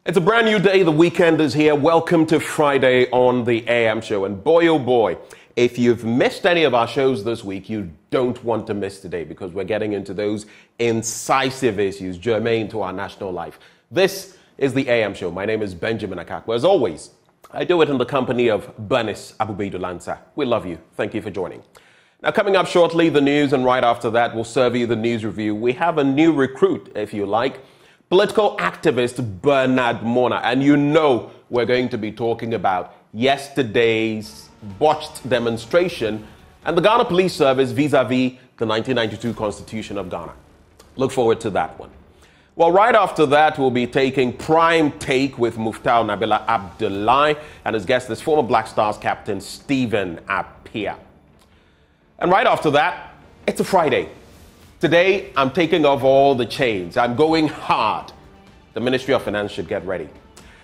It's a brand new day. The weekend is here. Welcome to Friday on the AM show. And boy, oh boy, if you've missed any of our shows this week, you don't want to miss today because we're getting into those incisive issues germane to our national life. This is the AM show. My name is Benjamin Akakwa. As always, I do it in the company of Bernice Abubedu-Lansa. We love you. Thank you for joining. Now, coming up shortly, the news, and right after that, we'll serve you the news review. We have a new recruit, if you like. Political activist Bernard Mona, and you know we're going to be talking about yesterday's botched demonstration and the Ghana Police Service vis-a-vis the 1992 Constitution of Ghana. Look forward to that one. Well, right after that, we'll be taking Prime Take with Muftau Nabila Abdullahi and his guest is former Black Stars captain Stephen Appiah. And right after that, it's a Friday. Today, I'm taking off all the chains. I'm going hard. The Ministry of Finance should get ready.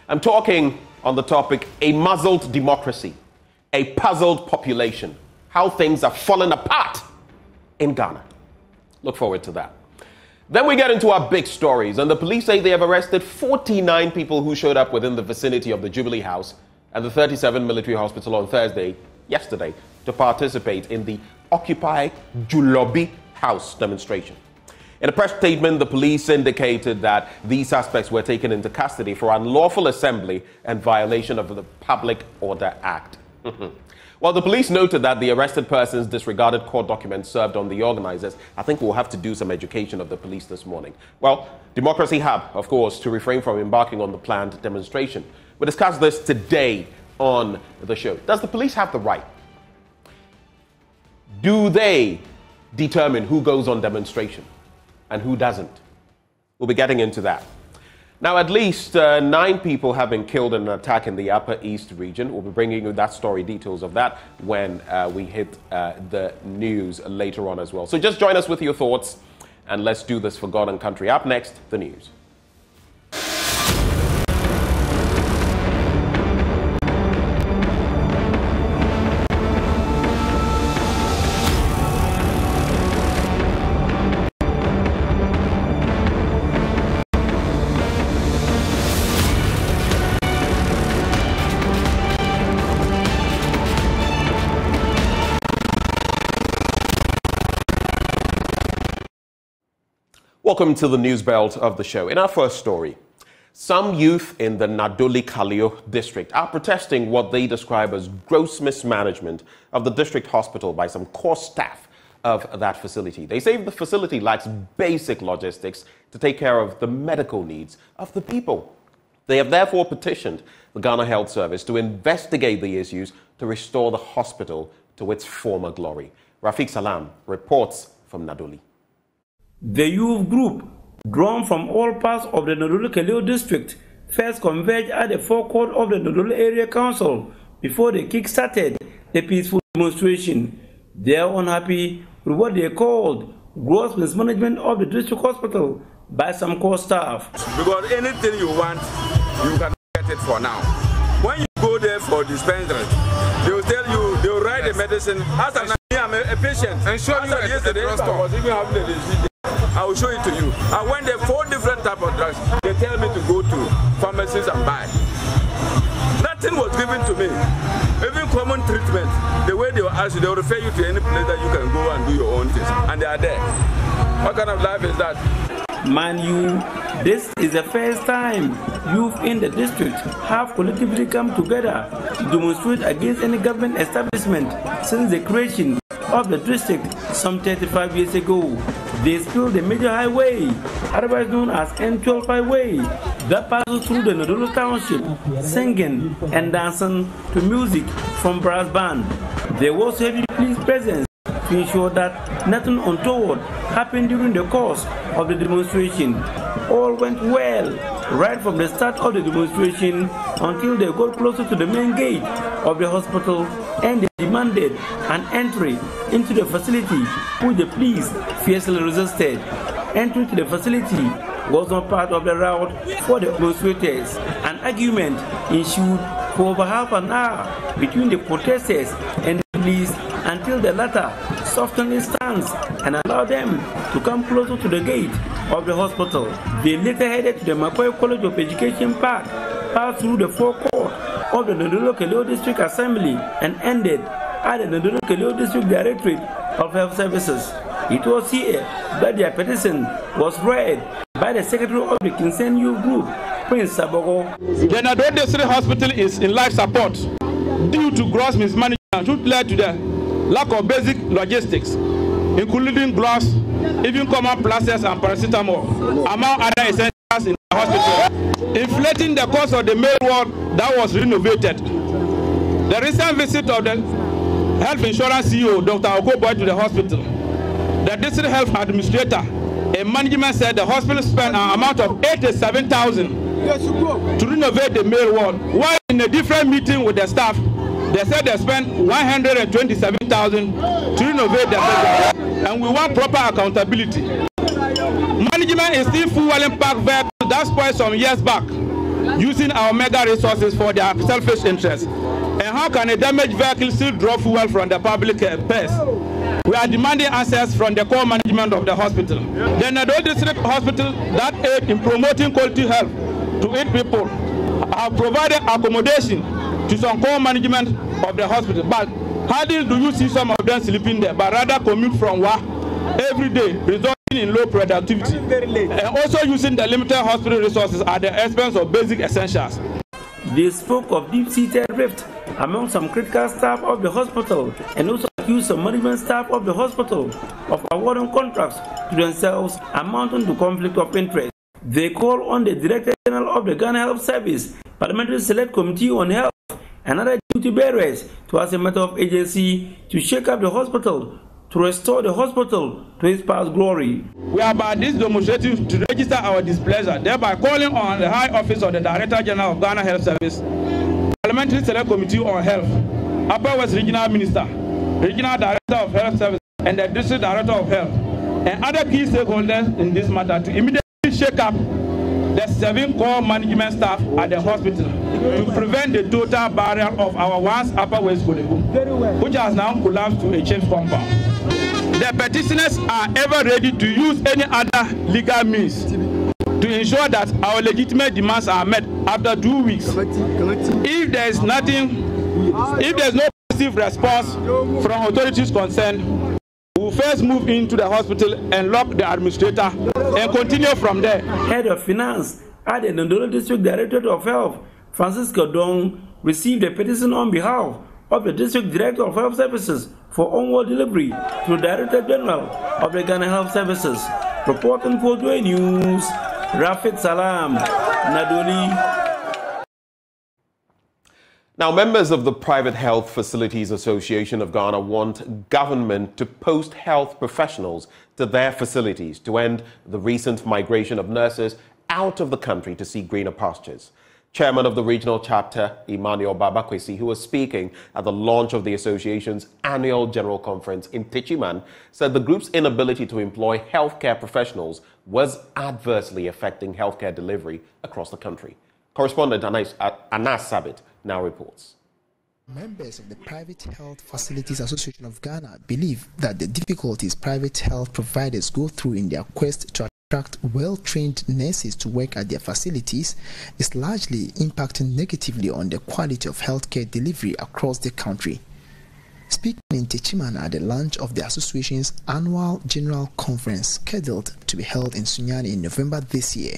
I'm talking on the topic, a muzzled democracy, a puzzled population, how things are falling apart in Ghana. Look forward to that. Then we get into our big stories, and the police say they have arrested 49 people who showed up within the vicinity of the Jubilee House and the 37 military hospital on yesterday, to participate in the Occupy Julobi House demonstration. In a press statement, the police indicated that these suspects were taken into custody for unlawful assembly and violation of the Public Order Act. While the police noted that the arrested persons disregarded court documents served on the organizers, I think we'll have to do some education of the police this morning. Well, Democracy Hub, of course, to refrain from embarking on the planned demonstration. We discuss this today on the show. Does the police have the right? Do they determine who goes on demonstration and who doesn't? We'll be getting into that. Now, at least 9 people have been killed in an attack in the Upper East region. We'll be bringing you that story, details of that, when we hit the news later on as well. So just join us with your thoughts, and let's do this for God and country. Up next, the news. Welcome to the news belt of the show. In our first story, some youth in the Nadoli-Kalio district are protesting what they describe as gross mismanagement of the district hospital by some core staff of that facility. They say the facility lacks basic logistics to take care of the medical needs of the people. They have therefore petitioned the Ghana Health Service to investigate the issues to restore the hospital to its former glory. Rafiq Salam reports from Nadoli. The youth group, drawn from all parts of the Nadoli-Kalio district, first converged at the forecourt of the Nadoli Area Council before they kick-started the peaceful demonstration. They are unhappy with what they called gross mismanagement of the district hospital by some core staff. Because anything you want, you can get it for now. When you go there for dispensary, they will tell you, they will write the medicine. As I'm a patient, and show you yesterday, I was even having the disease. I will show it to you. And when there are 4 different types of drugs, they tell me to go to pharmacies and buy. Nothing was given to me. Even common treatment, the way they will ask you, they will refer you to any place that you can go and do your own things. And they are there. What kind of life is that? Man, this is the first time youth in the district have collectively come together to demonstrate against any government establishment since the creation of the district some 35 years ago. They spilled the major highway, otherwise known as N12 highway, that passes through the Nadolo township, singing and dancing to music from brass band. There was heavy police presence to ensure that nothing untoward happened during the course of the demonstration. All went well right from the start of the demonstration until they got closer to the main gate of the hospital and they demanded an entry into the facility, which the police fiercely resisted. Entry to the facility was not part of the route for the demonstrators. An argument ensued for over half an hour between the protesters and the police until the latter softened his stance and allowed them to come closer to the gate of the hospital. They later headed to the Mapoy College of Education Park, passed through the forecourt of the Ndolo-Keleo District Assembly, and ended at the Ndolo-Keleo District Directorate of Health Services. It was here that their petition was read by the secretary of the concerned youth group, Prince Sabogo. The Ndolo District Hospital is in life support due to gross mismanagement, which led to the lack of basic logistics, including gloves, even common plasters and paracetamol, among other essentials in the hospital, inflating the cost of the main ward that was renovated. The recent visit of the health insurance CEO, Dr. Okoboy, to the hospital, the district health administrator and management said the hospital spent an amount of 87,000 to renovate the main ward, while in a different meeting with the staff, they said they spent 127,000 to renovate the building, and we want proper accountability. Management is still fueling park vehicles that spoiled some years back, using our mega resources for their selfish interests. And how can a damaged vehicle still draw fuel from the public purse? We are demanding answers from the core management of the hospital. The Ndolo District Hospital that aid in promoting quality health to its people have provided accommodation to some core management of the hospital. But hardly do you see some of them sleeping there, but rather commute from work every day, resulting in low productivity, and also using the limited hospital resources at the expense of basic essentials. They spoke of deep-seated rift among some critical staff of the hospital and also accused some management staff of the hospital of awarding contracts to themselves amounting to conflict of interest. They call on the Director General of the Ghana Health Service, Parliamentary Select Committee on Health, and other duty bearers to, as a matter of agency, to shake up the hospital to restore the hospital to its past glory. We are by this demonstrative to register our displeasure, thereby calling on the High Office of the Director General of Ghana Health Service, Parliamentary Select Committee on Health, Upper West Regional Minister, Regional Director of Health Service, and the District Director of Health, and other key stakeholders in this matter to immediately shake up the 7 core management staff at the hospital to prevent the total burial of our once Upper West Bolebu, which has now collapsed to a change compound. The petitioners are ever ready to use any other legal means to ensure that our legitimate demands are met after 2 weeks. If there is no positive response from authorities concerned, we will first move into the hospital and lock the administrator and continue from there. Head of Finance at the Ndolo District Directorate of Health, Francisco Dong, received a petition on behalf of the District Director of Health Services for onward delivery to the Director General of the Ghana Health Services. Reporting for Joy News, Rafid Salam, Nadoli. Now, members of the Private Health Facilities Association of Ghana want government to post health professionals to their facilities to end the recent migration of nurses out of the country to seek greener pastures. Chairman of the regional chapter, Emmanuel Babakwesi, who was speaking at the launch of the association's annual general conference in Techiman, said the group's inability to employ healthcare professionals was adversely affecting healthcare delivery across the country. Correspondent Anas Sabit now reports. Members of the Private Health Facilities Association of Ghana believe that the difficulties private health providers go through in their quest to attract well-trained nurses to work at their facilities is largely impacting negatively on the quality of healthcare delivery across the country. Speaking in Techiman at the launch of the association's annual general conference scheduled to be held in Sunyani in November this year,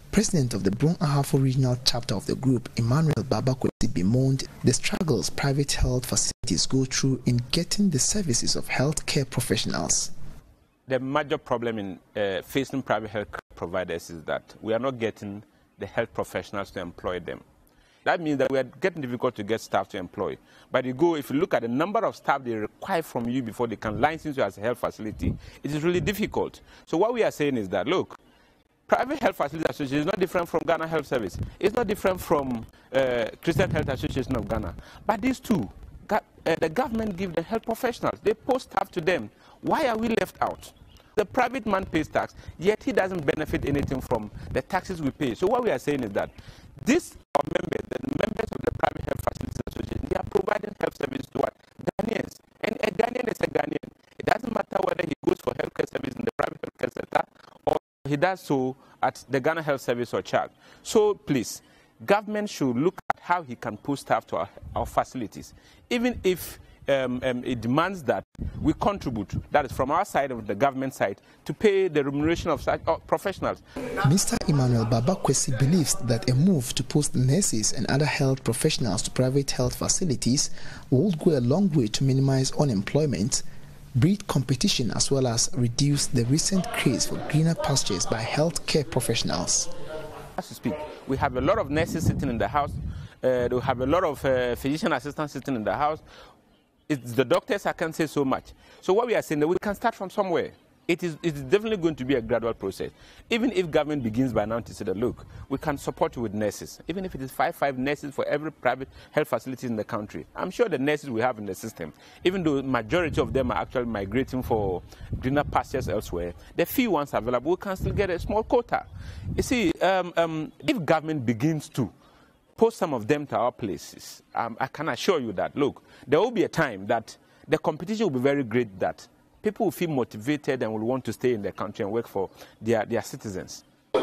President of the Brong Ahafo regional chapter of the group, Emmanuel Babakwesi, bemoaned the struggles private health facilities go through in getting the services of healthcare professionals. The major problem in facing private health providers is that we are not getting the health professionals to employ them. That means that we are getting difficult to get staff to employ. But if you look at the number of staff they require from you before they can license you as a health facility, it is really difficult. So what we are saying is that, look, Private Health Facilities Association is not different from Ghana Health Service. It's not different from Christian Health Association of Ghana. But these two, the government gives the health professionals. They post staff to them. Why are we left out? The private man pays tax, yet he doesn't benefit anything from the taxes we pay. So what we are saying is that the members of the Private Health Facilities Association, they are providing health services to what? Ghanaians. And a Ghanaian is a Ghanaian. It doesn't matter whether he goes for healthcare service in the private healthcare sector or he he does so at the Ghana Health Service or CHAG. So please, government should look at how he can put staff to our facilities, even if it demands that we contribute, that is from our side, of the government side, to pay the remuneration of such professionals. Mr. Emmanuel Babakwesi believes that a move to post nurses and other health professionals to private health facilities will go a long way to minimize unemployment, breed competition, as well as reduce the recent craze for greener pastures by healthcare professionals. As we speak, we have a lot of nurses sitting in the house, we have a lot of physician assistants sitting in the house. It's the doctors, I can't say so much. So what we are saying, that we can start from somewhere. It is definitely going to be a gradual process. Even if government begins by now to say that, look, we can support you with nurses. Even if it is 5 nurses for every private health facility in the country. I'm sure the nurses we have in the system, even though the majority of them are actually migrating for greener pastures elsewhere, the few ones available, we can still get a small quota. You see, if government begins to post some of them to our places, I can assure you that, look, there will be a time that the competition will be very great, that people will feel motivated and will want to stay in the country and work for their citizens. They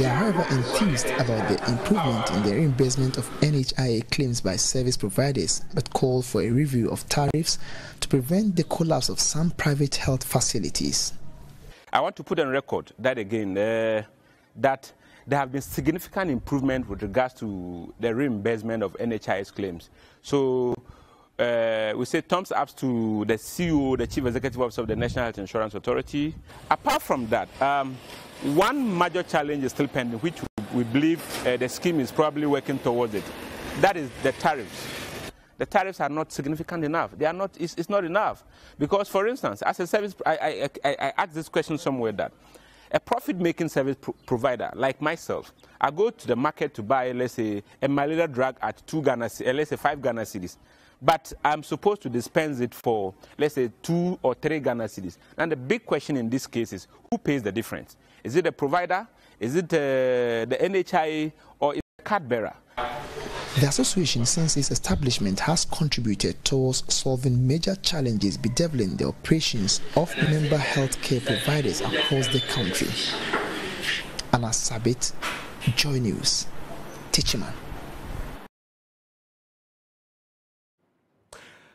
are, however, enthused about the improvement in the reimbursement of NHIA claims by service providers, but call for a review of tariffs to prevent the collapse of some private health facilities. I want to put on record that again, that there have been significant improvement with regards to the reimbursement of NHIS claims. So we say thumbs up to the CEO, the Chief Executive Officer of the National Health Insurance Authority. Apart from that, one major challenge is still pending, which we believe the scheme is probably working towards it. That is the tariffs. The tariffs are not significant enough. They are not. It's not enough. Because, for instance, as a service, I asked this question somewhere, that a profit-making service provider like myself, I go to the market to buy, let's say, a malaria drug at 5 Ghana cedis. But I'm supposed to dispense it for, let's say, 2 or 3 Ghana cedis. And the big question in this case is, who pays the difference? Is it the provider? Is it the NHIA? Or is it the card bearer? The association, since its establishment, has contributed towards solving major challenges bedeviling the operations of member healthcare providers across the country. Anna Sabit, Joy News, Teachman.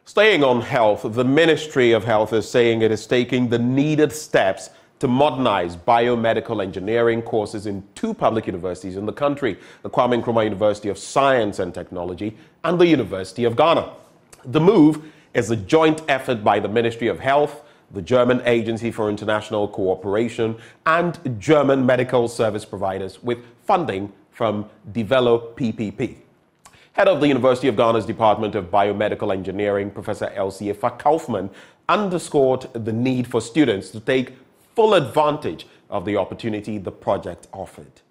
Staying on health, the Ministry of Health is saying it is taking the needed steps to modernize biomedical engineering courses in 2 public universities in the country, the Kwame Nkrumah University of Science and Technology and the University of Ghana. The move is a joint effort by the Ministry of Health, the German Agency for International Cooperation, and German medical service providers, with funding from Develop PPP. Head of the University of Ghana's Department of Biomedical Engineering, Professor Elsiefa Kaufman, underscored the need for students to take full advantage of the opportunity the project offered.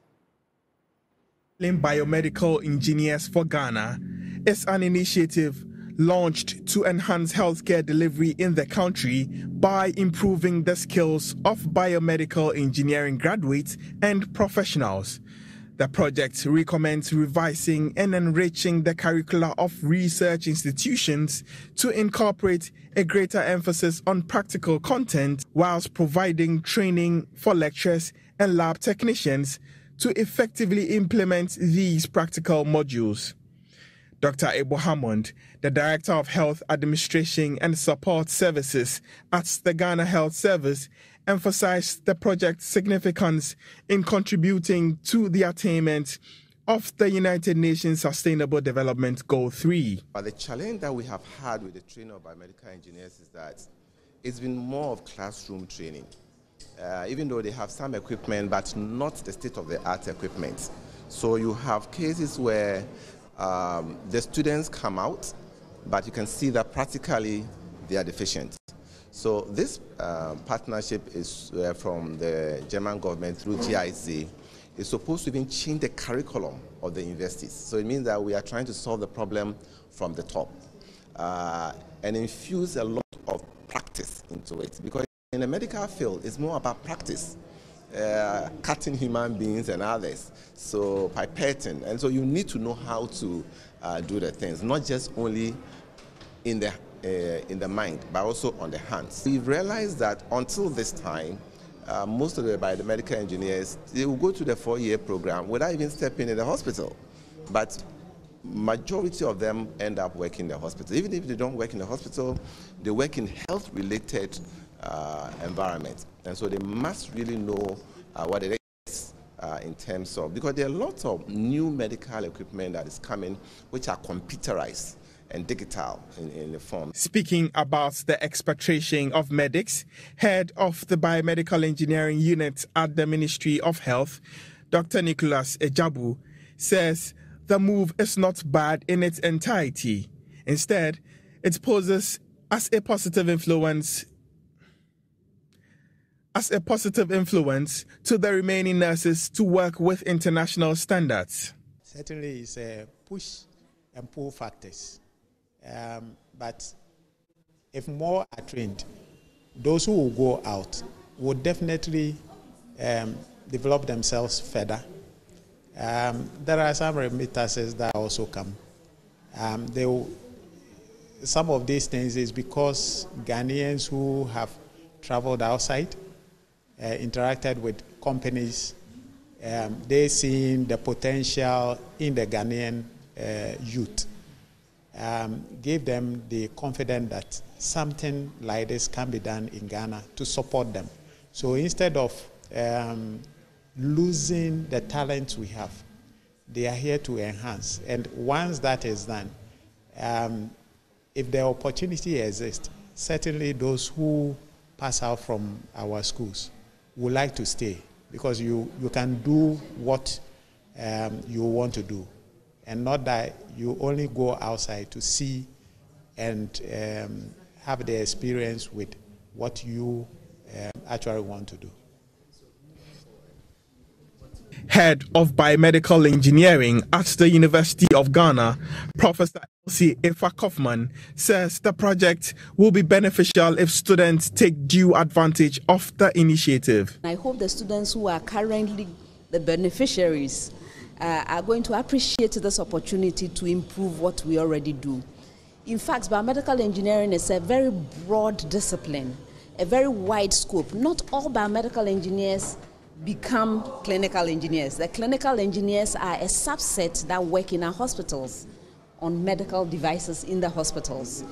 Biomedical Engineers for Ghana is an initiative launched to enhance healthcare delivery in the country by improving the skills of biomedical engineering graduates and professionals. The project recommends revising and enriching the curricula of research institutions to incorporate a greater emphasis on practical content, whilst providing training for lecturers and lab technicians to effectively implement these practical modules. Dr. Abel Hammond, the Director of Health Administration and Support Services at the Ghana Health Service, emphasized the project's significance in contributing to the attainment of the United Nations Sustainable Development Goal 3. But the challenge that we have had with the training of biomedical engineers is that it's been more of classroom training, even though they have some equipment, but not the state-of-the-art equipment. So you have cases where the students come out, but you can see that practically they are deficient. So this partnership is from the German government through GIC. Is supposed to even change the curriculum of the universities. So it means that we are trying to solve the problem from the top and infuse a lot of practice into it. Because in the medical field, it's more about practice, cutting human beings and others, so pipetting. And so you need to know how to do the things, not just only in the mind, but also on the hands. We've realized that until this time, most of the biomedical engineers, they will go to the 4-year program without even stepping in the hospital. But majority of them end up working in the hospital. Even if they don't work in the hospital, they work in health-related environment. And so they must really know what it is in terms of, because there are lots of new medical equipment that is coming which are computerized and digital in the form. Speaking about the expatriation of medics, head of the biomedical engineering unit at the Ministry of Health, Dr. Nicholas Ejabu, says the move is not bad in its entirety. Instead, it poses as a positive influence to the remaining nurses to work with international standards. Certainly, it's a push and pull factors. But if more are trained, those who will go out will definitely develop themselves further. There are some remittances that also come. Some of these things is because Ghanaians who have traveled outside, interacted with companies, they seen the potential in the Ghanaian youth. Gave them the confidence that something like this can be done in Ghana to support them. So instead of losing the talent we have, they are here to enhance. And once that is done, if the opportunity exists, certainly those who pass out from our schools would like to stay, because you can do what you want to do, and not that you only go outside to see and have the experience with what you actually want to do. Head of Biomedical Engineering at the University of Ghana, Professor Elsie Efa-Kaufman, says the project will be beneficial if students take due advantage of the initiative. I hope the students who are currently the beneficiaries are going to appreciate this opportunity to improve what we already do. In fact, biomedical engineering is a very broad discipline, a very wide scope. Not all biomedical engineers become clinical engineers. The clinical engineers are a subset that work in our hospitals on medical devices in the hospitals.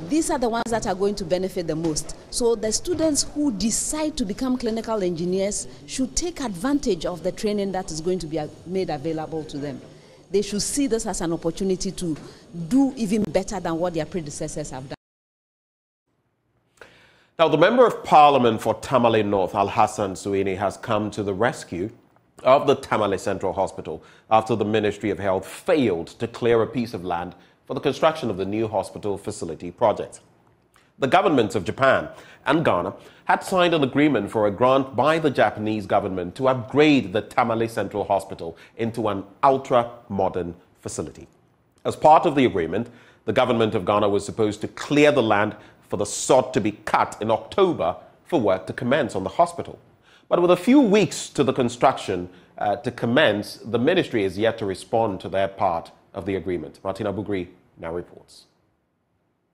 These are the ones that are going to benefit the most. So the students who decide to become clinical engineers should take advantage of the training that is going to be made available to them. They should see this as an opportunity to do even better than what their predecessors have done. Now, the Member of Parliament for Tamale North, Al-Hassan Suini, has come to the rescue of the Tamale Central Hospital after the Ministry of Health failed to clear a piece of land for the construction of the new hospital facility project. The governments of Japan and Ghana had signed an agreement for a grant by the Japanese government to upgrade the Tamale Central Hospital into an ultra-modern facility. As part of the agreement, the government of Ghana was supposed to clear the land for the sod to be cut in October for work to commence on the hospital. But with a few weeks to the construction to commence, the ministry is yet to respond to their part of the agreement. Martina Bugri now reports.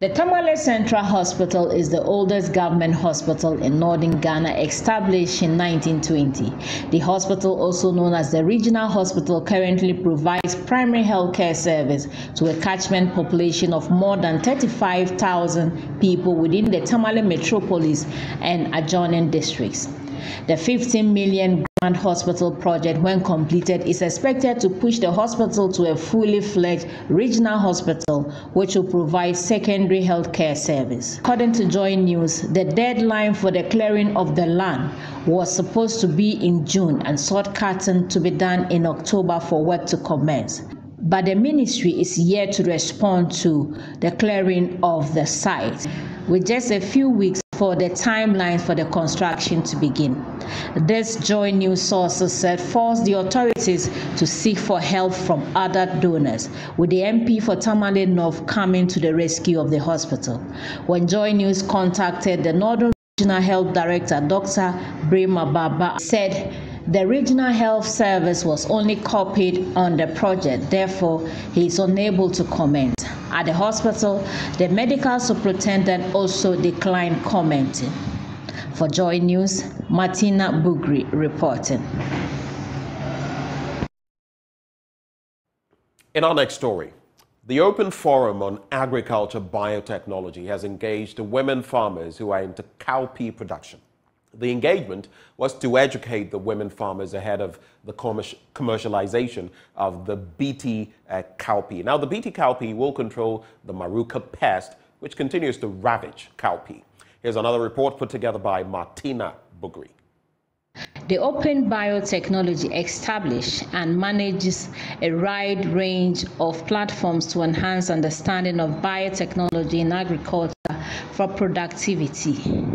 The Tamale Central Hospital is the oldest government hospital in northern Ghana, established in 1920. The hospital, also known as the Regional Hospital, currently provides primary healthcare service to a catchment population of more than 35,000 people within the Tamale metropolis and adjoining districts. The 15 million grant hospital project, when completed, is expected to push the hospital to a fully fledged regional hospital, which will provide secondary health care service. According to Joy News, the deadline for the clearing of the land was supposed to be in June and sod cutting to be done in October for work to commence. But the ministry is yet to respond to the clearing of the site, with just a few weeks for the timeline for the construction to begin. This Joy News sources said forced the authorities to seek for help from other donors, with the MP for Tamale North coming to the rescue of the hospital. When Joy News contacted the Northern Regional Health Director, Dr. Brema Baba, said the Regional Health Service was only copied on the project, therefore he is unable to comment. At the hospital, the medical superintendent also declined commenting. For Joy News, Martina Bugri reporting. In our next story, the Open Forum on Agriculture Biotechnology has engaged women farmers who are into cowpea production. The engagement was to educate the women farmers ahead of the commercialization of the BT cowpea. Now, the BT cowpea will control the Maruca pest, which continues to ravage cowpea. Here's another report put together by Martina Bugri. The Open Biotechnology establishes and manages a wide range of platforms to enhance understanding of biotechnology in agriculture for productivity.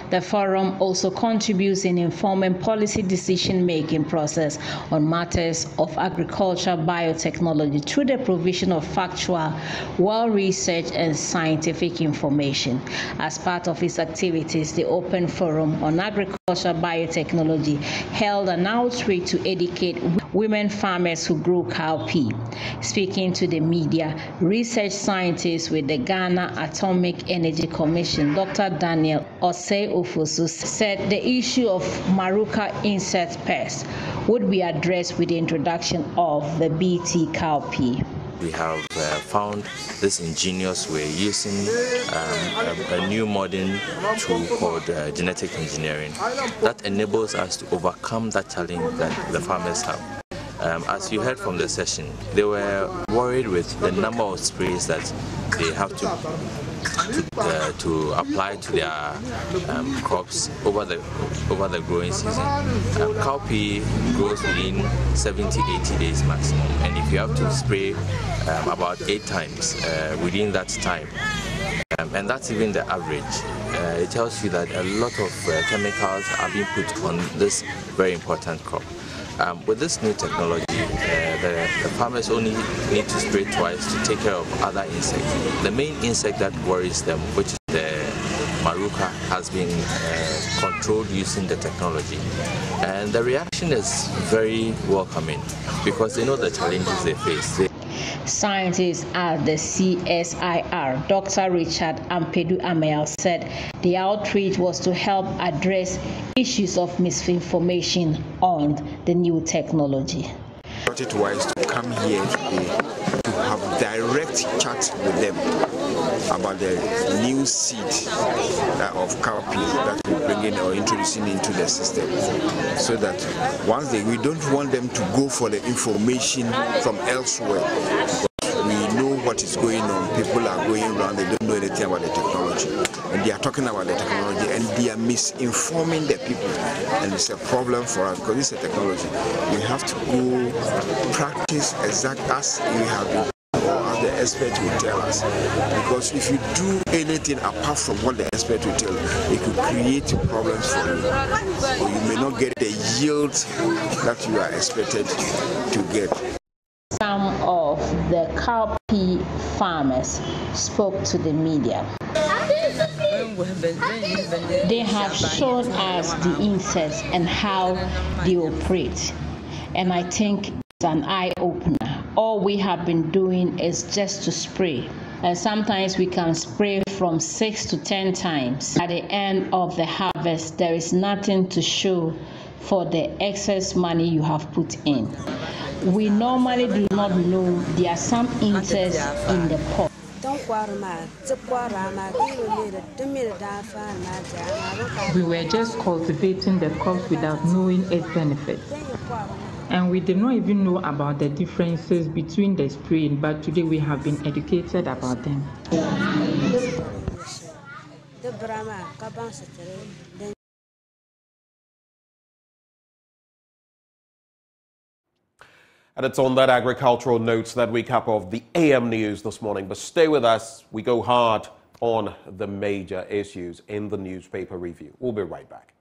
The forum also contributes in informing policy decision-making process on matters of agricultural biotechnology through the provision of factual, well-researched and scientific information. As part of its activities, the Open Forum on Agricultural Biotechnology held an outreach to educate women farmers who grow cowpea. Speaking to the media, research scientist with the Ghana Atomic Energy Commission, Dr. Daniel Osei-Ofosu, said the issue of Maruca insect pest would be addressed with the introduction of the BT cowpea. We have found this ingenious way using a new modern tool called genetic engineering that enables us to overcome that challenge that the farmers have. As you heard from the session, they were worried with the number of sprays that they have to apply to their crops over the growing season. Cowpea grows within 70-80 days maximum, and if you have to spray about 8 times within that time, and that's even the average, it tells you that a lot of chemicals are being put on this very important crop. With this new technology, the farmers only need to spray twice to take care of other insects. The main insect that worries them, which is the Maruca, has been controlled using the technology. And the reaction is very welcoming because they know the challenges they face. Scientists at the CSIR, Dr. Richard Ampedu Amel, said the outreach was to help address issues of misinformation on the new technology. I thought it wise to come here today to have direct chat with them about the new seed of cowpea that we're bringing or introducing into the system, so that once we don't want them to go for the information from elsewhere. We know what is going on. People are going around, they don't know anything about the technology, and they are talking about the technology and they are misinforming the people, and it's a problem for us because it's a technology. We have to go practice exact as we have been, or as the expert will tell us, because if you do anything apart from what the expert will tell you, it could create problems for you, or you may not get the yield that you are expected to get. Some of the cowpea farmers spoke to the media. They have shown us the insects and how they operate, and I think it's an eye-opener. All we have been doing is just to spray, and sometimes we can spray from 6 to 10 times. At the end of the harvest, there is nothing to show for the excess money you have put in. We normally do not know there are some insects in the pot. We were just cultivating the crops without knowing its benefits. And we did not even know about the differences between the spraying, but today we have been educated about them. And it's on that agricultural notes that we cap off the AM news this morning. But stay with us. We go hard on the major issues in the newspaper review. We'll be right back.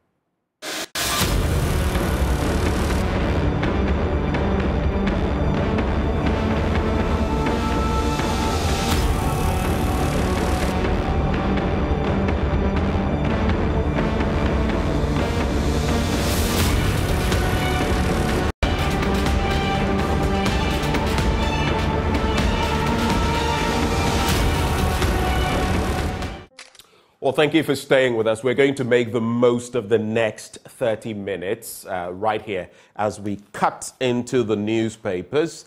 Well, thank you for staying with us. We're going to make the most of the next 30 minutes right here as we cut into the newspapers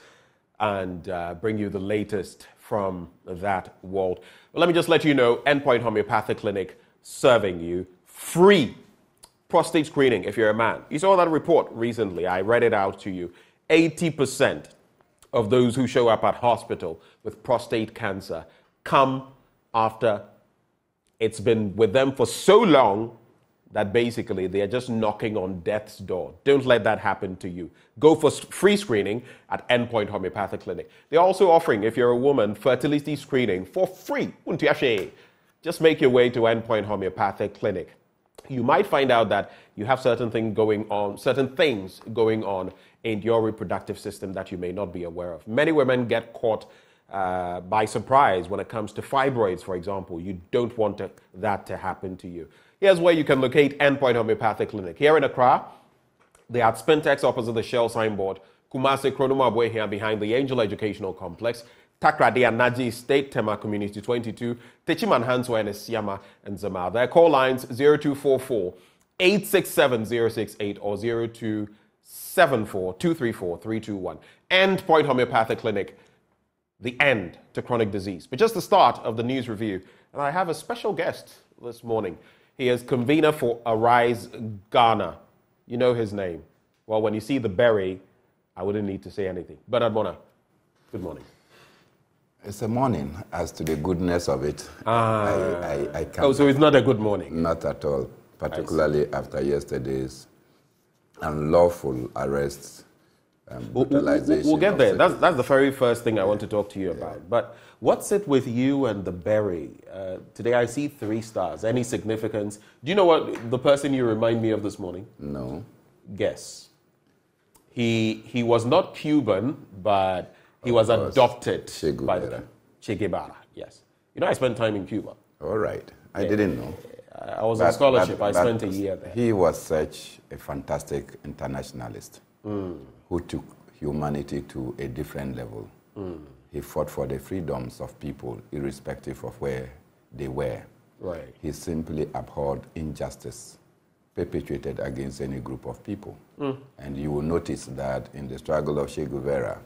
and bring you the latest from that world. Well, let me just let you know, Endpoint Homeopathic Clinic serving you free prostate screening if you're a man. You saw that report recently. I read it out to you. 80% of those who show up at hospital with prostate cancer come after it's been with them for so long that basically they're just knocking on death's door. Don't let that happen to you. Go for free screening at Endpoint Homeopathic Clinic. They're also offering, if you're a woman, fertility screening for free. Just make your way to Endpoint Homeopathic Clinic. You might find out that you have certain things going on in your reproductive system that you may not be aware of. Many women get caught by surprise when it comes to fibroids, for example. You don't want that to happen to you. Here's where you can locate Endpoint Homeopathic Clinic. Here in Accra, they are at Spintex opposite the Shell signboard, Kumasi Kronomabwe here behind the Angel Educational Complex, Takrady and Naji State Tema Community 22, Techiman Hanswa and Siama and Zama. Their call lines 0244 867 068 or 0274 234 321. Endpoint Homeopathic Clinic. The end to chronic disease. But just the start of the news review. And I have a special guest this morning. He is convener for Arise Ghana. You know his name. Well, when you see the berry, I wouldn't need to say anything. Bernard Mona, good morning. It's a morning. As to the goodness of it, I can't. Oh, so it's not a good morning? Not at all, particularly after yesterday's unlawful arrests. We'll get there. That's the very first thing I want to talk to you about. But what's it with you and the berry? Today I see 3 stars. Any significance? Do you know what the person you remind me of this morning? No. Guess. He was not Cuban, but he was adopted by the Che Guevara. Yes. You know, I spent time in Cuba. All right. I didn't know. I was on scholarship. I spent a year there. He was such a fantastic internationalist. Who took humanity to a different level. He fought for the freedoms of people, irrespective of where they were. Right. He simply abhorred injustice perpetrated against any group of people. And you will notice that in the struggle of Che Guevara,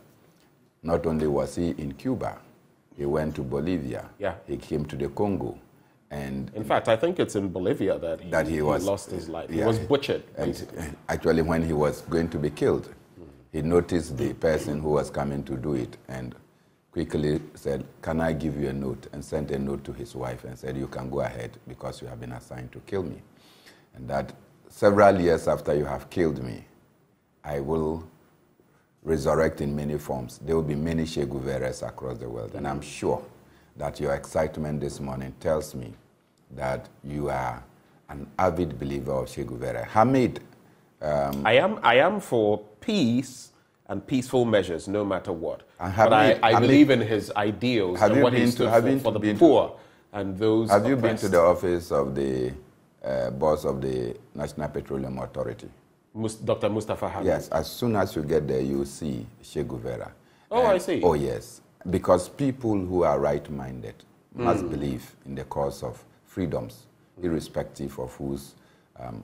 not only was he in Cuba, he went to Bolivia. Yeah. He came to the Congo. And in fact, I think it's in Bolivia that he lost his life. He was butchered. And actually, when he was going to be killed, he noticed the person who was coming to do it and quickly said, "Can I give you a note?" and sent a note to his wife and said, "You can go ahead because you have been assigned to kill me. And that several years after you have killed me, I will resurrect in many forms. There will be many Che Guevaras across the world." And I'm sure that your excitement this morning tells me that you are an avid believer of Che Guevara. Hamid, I am for peace and peaceful measures, no matter what. But I believe in his ideals and what he stood for the poor and those Have you oppressed. been to the office of the boss of the National Petroleum Authority? Dr. Mustafa Hamid? Yes, as soon as you get there, you see Che Guevara. Oh, I see. Oh, yes. Because people who are right-minded must believe in the cause of freedoms, irrespective of whose,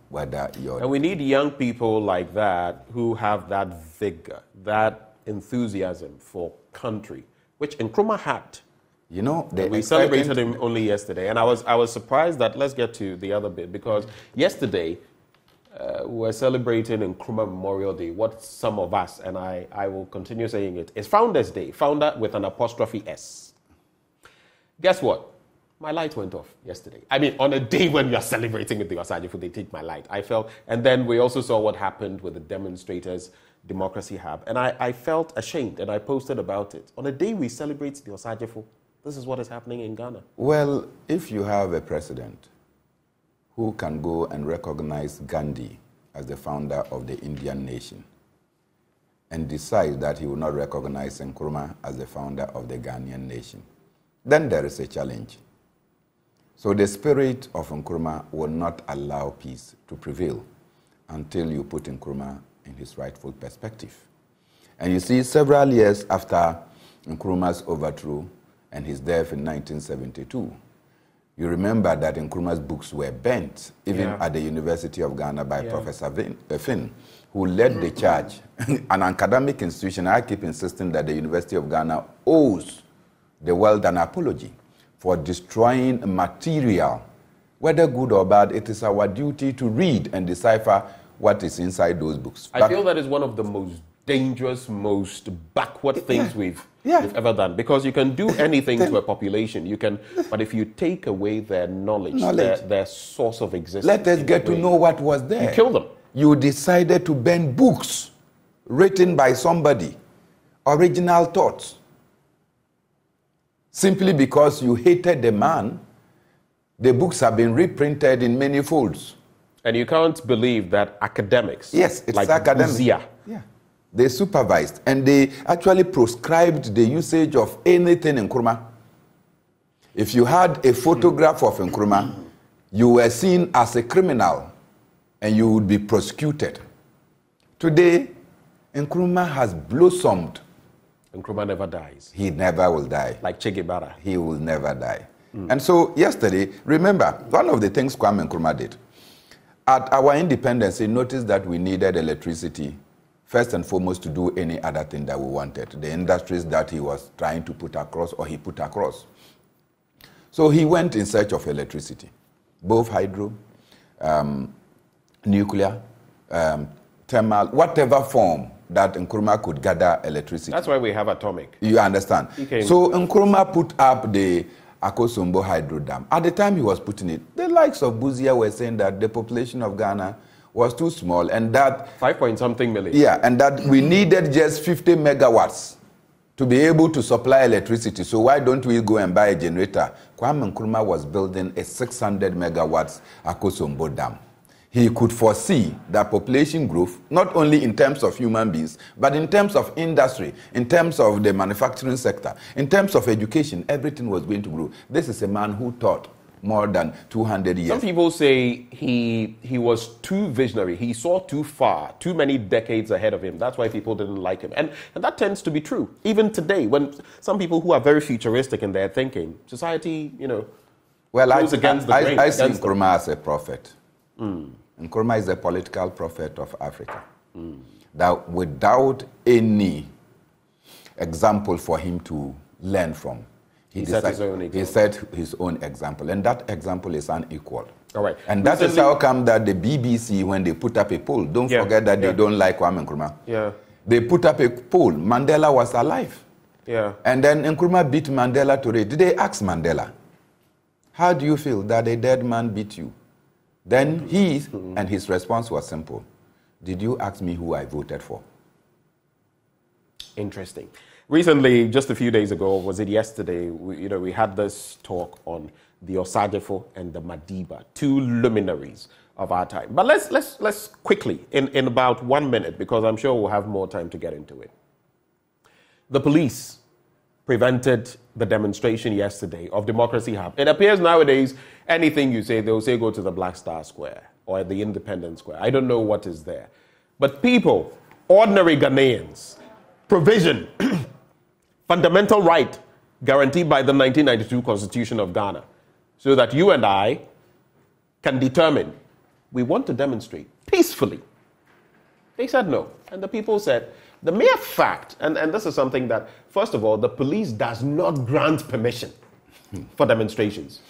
whether you're... And we need young people like that who have that vigor, that enthusiasm for country, which Nkrumah had. You know, we celebrated him only yesterday, and I was surprised that, let's get to the other bit, because yesterday we were celebrating Nkrumah Memorial Day, what some of us, and I will continue saying it, is Founders Day, founder with an apostrophe S. Guess what? My light went off yesterday. I mean, on a day when we are celebrating with the Osajifo, they take my light. I felt, and then we also saw what happened with the demonstrators, Democracy Hub, and I felt ashamed, and I posted about it. On a day we celebrate the Osajifo, this is what is happening in Ghana. Well, if you have a president who can go and recognize Gandhi as the founder of the Indian nation and decide that he will not recognize Nkrumah as the founder of the Ghanaian nation, then there is a challenge. So the spirit of Nkrumah will not allow peace to prevail until you put Nkrumah in his rightful perspective. And you see, several years after Nkrumah's overthrow and his death in 1972, You remember that Nkrumah's books were burnt, even at the University of Ghana by Professor Finn, who led the charge. An academic institution, I keep insisting that the University of Ghana owes the world an apology for destroying material. Whether good or bad, it is our duty to read and decipher what is inside those books. I feel that is one of the most dangerous, most backward things we've ever done, because you can do anything to a population. You can, but if you take away their knowledge. Their source of existence, let us get to know what was there. You kill them. You decided to burn books written by somebody, original thoughts, simply because you hated the man. The books have been reprinted in many folds. And you can't believe that academics, yes, it's like academics, Uzia, they supervised and they actually proscribed the usage of anything in Nkrumah. If you had a photograph of Nkrumah, you were seen as a criminal and you would be prosecuted. Today, Nkrumah has blossomed. Nkrumah never dies. He never will die. Like Che Guevara. He will never die. And so yesterday, remember, one of the things Kwame Nkrumah did, at our independence, he noticed that we needed electricity, first and foremost, to do any other thing that we wanted, the industries that he was trying to put across or he put across. So he went in search of electricity, both hydro, nuclear, thermal, whatever form that Nkrumah could gather electricity. That's why we have atomic. You understand? So Nkrumah put up the Akosombo Hydro Dam. At the time he was putting it, the likes of Buzia were saying that the population of Ghana was too small and that 5-point-something million. Yeah, and that we needed just 50 megawatts to be able to supply electricity. So why don't we go and buy a generator? Kwame Nkrumah was building a 600 megawatts Akosombo Dam. He could foresee that population growth, not only in terms of human beings, but in terms of industry, in terms of the manufacturing sector, in terms of education, everything was going to grow. This is a man who thought more than 200 years. Some people say he was too visionary. He saw too far, too many decades ahead of him. That's why people didn't like him. And that tends to be true. Even today, when some people who are very futuristic in their thinking, society, goes against the grain. I see Nkrumah as a prophet. Nkrumah is a political prophet of Africa. That without any example for him to learn from, he set his own example. He set his own example, and that example is unequal. All right. And that is how come that the BBC, when they put up a poll, don't forget that they don't like Kwame Nkrumah. Yeah. They put up a poll. Mandela was alive. Yeah. And then Nkrumah beat Mandela to it. Did they ask Mandela, how do you feel that a dead man beat you? Then and his response was simple. Did you ask me who I voted for? Interesting. Recently, just a few days ago, was it yesterday, we had this talk on the Osajefo and the Madiba, two luminaries of our time. But let's quickly, in about 1 minute, because I'm sure we'll have more time to get into it. The police prevented the demonstration yesterday of Democracy Hub. It appears nowadays, anything you say, they'll say go to the Black Star Square or the Independence Square. I don't know what is there. But people, ordinary Ghanaians, provision, fundamental right guaranteed by the 1992 Constitution of Ghana, so that you and I can determine we want to demonstrate peacefully. They said no. And the people said, the mere fact, and this is something that, first of all, the police does not grant permission for demonstrations.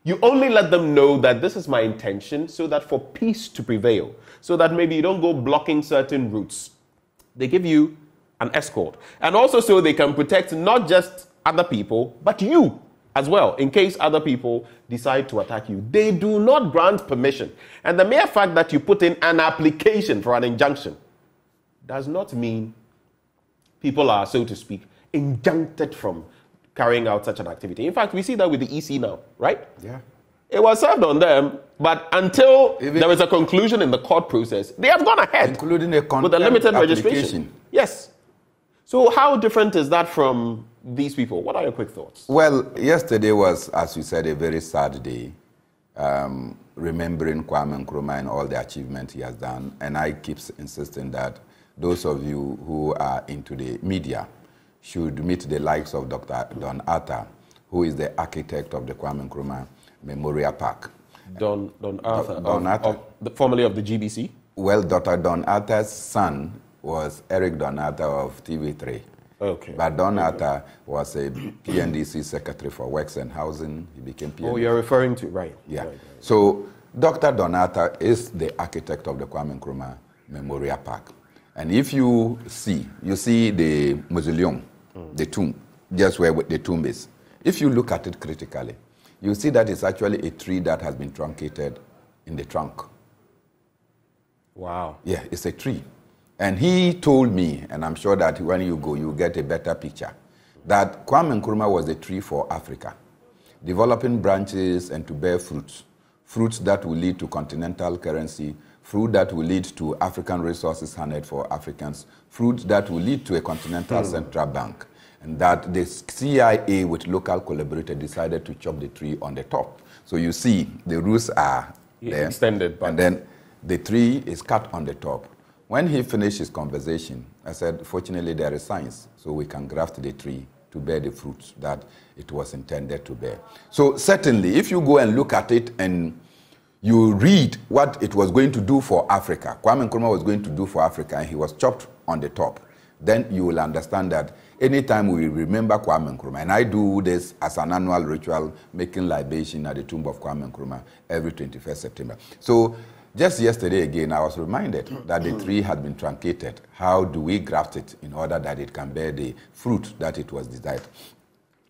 You only let them know that this is my intention so that for peace to prevail, so that maybe you don't go blocking certain routes. They give you an escort. And also so they can protect not just other people, but you as well, in case other people decide to attack you. They do not grant permission. And the mere fact that you put in an application for an injunction does not mean people are, so to speak, injuncted from carrying out such an activity. In fact, we see that with the EC now, right? Yeah. It was served on them, but until there is a conclusion in the court process, they have gone ahead, including with a limited registration. Yes. So how different is that from these people? What are your quick thoughts? Well, yesterday was, as you said, a very sad day, remembering Kwame Nkrumah and all the achievements he has done. And I keep insisting that those of you who are into the media should meet the likes of Dr. Don Atta, who is the architect of the Kwame Nkrumah Memorial Park. Don Arthur, formerly of the GBC? Well, Dr. Don Arthur's son was Eric Don Arthur of TV3. Okay. But Don Arthur was a PNDC secretary for Works and Housing. He became PNDC. Oh, you're referring to, right. Yeah. Right. So Dr. Don Arthur is the architect of the Kwame Nkrumah Memorial Park. And if you see the mausoleum, the tomb, just where the tomb is. If you look at it critically, you see that it's actually a tree that has been truncated in the trunk. Wow. Yeah, it's a tree. And he told me, and I'm sure that when you go, you get a better picture, that Kwame Nkrumah was a tree for Africa, developing branches and to bear fruits. Fruits that will lead to continental currency, fruit that will lead to African resources handed for Africans, fruit that will lead to a continental central bank. And that the CIA with local collaborators decided to chop the tree on the top. So you see, the roots are there. Extended. And then the tree is cut on the top. When he finished his conversation, I said, fortunately, there is science, so we can graft the tree to bear the fruits that it was intended to bear. So certainly, if you go and look at it and you read what it was going to do for Africa, Kwame Nkrumah was going to do for Africa, and he was chopped on the top, then you will understand that anytime we remember Kwame Nkrumah, and I do this as an annual ritual, making libation at the tomb of Kwame Nkrumah every 21st September. So just yesterday again, I was reminded that the tree had been truncated. How do we graft it in order that it can bear the fruit that it was desired?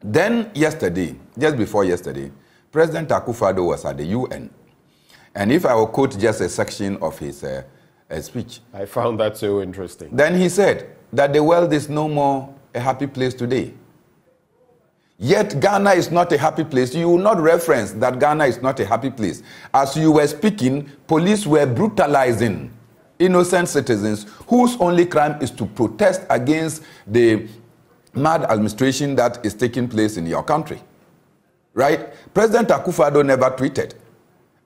Then yesterday, just before yesterday, President Akufo-Addo was at the UN. And if I will quote just a section of his speech. I found that so interesting. Then he said that the world is no more a happy place today. Yet Ghana is not a happy place. You will not reference that Ghana is not a happy place. As you were speaking, police were brutalizing innocent citizens whose only crime is to protest against the mad administration that is taking place in your country. Right? President Akufo-Addo never tweeted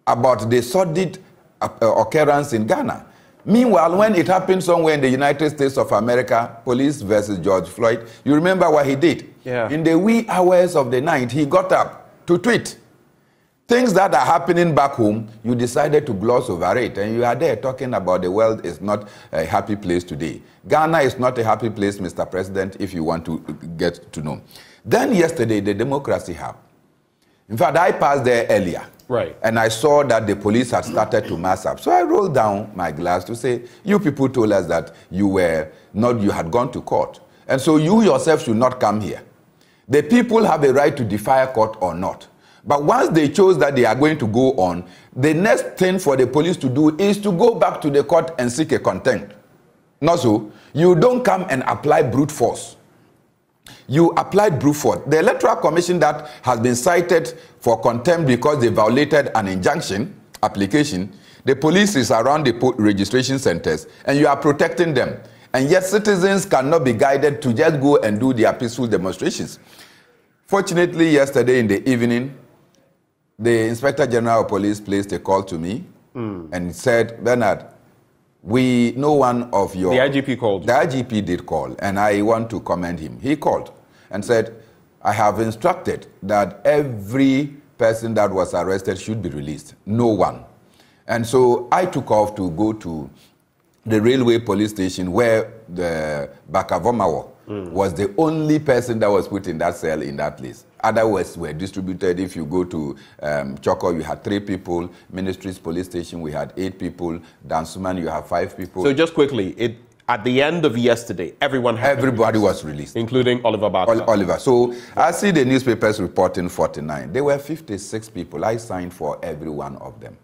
about the sordid occurrence in Ghana. Meanwhile, when it happened somewhere in the United States of America, police versus George Floyd, you remember what he did? Yeah. In the wee hours of the night, he got up to tweet. Things that are happening back home, you decided to gloss over it, and you are there talking about the world is not a happy place today. Ghana is not a happy place, Mr. President, if you want to get to know. Then yesterday, the Democracy Hub. In fact, I passed there earlier. Right. And I saw that the police had started to mass up. So I rolled down my glass to say, you people told us that you had gone to court. And so you yourself should not come here. The people have a right to defy court or not. But once they chose that they are going to go on, the next thing for the police to do is to go back to the court and seek a contempt. Not so. You don't come and apply brute force. You applied brute force. The Electoral Commission that has been cited for contempt because they violated an injunction application, the police is around the registration centers and you are protecting them. And yet citizens cannot be guided to just go and do their peaceful demonstrations. Fortunately, yesterday in the evening, the Inspector General of Police placed a call to me and said, Bernard, we know one of your... The IGP called. The IGP did call, and I want to commend him. He called and said, I have instructed that every person that was arrested should be released. No one. And so I took off to go to the railway police station where the Bakavomawo was the only person that was put in that cell in that place. Others were distributed. If you go to Choko, you had 3 people. Ministries Police Station, we had 8 people. Dansuman, you have 5 people. So just quickly, at the end of yesterday, everybody was released. Including Oliver Barker. Oliver. So I see the newspapers reporting 49. There were 56 people. I signed for every one of them.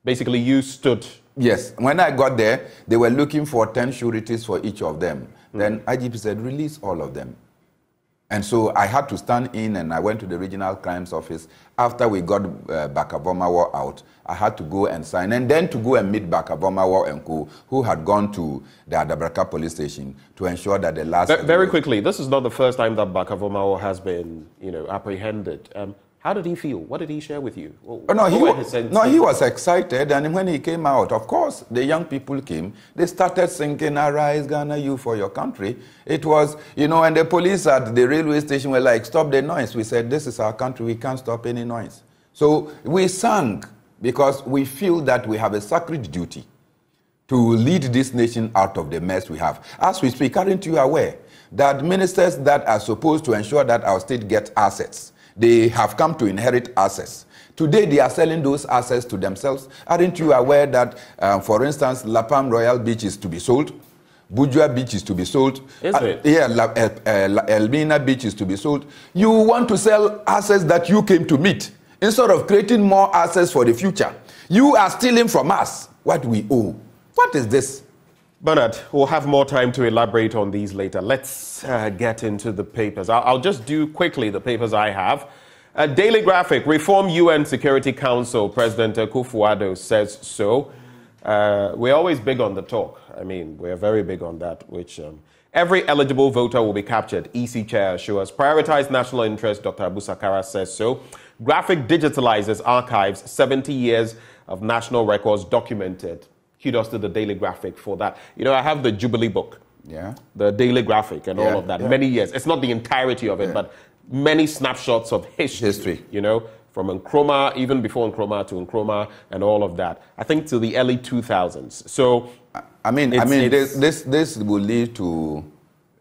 Basically, you stood. Yes. When I got there, they were looking for 10 sureties for each of them. Then IGP said, release all of them. And so I had to stand in, and I went to the Regional Crimes Office. After we got Bakavomawo out, I had to go and sign, and then to go and meet Bakavomawo and co, who had gone to the Adabraka police station to ensure that the last... Very quickly, this is not the first time that Bakavomawo has been, apprehended. How did he feel? What did he share with you? He was excited, and when he came out, of course, the young people came. They started singing, "Arise, Ghana, you for your country." It was, and the police at the railway station were like, "Stop the noise." We said, "This is our country. We can't stop any noise." So we sang because we feel that we have a sacred duty to lead this nation out of the mess we have. As we speak, aren't you aware that ministers that are supposed to ensure that our state gets assets, they have come to inherit assets? Today, they are selling those assets to themselves. Aren't you aware that, for instance, La Palm Royal Beach is to be sold? Bujua Beach is to be sold. Is it? Elmina Beach is to be sold. You want to sell assets that you came to meet. Instead of creating more assets for the future, you are stealing from us what we owe. What is this? Bernard, we'll have more time to elaborate on these later. Let's get into the papers. I'll just do quickly the papers I have. Daily Graphic, Reform UN Security Council. President Akufo-Addo says so. We're always big on the talk. I mean, we're very big on that, which every eligible voter will be captured. EC Chair assures. Prioritize national interest. Dr. Abu Sakara says so. Graphic digitalizes archives. 70 years of national records documented. Kudos to the Daily Graphic for that. I have the Jubilee book. Yeah. The Daily Graphic and all of that. Yeah. Many years. It's not the entirety of it, but many snapshots of history. From Nkrumah, even before Nkrumah to Nkrumah and all of that. I think to the early 2000s. So, this will lead to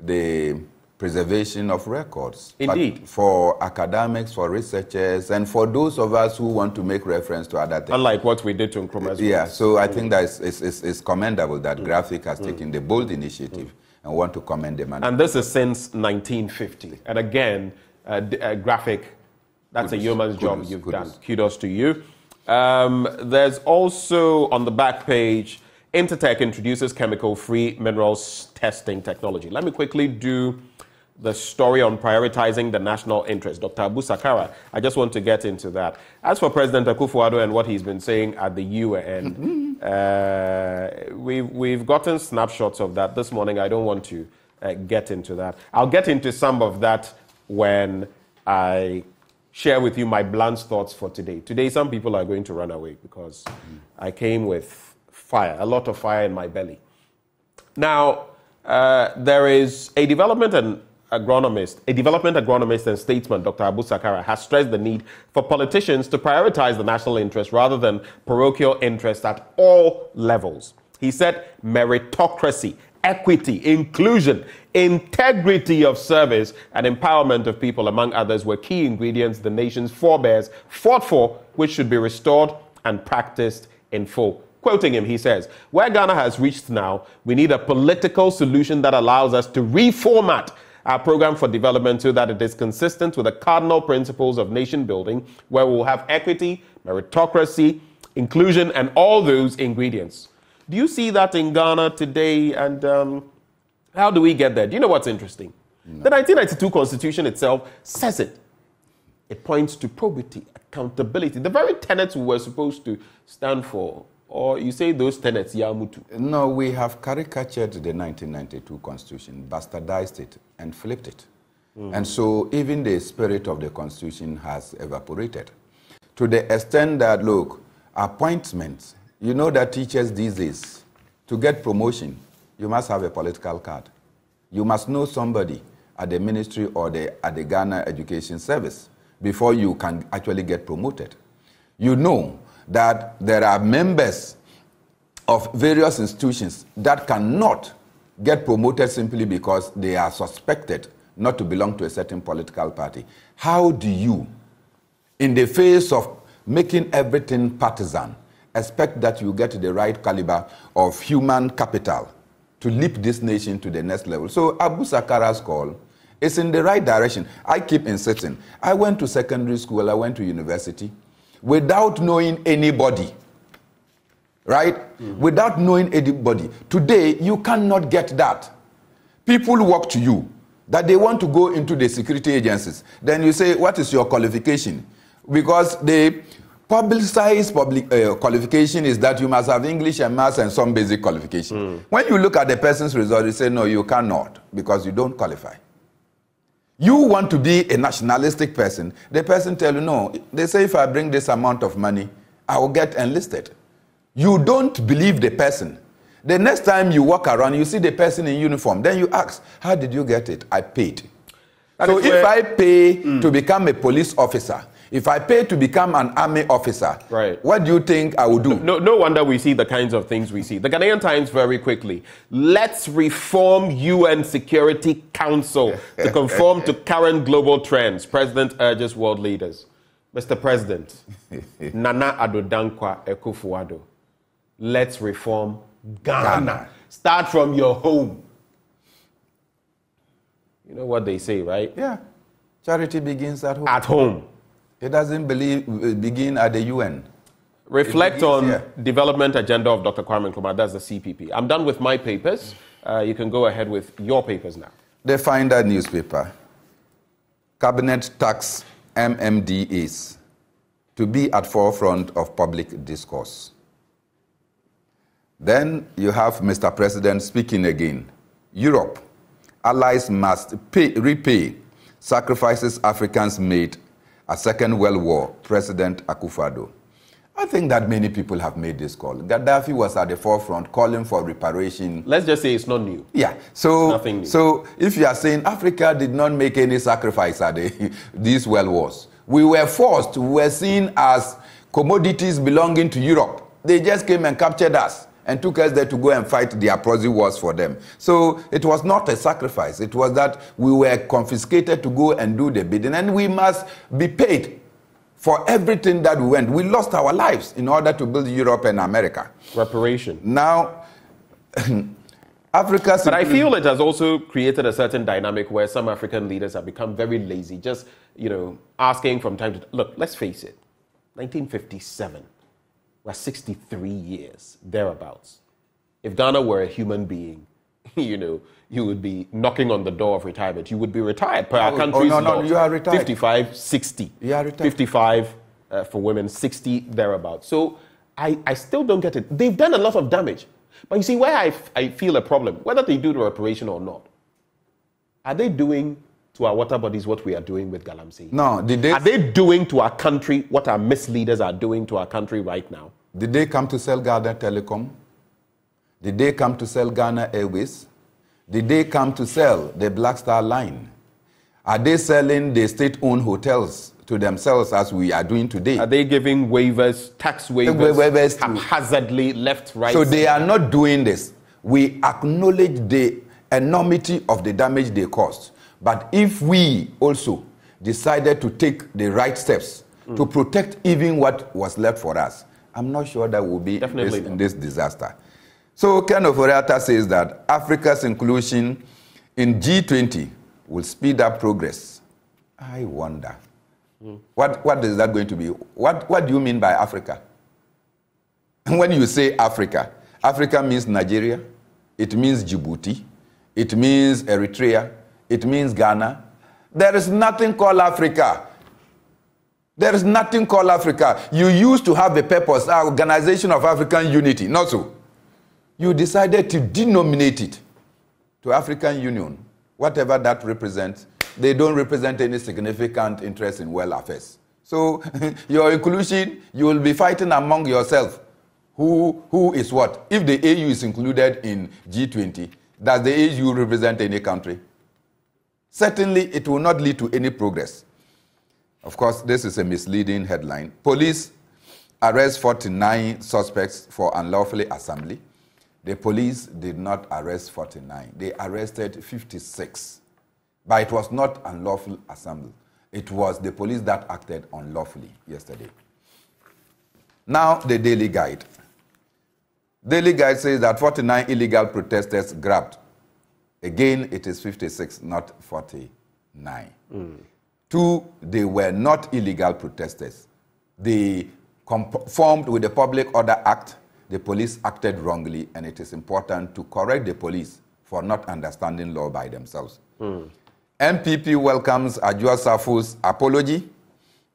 the preservation of records. Indeed. But for academics, for researchers, and for those of us who want to make reference to other things. Unlike what we did to Nkrumah. Yeah, so I think that it's commendable that Graphic has taken the bold initiative and want to commend them. And this is since 1950. And again, Graphic, that's a yeoman's job you've done. Kudos to you. There's also on the back page, Intertech introduces chemical-free minerals testing technology. Let me quickly do the story on prioritizing the national interest. Dr. Abu Sakara, I just want to get into that. As for President Akufo-Addo and what he's been saying at the UN, we've gotten snapshots of that this morning. I don't want to get into that. I'll get into some of that when I share with you my blunt thoughts for today. Today, some people are going to run away because I came with fire, a lot of fire in my belly. Now, there is a development agronomist and statesman, Dr. Abu Sakara, has stressed the need for politicians to prioritize the national interest rather than parochial interests at all levels. He said meritocracy, equity, inclusion, integrity of service, and empowerment of people, among others, were key ingredients the nation's forebears fought for, which should be restored and practiced in full. Quoting him, he says, where Ghana has reached now, we need a political solution that allows us to reformat our program for development so that it is consistent with the cardinal principles of nation building, where we'll have equity, meritocracy, inclusion, and all those ingredients. Do you see that in Ghana today? And how do we get there? Do you know what's interesting? No. The 1992 Constitution itself says it. It points to probity, accountability, the very tenets we were supposed to stand for. Or you say those tenets, Yamutu? No, we have caricatured the 1992 Constitution, bastardized it, and flipped it. And so even the spirit of the Constitution has evaporated. To the extent that, look, appointments, you know that teachers these days, to get promotion, you must have a political card. You must know somebody at the ministry or at the Ghana Education Service before you can actually get promoted. You know that there are members of various institutions that cannot get promoted simply because they are suspected not to belong to a certain political party. How do you, in the face of making everything partisan, expect that you get the right caliber of human capital to leap this nation to the next level? So Abu Sakara's call is in the right direction. I keep insisting. I went to secondary school, I went to university, without knowing anybody, right? Without knowing anybody. Today, you cannot get that. People walk to you that they want to go into the security agencies. Then you say, what is your qualification? Because the publicized qualification is that you must have English and maths and some basic qualification. When you look at the person's result, you say, no, you cannot, because you don't qualify. You want to be a nationalistic person. The person tell you, no, they say if I bring this amount of money, I will get enlisted. You don't believe the person. The next time you walk around, you see the person in uniform. Then you ask, how did you get it? I paid. So if I pay to become a police officer, if I pay to become an army officer, right, what do you think I will do? No wonder we see the kinds of things we see. The Ghanaian Times, very quickly. Let's reform UN Security Council to conform to current global trends. President urges world leaders. Mr. President, Nana Addo Dankwa Akufo-Addo, let's reform Ghana. Start from your home. You know what they say, right? Yeah. Charity begins at home. At home. It doesn't begin at the UN. Reflect on development agenda of Dr. Kwame Nkrumah. That's the CPP. I'm done with my papers. You can go ahead with your papers now. The Finder newspaper. Cabinet tax MMDAs to be at forefront of public discourse. Then you have Mr. President speaking again. Europe, allies must repay sacrifices Africans made a Second World War, President Akufo-Addo. I think that many people have made this call. Gaddafi was at the forefront calling for reparation. Let's just say it's not new. Yeah. So, nothing new. So if you are saying Africa did not make any sacrifice at these world wars, we were forced, we were seen as commodities belonging to Europe. They just came and captured us and took us there to go and fight their proxy wars for them. So it was not a sacrifice. It was that we were confiscated to go and do the bidding, and we must be paid for everything that we went. We lost our lives in order to build Europe and America. Reparation. Now, Africa... But I feel it has also created a certain dynamic where some African leaders have become very lazy, just, asking from time to time. Look, let's face it, 1957. We're 63 years, thereabouts. If Ghana were a human being, you would be knocking on the door of retirement. You would be retired per our country's law. No, you are retired. 55, 60. You are retired. 55 for women, 60 thereabouts. So I still don't get it. They've done a lot of damage. But you see, where I feel a problem, whether they do the reparation or not, are they doing to our water bodies what we are doing with Galamsey? No. Are they doing to our country what our misleaders are doing to our country right now? Did they come to sell Ghana Telecom? Did they come to sell Ghana Airways? Did they come to sell the Black Star Line? Are they selling the state-owned hotels to themselves as we are doing today? Are they giving waivers, tax waivers haphazardly, left, right? So they are not doing this. We acknowledge the enormity of the damage they caused. But if we also decided to take the right steps to protect even what was left for us, I'm not sure that we'll be in this disaster. So Ken Oforiatta says that Africa's inclusion in G20 will speed up progress. I wonder. What is that going to be? What do you mean by Africa? When you say Africa, Africa means Nigeria, it means Djibouti, it means Eritrea, it means Ghana. There is nothing called Africa. There is nothing called Africa. You used to have a purpose, Organization of African Unity, not so. You decided to denominate it to African Union. Whatever that represents, they don't represent any significant interest in world affairs. So your inclusion, you will be fighting among yourself. Who is what? If the AU is included in G20, does the AU represent any country? Certainly, it will not lead to any progress. Of course, this is a misleading headline. Police arrest 49 suspects for unlawfully assembly. The police did not arrest 49. They arrested 56. But it was not unlawful assembly. It was the police that acted unlawfully yesterday. Now, the Daily Guide. Daily Guide says that 49 illegal protesters grabbed. Again, it is 56, not 49. 2, they were not illegal protesters. They conformed with the Public Order Act. The police acted wrongly, and it is important to correct the police for not understanding law by themselves. MPP welcomes Adwoa Safo's apology.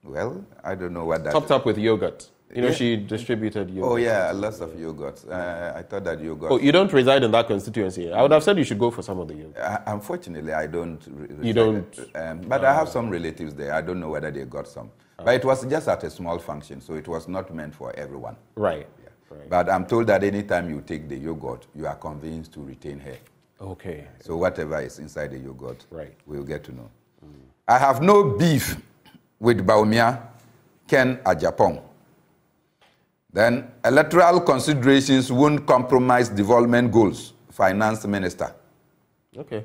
Well, I don't know what that Topped up with yogurt. You know, she distributed yogurt. Oh, yeah, lots of yogurts. I thought that yogurt... Oh, you don't reside in that constituency? I would have said you should go for some of the yogurt. Unfortunately, I don't. You don't? But I have some relatives there. I don't know whether they got some. But it was just at a small function, so it was not meant for everyone. Right. Yeah. Right. But I'm told that anytime you take the yogurt, you are convinced to retain hair. Okay. So whatever is inside the yogurt, right, we'll get to know. I have no beef with Baumia, Ken Ajapong. Then, electoral considerations won't compromise development goals, Finance Minister. Okay.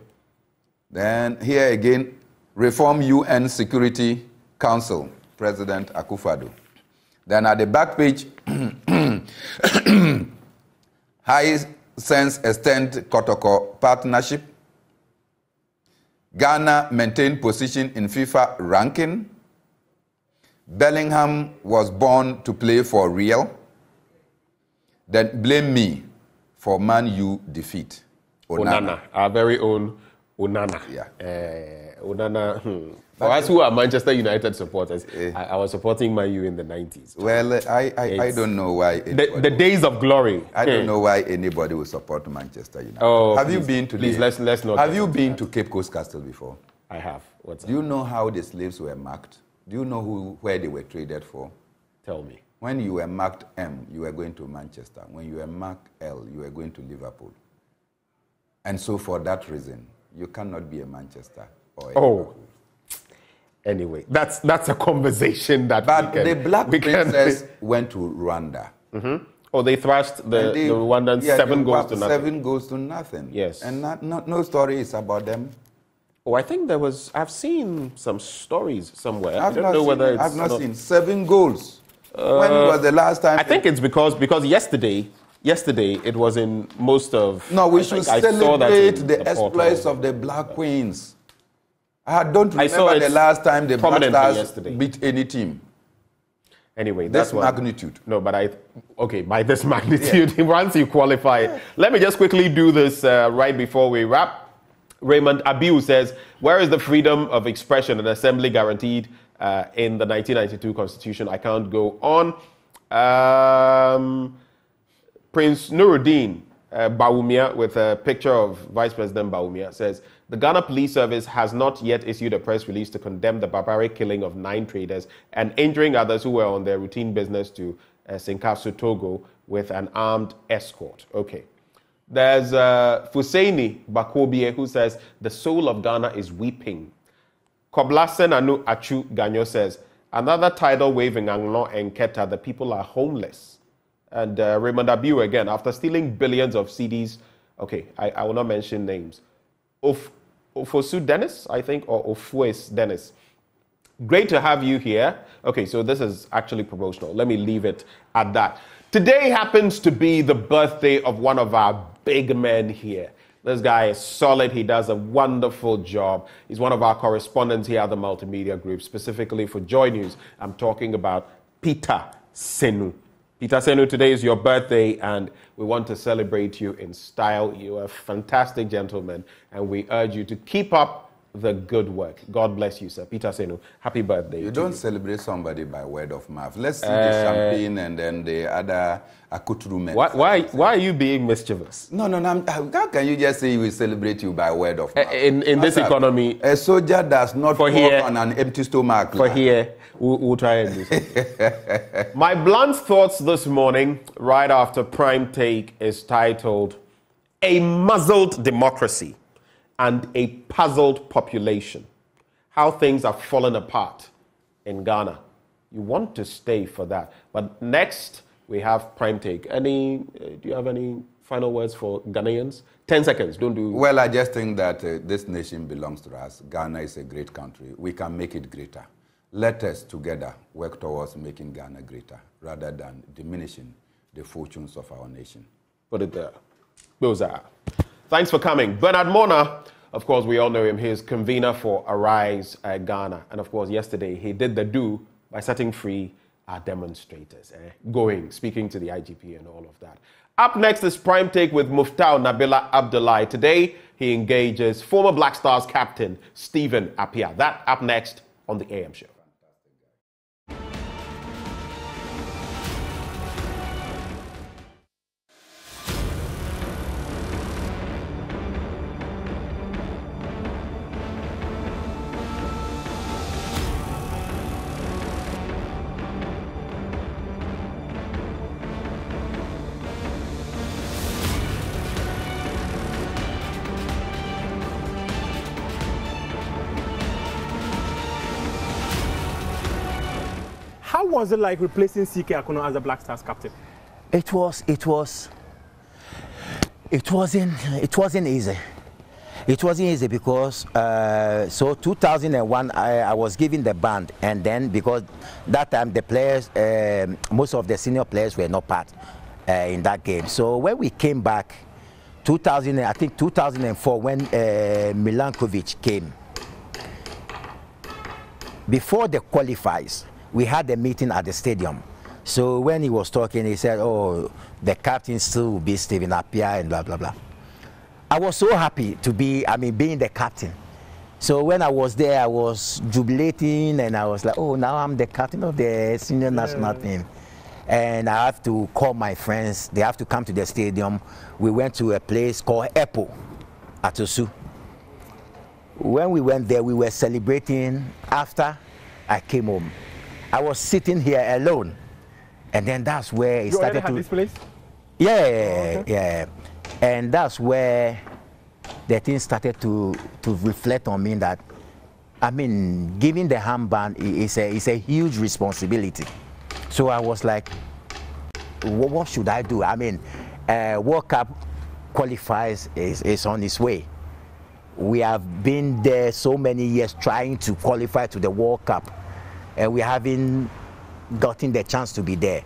Then, here again, reform UN Security Council, President Akufo-Addo. Then at the back page, High-Sense Extend Kotoko Partnership. Ghana maintained position in FIFA ranking. Bellingham was born to play for Real. Then blame me for Man U defeat. Onana, our very own Onana. Yeah. Onana. For us who are Manchester United supporters, I was supporting Man U in the 90s. Well, I don't know why. The days of glory. I don't know why anybody will support Manchester United. Oh, have you been to? Please, let's not. Have you been to Cape Coast Castle before? I have. What's that? Do you know how the slaves were marked? Do you know where they were traded for? Tell me. When you were marked M, you were going to Manchester. When you were marked L, you were going to Liverpool. And so for that reason, you cannot be a Manchester or a Liverpool. Anyway, that's a conversation that But the Black Princess went to Rwanda. Mm-hmm. Oh, they thrashed the Rwandans 7 goals to nothing. 7 goals to nothing. Yes. And no story is about them. Oh, I think I've seen some stories somewhere. I've not seen 7 goals. When was the last time? I think it's because yesterday it was in most of... No, we should celebrate the exploits of the Black Queens. I don't remember the last time the Black Stars beat any team. Anyway, that's magnitude. No, but by this magnitude, once you qualify. Let me just quickly do this right before we wrap. Raymond Abiu says, where is the freedom of expression and assembly guaranteed in the 1992 Constitution? I can't go on. Prince Nuruddin Bawumia, with a picture of Vice President Bawumia, says, the Ghana Police Service has not yet issued a press release to condemn the barbaric killing of 9 traders and injuring others who were on their routine business to Sinkafu, Togo, with an armed escort. Okay. There's Fuseini Bakobie, who says, the soul of Ghana is weeping. Koblasen Anu Achu Ganyo says, another tidal wave in Anglon and Keta, the people are homeless. And Raymond Abiu again, after stealing billions of CDs, okay, I will not mention names. Ofosu Dennis, I think, or Ofues Dennis. Great to have you here. Okay, so this is actually promotional. Let me leave it at that. Today happens to be the birthday of one of our big men here. This guy is solid. He does a wonderful job. He's one of our correspondents here at the Multimedia Group, specifically for Joy News. I'm talking about Peter Senu. Peter Senu, today is your birthday, and we want to celebrate you in style. You are a fantastic gentleman, and we urge you to keep up the good work. God bless you, sir. Peter Senu, happy birthday. You don't celebrate somebody by word of mouth. Let's see the champagne and then the other accoutrements. Why are you being mischievous? No. How can you just say we celebrate you by word of mouth? In this economy, a soldier does not walk on an empty stomach. For here, we'll try and do something. My blunt thoughts this morning, right after Prime Take, is titled, A Muzzled Democracy and a Puzzled Population. How things are falling apart in Ghana. You want to stay for that. But next, we have Prime Take. Do you have any final words for Ghanaians? 10 seconds, don't do... Well, I just think that this nation belongs to us. Ghana is a great country. We can make it greater. Let us together work towards making Ghana greater, rather than diminishing the fortunes of our nation. Put it there. Those are. Thanks for coming. Bernard Mona, of course, we all know him. He's convener for Arise Ghana. And of course, yesterday, he did the do by setting free our demonstrators, speaking to the IGP and all of that. Up next is Prime Take with Muftau Nabila Abdullahi. Today, he engages former Black Stars captain Stephen Appiah. That up next on the AM Show. was it like replacing CK Akuno as the Black Stars captain? It wasn't easy. It wasn't easy because so 2001 I was given the band, and then because that time the players, most of the senior players were not part in that game. So when we came back, I think 2004 when Milankovic came, before the qualifiers, we had a meeting at the stadium. So when he was talking, he said, oh, the captain still will be Stephen Appiah and blah, blah, blah. I was so happy to be, being the captain. So when I was there, I was jubilating, and I was like, oh, now I'm the captain of the senior national team. And I have to call my friends. They have to come to the stadium. We went to a place called Epo at Osu. When we went there, we were celebrating. After I came home, I was sitting here alone. And then that's where it started to... this place? Yeah, oh, okay. Yeah. And that's where the thing started to reflect on me that, giving the handband is a huge responsibility. So I was like, what should I do? World Cup qualifiers is on its way. We have been there so many years trying to qualify to the World Cup, and we haven't gotten the chance to be there.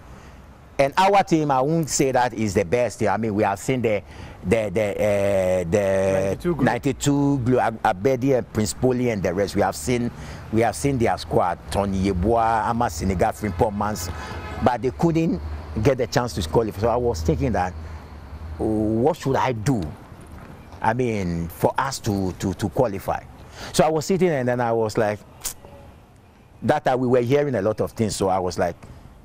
And our team, I won't say that is the best. We have seen the 92 Glue, Abedi and Prince Poli and the rest. We have seen their squad, Tony Yeboah, Ama Senegal, Frimpong Mans, but they couldn't get the chance to qualify. So I was thinking that, what should I do? For us to qualify. So I was sitting, and then I was like, that time we were hearing a lot of things. So I was like,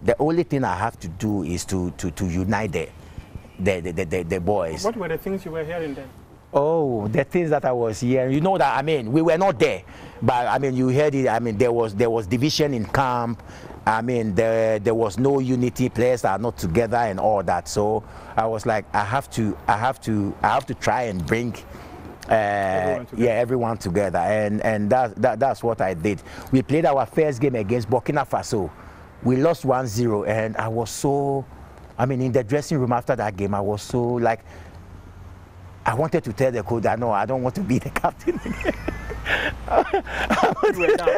the only thing I have to do is to unite the boys. What were the things you were hearing then? Oh, the things that I was hearing. You know that, we were not there. But, you heard it. There was division in camp. There was no unity. Players are not together and all that. So I was like, I have to try and bring everyone together. And that's what I did. We played our first game against Burkina Faso. We lost 1-0, and I was so, in the dressing room after that game, I was so like, I wanted to tell the coach that no, I don't want to be the captain again. You were down.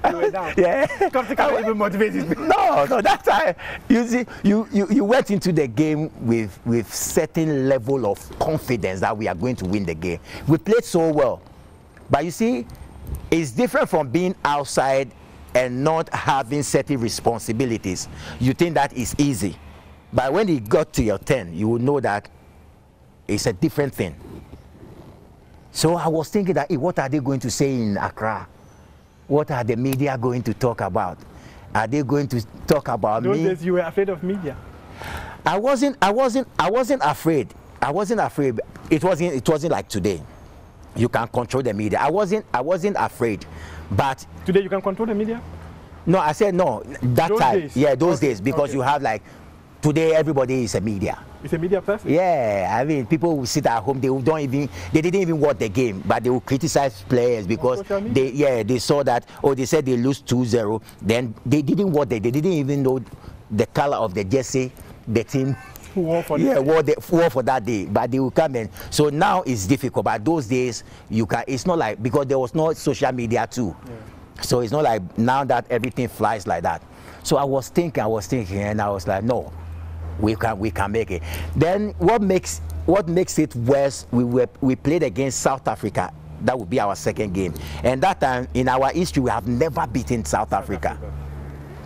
You were down. Yeah. Captain can't even motivate me. No, that time, you see, you went into the game with certain level of confidence that we are going to win the game. We played so well, but you see, it's different from being outside and not having certain responsibilities. You think that is easy, but when it got to your turn, you will know that it's a different thing. So I was thinking that, what are they going to say in Accra? What are the media going to talk about? Are they going to talk about me? Those days you were afraid of media. I wasn't afraid. I wasn't afraid. It wasn't like today. You can control the media. I wasn't afraid. But today you can control the media? No, I said no. Those time, days. Yeah, those days, because you have like, today everybody is a media. It's a media person? Yeah, people will sit at home. They didn't even watch the game, but they will criticize players because they saw that, they said they lose 2-0. Then they didn't watch they didn't even know the color of the jersey, the team. Who wore for wore for that day, but they will come in. So now it's difficult, but those days it's not like, because there was no social media too. Yeah. So it's not like now that everything flies like that. So I was thinking, and I was like, no, we can make it. Then what makes it worse, we played against South Africa. That would be our second game, and that time in our history we have never beaten South Africa.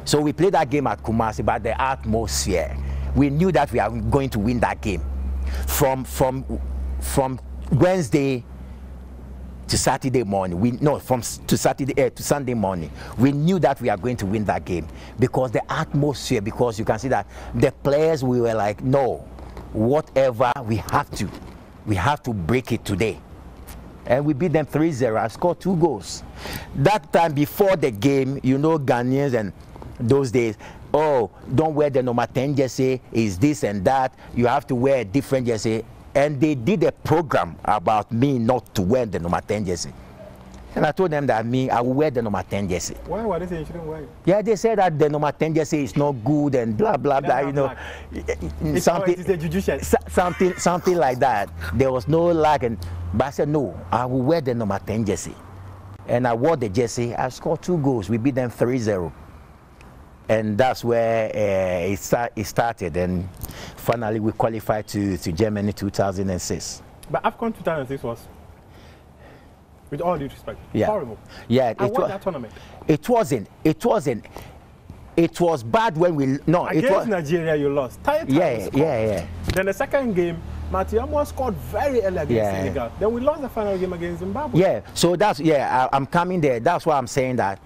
So we played that game at Kumasi, but the atmosphere, we knew that we are going to win that game. From Wednesday to Saturday morning, to Sunday morning, we knew that we are going to win that game, because the atmosphere, because you can see that the players, we were like, no, whatever, we have to break it today. And we beat them 3-0. I scored 2 goals. That time before the game, Ghanaians and those days, don't wear the number 10 jersey, is this and that, you have to wear a different jersey. And they did a program about me not to wear the number 10 jersey. And I told them that I will wear the number 10 jersey. Why were they saying you shouldn't wear it? Yeah, they said that the number 10 jersey is not good and blah, blah, blah, you know. Something like that. There was no lag. But I said, no, I will wear the number 10 jersey. And I wore the jersey. I scored 2 goals. We beat them 3-0. And that's where it started. And finally, we qualified to Germany 2006. But AFCON 2006 was, with all due respect, horrible. Yeah, it was that tournament. It wasn't. It was bad when we against Nigeria. You lost. Yeah. Then the second game, Matiamo scored very early against Senegal. Then we lost the final game against Zimbabwe. Yeah. So that's I'm coming there. That's why I'm saying that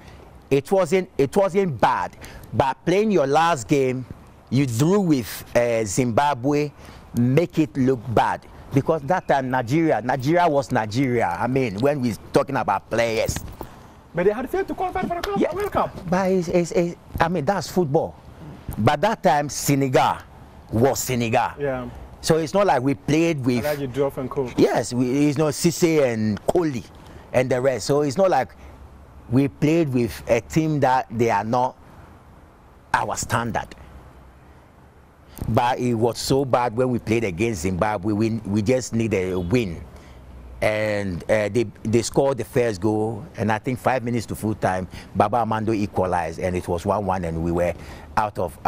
it wasn't bad, but playing your last game, you drew with Zimbabwe, make it look bad. Because that time Nigeria was Nigeria. I mean, when we're talking about players. But they had failed to qualify for the World Cup. But I mean, that's football. But that time, Senegal was Senegal. Yeah. So it's not like we played with. Like you draw from Cole. Yes, it's not Cisse and Kohli and the rest. So it's not like we played with a team that they are not our standard. But it was so bad when we played against Zimbabwe. We just needed a win, and they scored the first goal. And I think 5 minutes to full time, Baba Amando equalized, and it was 1-1, and we were out of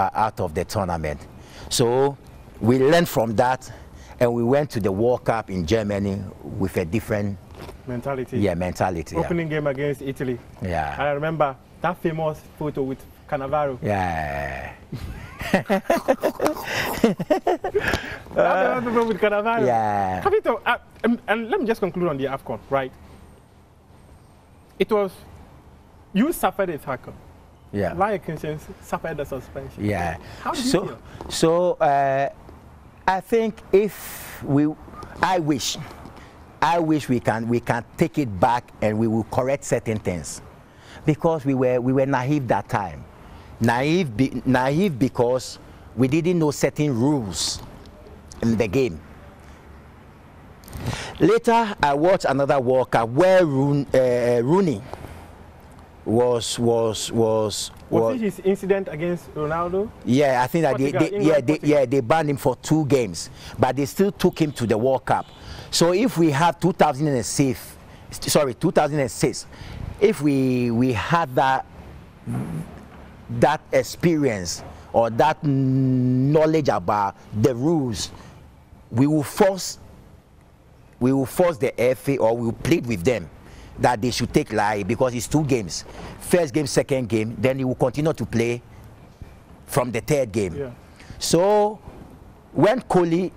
the tournament. So we learned from that, and we went to the World Cup in Germany with a different mentality. Yeah, mentality. Opening game against Italy. Yeah. I remember that famous photo with Cannavaro. Yeah. With Cannavaro. Yeah. Capito, and let me just conclude on the AFCON, right? It was, you suffered a tackle. Yeah. Like Christians suffered the suspension. Yeah. How did you feel? So I think I wish we can take it back and we will correct certain things, because we were naive that time. Naive because we didn't know certain rules in the game. Later, I watched another World Cup where Rooney was it his incident against Ronaldo? Yeah, I think that they banned him for 2 games, but they still took him to the World Cup. So if we have 2006, if we had that experience or that knowledge about the rules, we will force the FA, or we will plead with them that they should take Lai, because it's 2 games. First game, second game, then he will continue to play from the 3rd game. Yeah. So when Kohli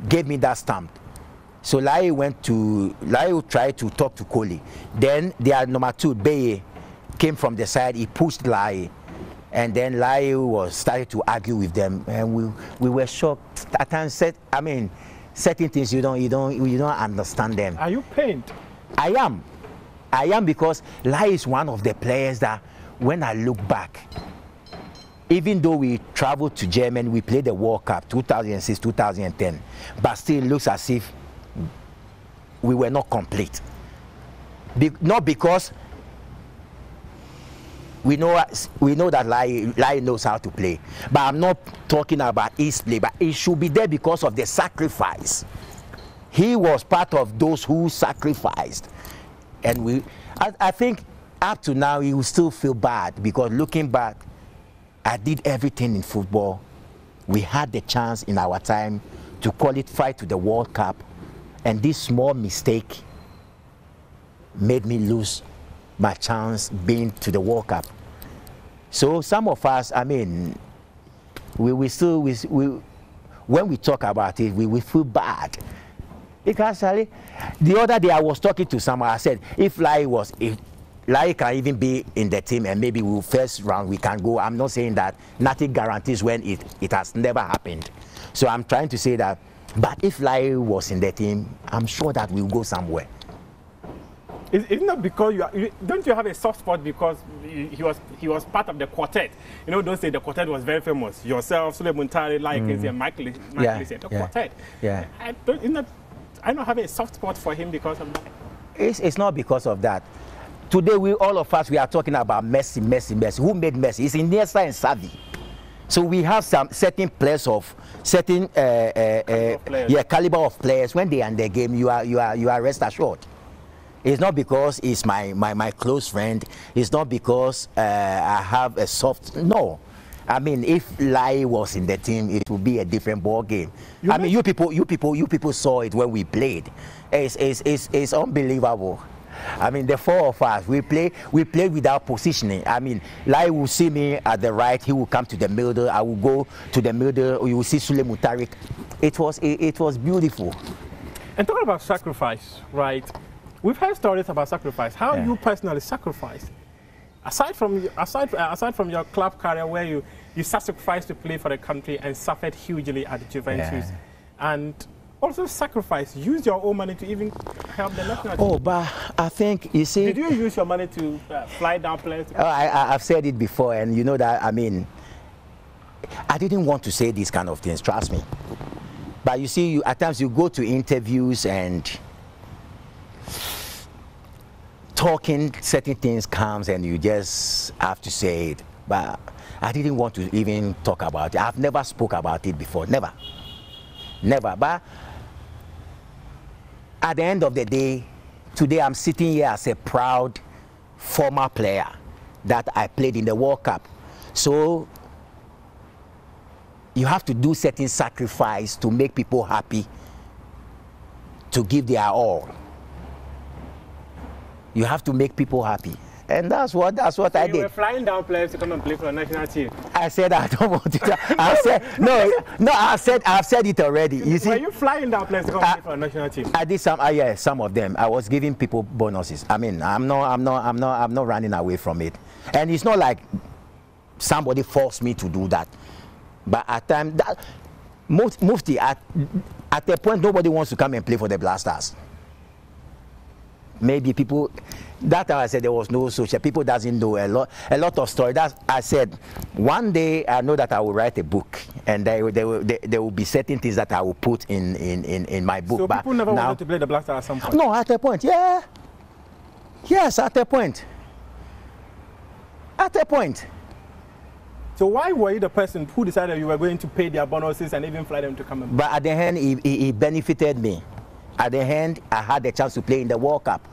gave me that stamp, so Lai tried to talk to Kohli. Then their number 2, Beye, came from the side. He pushed Lai, and then Lai started to argue with them, and we were shocked. At times, certain things you don't understand them. Are you pained? I am, because Lai is one of the players that, when I look back, even though we traveled to Germany, we played the World Cup 2006, 2010, but still it looks as if we were not complete. Not because we know that Lai knows how to play, but I'm not talking about his play, but he should be there because of the sacrifice. He was part of those who sacrificed, and I think up to now he will still feel bad, because looking back, I did everything in football. We had the chance in our time to qualify to the World Cup, and this small mistake made me lose my chance being to the World Cup. So some of us, we still, when we talk about it, we feel bad. Because actually, the other day I was talking to someone, I said, if Lai can even be in the team, and maybe first round we can go. I'm not saying that nothing guarantees when it has never happened. So I'm trying to say that, but if Lai was in the team, I'm sure that we'll go somewhere. It's not because don't you have a soft spot because he was part of the quartet? You know, those say the quartet was very famous. Yourself, Sule Muntari, Lai Kinsi, and Michael said the quartet. Yeah. I not have a soft spot for him because of that. It's not because of that. Today, all of us, we are talking about Messi. Who made Messi? It's Iniesta and Xavi. So we have some certain players of certain caliber of players. When they are in the game, you are rest assured. It's not because it's my close friend. It's not because I have a soft. No, I mean, if Lai was in the team, it would be a different ball game. I mean, you people saw it when we played. It's unbelievable. I mean, the four of us, we play without positioning. I mean, Lai will see me at the right, he will come to the middle, I will go to the middle, you will see Sule Mutarik. It was beautiful. And talking about sacrifice, right? We've heard stories about sacrifice. How you personally sacrificed? Aside from your club career, where you sacrificed to play for the country and suffered hugely at Juventus, and also sacrifice, use your own money to even help the national team. Oh, but I think, you see... Did you use your money to fly down players? I've said it before, and you know that, I mean, I didn't want to say these kind of things, trust me. But you see, at times you go to interviews and talking certain things comes and you just have to say it. But I didn't want to even talk about it. I've never spoke about it before, never. But at the end of the day, today I'm sitting here as a proud former player that I played in the World Cup. So you have to do certain sacrifice to make people happy, to give their all. You have to make people happy. And that's what I did. You were flying down players to come and play for the national team. I said I don't want to. I said no. I've said it already. You see, were you flying down players to come and play for the national team? I did some. Yeah, some of them. I was giving people bonuses. I mean, I'm not running away from it. And it's not like somebody forced me to do that. But at times, Mufti, at a point, nobody wants to come and play for the Blasters. Maybe people, that time I said there was no social, people doesn't know a lot of story. That I said, one day I know that I will write a book, and there will be certain things that I will put in my book. So people never wanted to play the Blaster at some point? No, at a point, yeah. Yes, at a point. At a point. So why were you the person who decided you were going to pay their bonuses and even fly them to come and play? But at the end, he benefited me. At the end, I had the chance to play in the World Cup.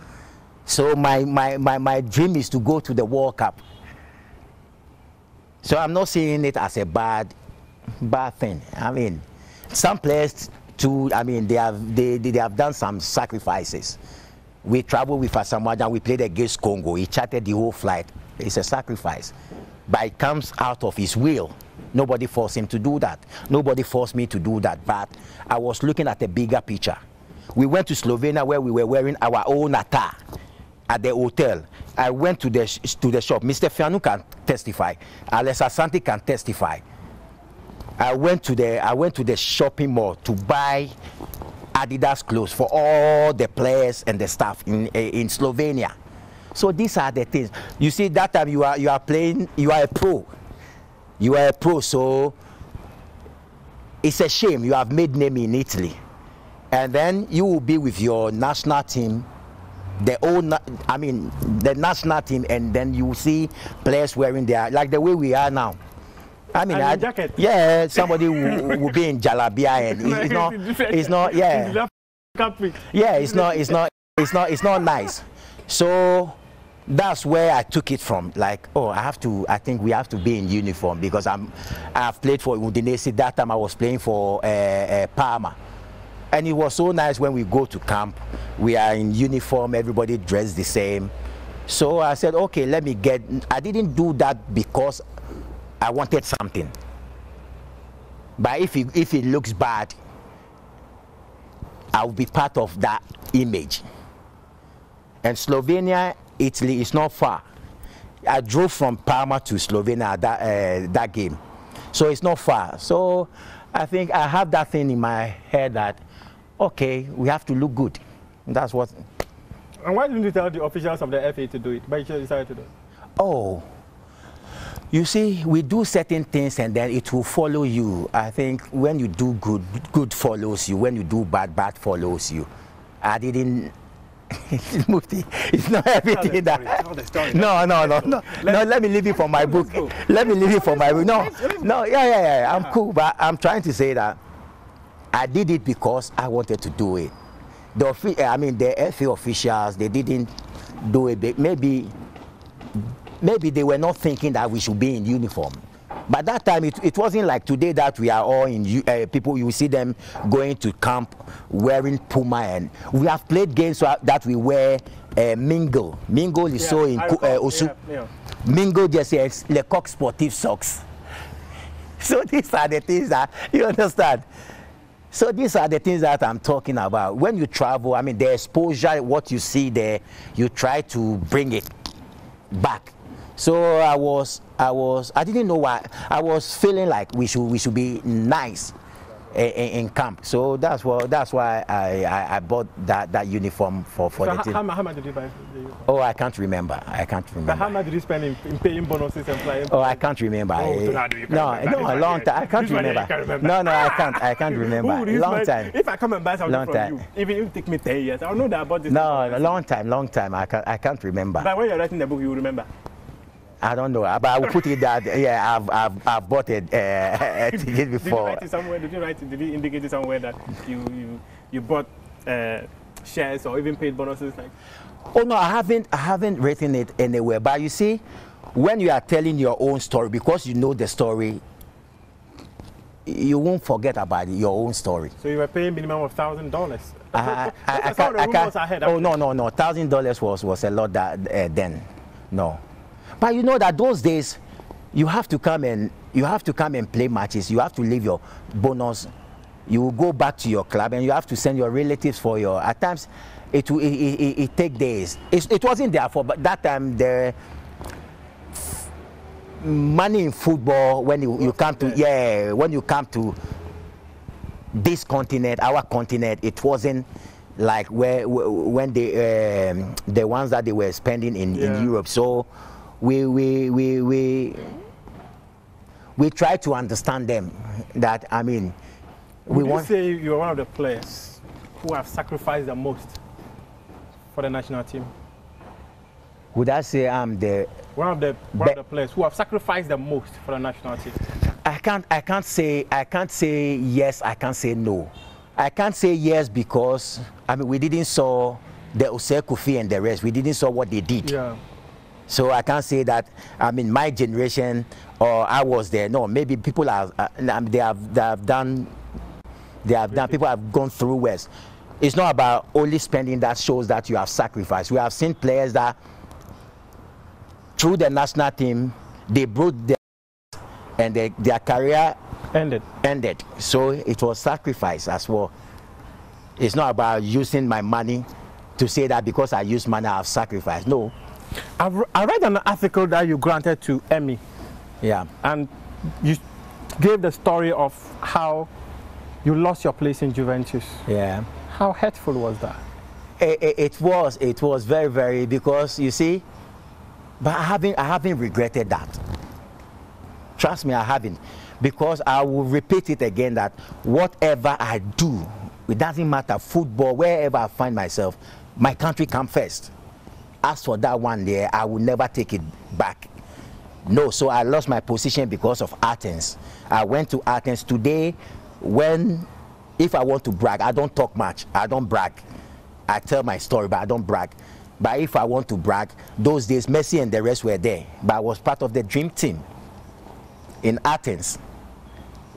So my dream is to go to the World Cup. So I'm not seeing it as a bad thing. I mean, some players too, I mean, they have done some sacrifices. We traveled with Asamoah and we played against Congo. He chartered the whole flight. It's a sacrifice. But it comes out of his will. Nobody forced him to do that. Nobody forced me to do that. But I was looking at a bigger picture. We went to Slovenia where we were wearing our own attire at the hotel. I went to the shop. Mr. Fianu can testify. Alex Asante can testify. I went to the shopping mall to buy Adidas clothes for all the players and the staff in Slovenia. So these are the things. You see, that time you are playing. You are a pro. You are a pro. So it's a shame you have made name in Italy. And then you will be with your national team, the national team, and then you will see players wearing their, like the way we are now. I mean, yeah, somebody will be in Jalabia, and it's not, yeah, it's not nice. So that's where I took it from. Like, oh, I think we have to be in uniform, because I've played for Udinese. That time I was playing for Parma. And it was so nice when we go to camp, we are in uniform, everybody dressed the same. So I said, okay, I didn't do that because I wanted something. But if it looks bad, I'll be part of that image. And Slovenia, Italy is not far. I drove from Parma to Slovenia that game. So it's not far. So I think I have that thing in my head that, okay, we have to look good. That's what. And why didn't you tell the officials of the FA to do it? But you decided to do it. Oh, you see, we do certain things and then it will follow you. I think when you do good, good follows you. When you do bad, bad follows you. I didn't. Mufti, it's not everything that. No. Let me leave it for my book. Let me leave it for my book. No. Yeah. I'm cool, but I'm trying to say that I did it because I wanted to do it. The FA officials, they didn't do it. Maybe they were not thinking that we should be in uniform. But that time, it wasn't like today that we are all in people. You see them going to camp wearing Puma, and we have played games that we wear Mingle. Mingle is so in Osu. Yeah. Mingle just says Lecoq Sportive socks. So these are the things that you understand. So these are the things that I'm talking about. When you travel, I mean, the exposure, what you see there, you try to bring it back. So I didn't know why. I was feeling like we should be nice in camp. So that's why I bought that uniform for the team. How much did you buy the uniform? Oh, I can't remember. But how much did you spend in paying bonuses and flying? Oh, I can't remember. No, a long time. I can't remember. No, I can't remember. Long time. If I come and buy something from you, even if it take me 10 years, I'll know that I bought this. No, a long time. I can't remember. But when you're writing the book, you remember. I don't know, but I will put it that I've bought a ticket before. Did you indicate it somewhere that you bought shares or even paid bonuses? Like? Oh no, I haven't written it anywhere. But you see, when you are telling your own story, because you know the story, you won't forget about your own story. So you were paying minimum of $1,000. I can't. Oh no, $1,000 was a lot then. No. But you know that those days, you have to come and play matches. You have to leave your bonus. You will go back to your club and you have to send your relatives for your. At times, it take days. It wasn't there for, but that time the money in football when you come to this continent, our continent, it wasn't like when the ones that they were spending in Europe. So. We try to understand them. That Would you say you're one of the players who have sacrificed the most for the national team? Would I say I'm one of the players who have sacrificed the most for the national team? I can't say yes. I can't say no. I can't say yes because we didn't saw the Osei Kofi and the rest. We didn't saw what they did. Yeah. So I can't say that my generation or I was there. No, maybe people have done. People have gone through worse. It's not about only spending that shows that you have sacrificed. We have seen players that through the national team they broke their and their career ended. So it was sacrifice as well. It's not about using my money to say that because I use money I have sacrificed. No. I read an article that you granted to Emmy. Yeah. And you gave the story of how you lost your place in Juventus. Yeah. How hurtful was that? It was very, very, because you see, but I haven't regretted that. Trust me, I haven't. Because I will repeat it again that whatever I do, it doesn't matter, football, wherever I find myself, my country comes first. As for that one there, I will never take it back. No, so I lost my position because of Athens. I went to Athens today. If I want to brag, I don't talk much. I don't brag. I tell my story, but I don't brag. But if I want to brag, those days Messi and the rest were there. But I was part of the dream team in Athens.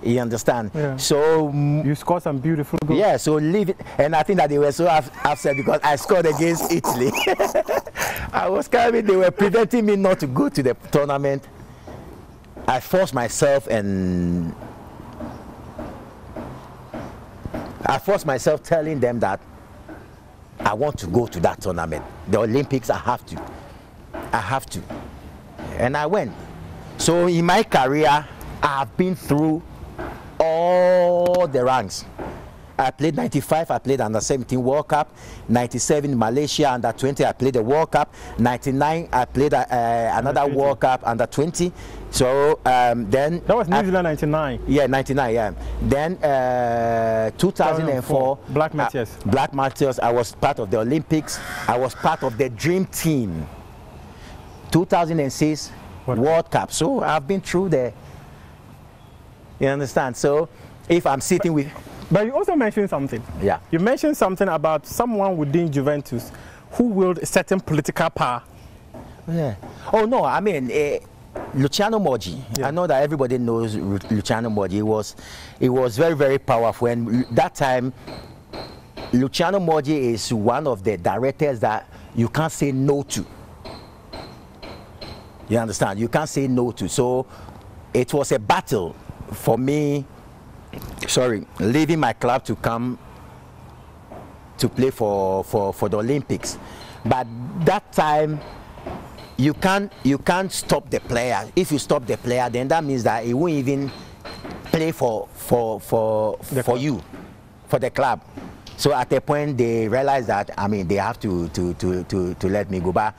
You understand? Yeah. So you scored some beautiful goals. Yeah, so leave it. And I think that they were so upset because I scored against Italy. I was coming, they were preventing me not to go to the tournament. I forced myself telling them that I want to go to that tournament. The Olympics, I have to. And I went. So in my career, I have been through all the ranks. I played 95, I played under 17 World Cup. 97 Malaysia under 20, I played the World Cup. 99, I played another World Cup under 20. So then that was New Zealand 99. Yeah, 99. Yeah. Then 2004, Black Matthias. Black Matthias. I was part of the Olympics. I was part of the Dream Team. 2006 World Cup. So I've been through there. You understand? So if I'm sitting with... But you also mentioned something. Yeah. You mentioned something about someone within Juventus who willed a certain political power. Yeah. Oh, no, I mean, Luciano Moggi. Yeah. I know that everybody knows Luciano Moggi. It was very, very powerful. And that time, Luciano Moggi is one of the directors that you can't say no to. You understand? You can't say no to. So it was a battle for me, leaving my club to come to play for the Olympics. But that time, you can't stop the player. If you stop the player, then that means that he won't even play for you, for the club. So at a point they realized that, I mean, they have to let me go. But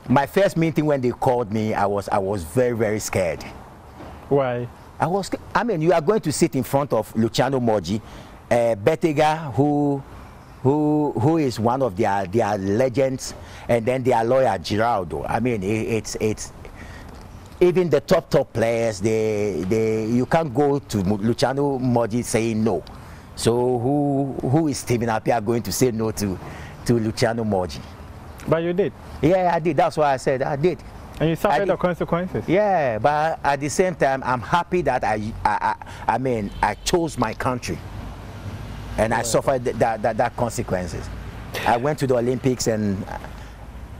my first meeting when they called me, I was very, very scared. Why? I mean, you are going to sit in front of Luciano Moggi, Bettega, who is one of their legends, and then their lawyer Giraldo. I mean, it's even the top players. You can't go to Luciano Moggi saying no. So who is Stephen Appiah going to say no to Luciano Moggi? But you did. Yeah, I did. That's why I said I did. And you suffered the consequences. Yeah, but at the same time, I'm happy that I mean, I chose my country, and I suffered that consequences. I went to the Olympics, and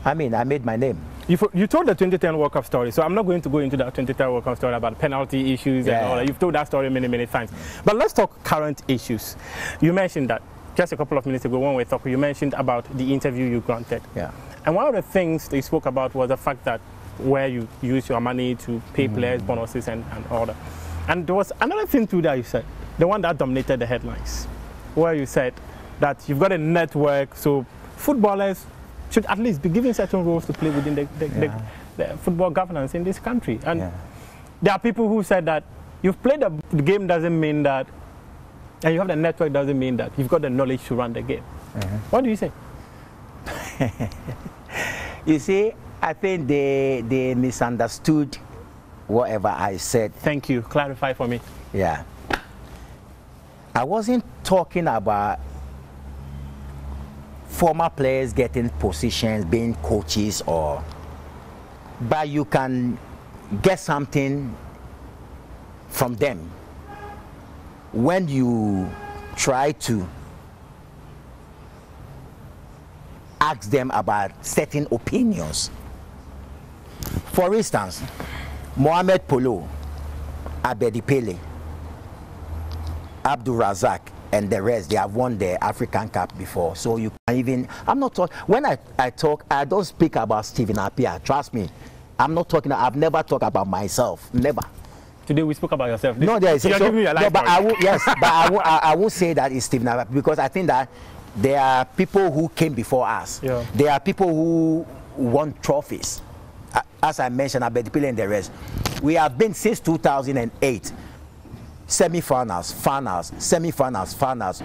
I mean, I made my name. You told the 2010 World Cup story, so I'm not going to go into that 2010 World Cup story about penalty issues and all that. You've told that story many, many times. But let's talk current issues. You mentioned that just a couple of minutes ago when we talked, you mentioned about the interview you granted. Yeah. And one of the things they spoke about was the fact that where you use your money to pay players bonuses and all that. And there was another thing too that you said, the one that dominated the headlines, where you said that you've got a network, so footballers should at least be given certain roles to play within the football governance in this country. And there are people who said that you've played the game doesn't mean that, and you have the network doesn't mean that you've got the knowledge to run the game. What do you say? You see, I think they misunderstood whatever I said. Thank you. Clarify for me. Yeah. I wasn't talking about former players getting positions, being coaches, but you can get something from them when you try to ask them about certain opinions. For instance, Mohamed Polo, Abedi Pele, Abdul Razak, and the rest, they have won the African Cup before. So you can even, I'm not talking, when I talk, I don't speak about Stephen Appiah. Trust me. I'm not talking, I've never talked about myself. Never. Today we spoke about yourself. No, there is. You're giving me a life but I won't say that it's Stephen Appiah, because I think that there are people who came before us. Yeah. There are people who won trophies. As I mentioned, Abedi Pele and the rest. We have been since 2008. Semi-finals, finals, semi-finals, finals.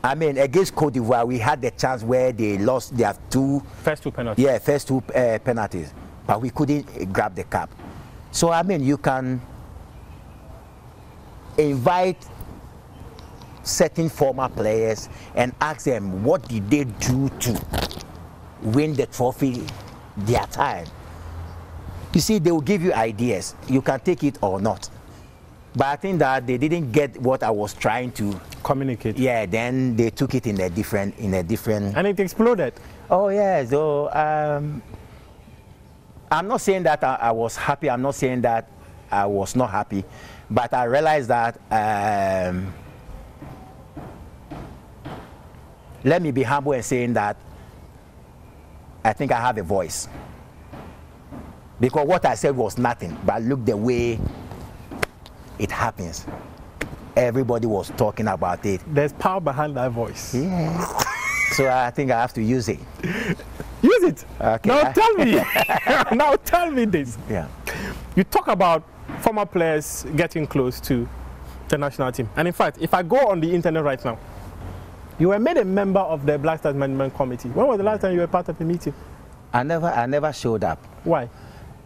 I mean, against Cote d'Ivoire, we had the chance where they lost their first two penalties. Yeah, first two penalties. But we couldn't grab the cup. So, I mean, you can invite certain former players and ask them what did they do to win the trophy their time. You see, they will give you ideas. You can take it or not. But I think that they didn't get what I was trying to communicate. Yeah, then they took it in a different. And it exploded. Oh yeah. So I'm not saying that I was happy. I'm not saying that I was not happy, but I realized that. Let me be humble and saying that I think I have a voice. Because what I said was nothing, but look the way it happens. everybody was talking about it. There's power behind that voice. Yeah. So I think I have to use it. Use it. Okay. Now tell me. Now tell me this. Yeah. You talk about former players getting close to the national team. And in fact, if I go on the internet right now, you were made a member of the Black Stars Management Committee. When was the last time you were part of a meeting? I never showed up. Why?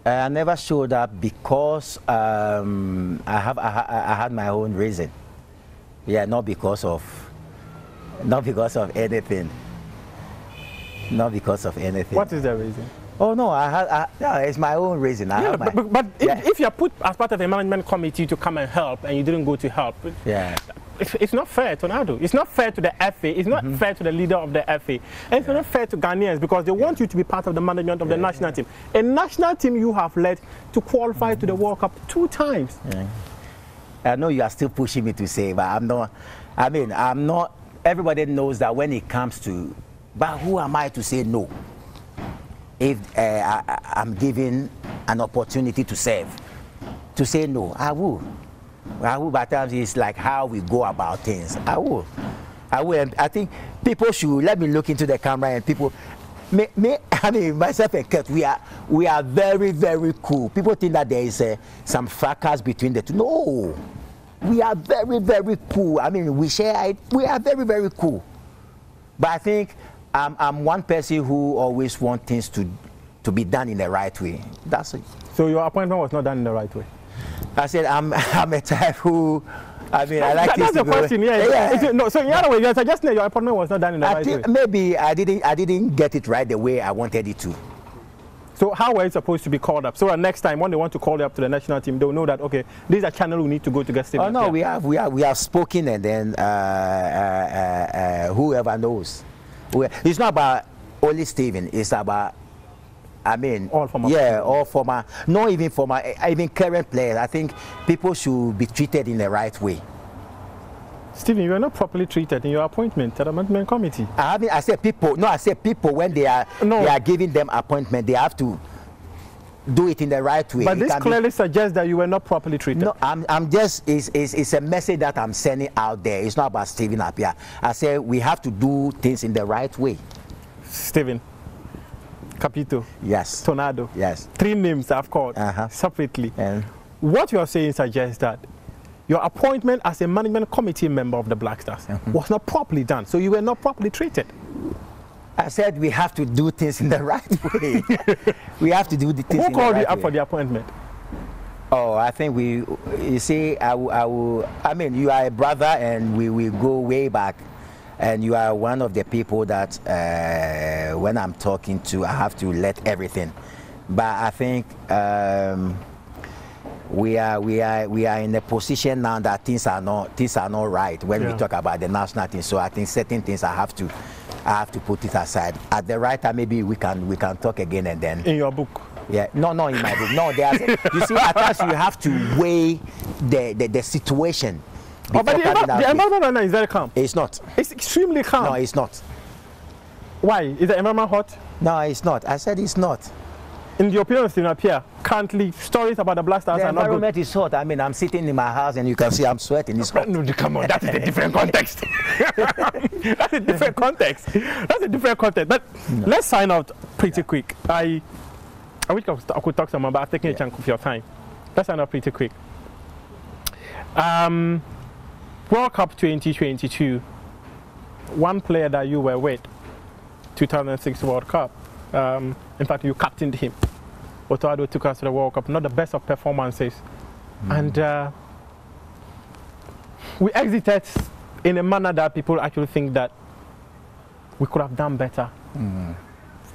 I never showed up because I had my own reason. Yeah, not because of anything. Not because of anything. What is the reason? Oh no, no, it's my own reason. But if you're put as part of a management committee to come and help and you didn't go to help, yeah, it's not fair to Nado. It's not fair to the FA. It's not fair to the leader of the FA. And it's not fair to Ghanaians because they want you to be part of the management of the national team. A national team you have led to qualify to the World Cup 2 times. Yeah. I know you are still pushing me to say, but I'm not. I mean, I'm not. Everybody knows that when it comes to, but who am I to say no? If I'm given an opportunity to serve, to say no, I will. But times it's like how we go about things. I will. And I think people should let me look into the camera and people. I mean, myself and Kurt, we are very, very cool. People think that there is some fracas between the two. No, we are very, very cool. I mean, we are very, very cool. But I think I'm one person who always wants things to be done in the right way. That's it. So your appointment was not done in the right way? I said I'm a type who. I mean, I like that's the question. Yeah. No, so in other words, you're suggesting your appointment was not done in the right way. Maybe I didn't get it right the way I wanted it to. So how were you supposed to be called up? So that next time when they want to call you up to the national team, they'll know that okay, this is a channel we need to go to get Stephen. Oh no, we have spoken, and then whoever knows. It's not about only Stephen. It's about. I mean, all former. Yeah, all former. Not even former. Even current players. I think people should be treated in the right way. Stephen, you are not properly treated in your appointment at the management committee. I said people. No, I said people when they are giving them appointment, they have to do it in the right way. But this clearly suggests that you were not properly treated. No, I'm just. It's a message that I'm sending out there. It's not about Stephen Appiah. I said we have to do things in the right way. Stephen. Capito. Yes. Tornado. Yes. 3 names I've called separately. What you are saying suggests that your appointment as a management committee member of the Black Stars was not properly done, so you were not properly treated. I said we have to do things in the right way. We have to do the things in the right way. Who called you up for the appointment? Oh, I think you see, I mean, you are a brother and we go way back. And you are one of the people that when I'm talking to, I have to let everything. But I think we are in a position now that things are not right when we talk about the national team. So I think certain things I have to put it aside. At the right time, maybe we can talk again and then. In your book. Yeah, no, in my book. No, you see, at times you have to weigh the situation. Oh, but the environment right now is very calm. It's not. It's extremely calm. No, it's not. Why? Is the environment hot? No, it's not. I said it's not. In the opinion of Stephen Appiah, currently stories about the Black Stars are not good. The environment is hot. I mean, I'm sitting in my house and you can see I'm sweating. It's hot. No, come on, that's a different context. That's a different context. That's a different context. But let's sign out pretty quick. I wish I could talk to someone, but I've taken a chunk of your time. Let's sign out pretty quick. World Cup 2022, one player that you were with, 2006 World Cup, in fact you captained him. Otoado took us to the World Cup, not the best of performances. And we exited in a manner that people actually think that we could have done better.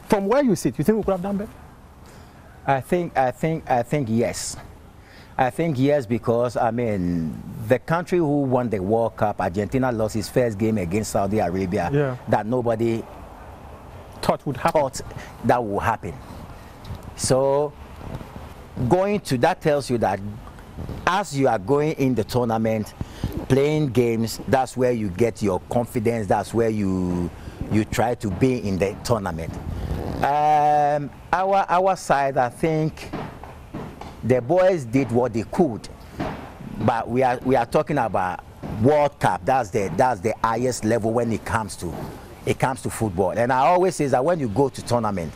From where you sit, you think we could have done better? I think yes. I think yes, because I mean the country who won the World Cup, Argentina, lost its first game against Saudi Arabia. That nobody thought that would happen. So going to that tells you that as you are going in the tournament, playing games, that's where you get your confidence. That's where you try to be in the tournament. Our side, I think. The boys did what they could, but we are talking about World Cup. That's the highest level when it comes to football. And I always say that when you go to tournaments,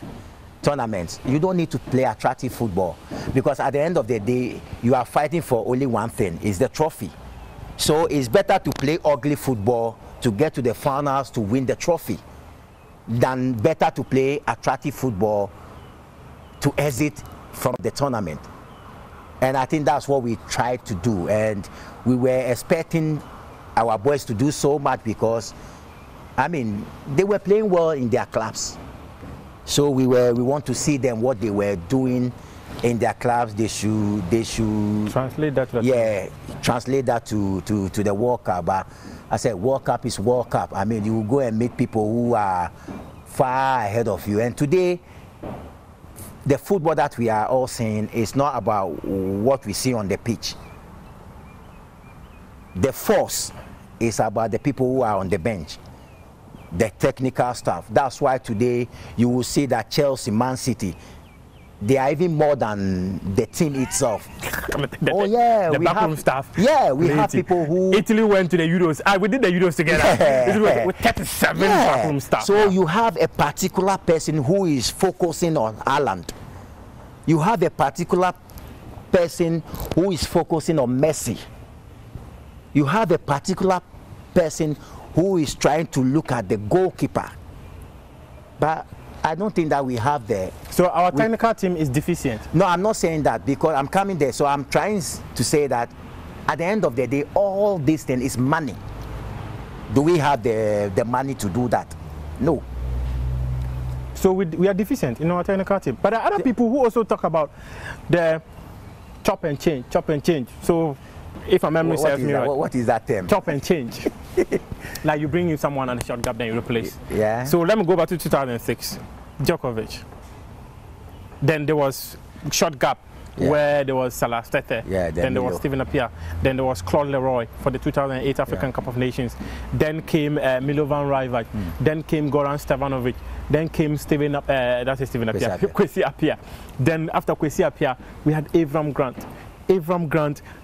you don't need to play attractive football, because at the end of the day, you are fighting for only one thing: is the trophy. So it's better to play ugly football to get to the finals to win the trophy, than better to play attractive football to exit from the tournament. And I think that's what we tried to do, and we were expecting our boys to do so much, because I mean, they were playing well in their clubs. So we want to see them, what they were doing in their clubs. They should translate that to the World Cup. But I said World Cup is World Cup. I mean, you will go and meet people who are far ahead of you. And today, the football that we are all seeing is not about what we see on the pitch. The force is about the people who are on the bench, the technical staff. That's why today you will see that Chelsea, Man City, they are even more than the team itself. Oh yeah, the backroom staff. Yeah, we have people who. Italy went to the Euros. We did the Euros together. Yeah. With 37 backroom staff. So you have a particular person who is focusing on Haaland. You have a particular person who is focusing on Messi. You have a particular person who is trying to look at the goalkeeper. But I don't think that we have the... So our technical team is deficient? No, I'm not saying that, because I'm coming there. So I'm trying to say that at the end of the day, all this thing is money. Do we have the money to do that? No. So we are deficient in our technical team. But there are other people who also talk about the chop and change. So if my memory serves me right. What is that term? Chop and change. Like you bring in someone and the short gap, then you replace. Yeah. So let me go back to 2006. Djokovic. Then there was short gap, where there was Salah Stete. Yeah, then there was Stephen Appiah. Then there was Claude Leroy for the 2008 African Cup of Nations. Then came Milovan Rajvac. Then came Goran Stevanovic. Then came Kwesi Appiah. Then after Kwesi Appiah, we had Avram Grant.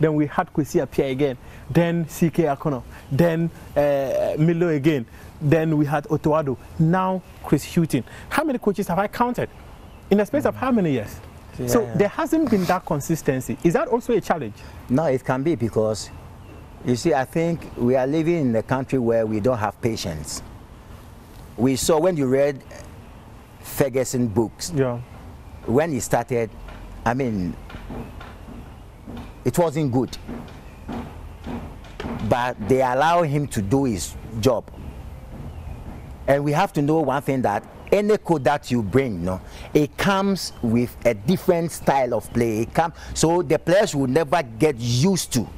Then we had Kwesi Appiah again. Then CK Akono. Then Milo again. Then we had Otoado. Now Chris Hughton. How many coaches have I counted? In the space of how many years? Yeah. So there hasn't been that consistency. Is that also a challenge? No, it can be, because you see, I think we are living in a country where we don't have patience. We saw when you read Ferguson books, when he started, I mean, it wasn't good. But they allow him to do his job. And we have to know one thing, that any code that you bring, it comes with a different style of play. So the players will never get used to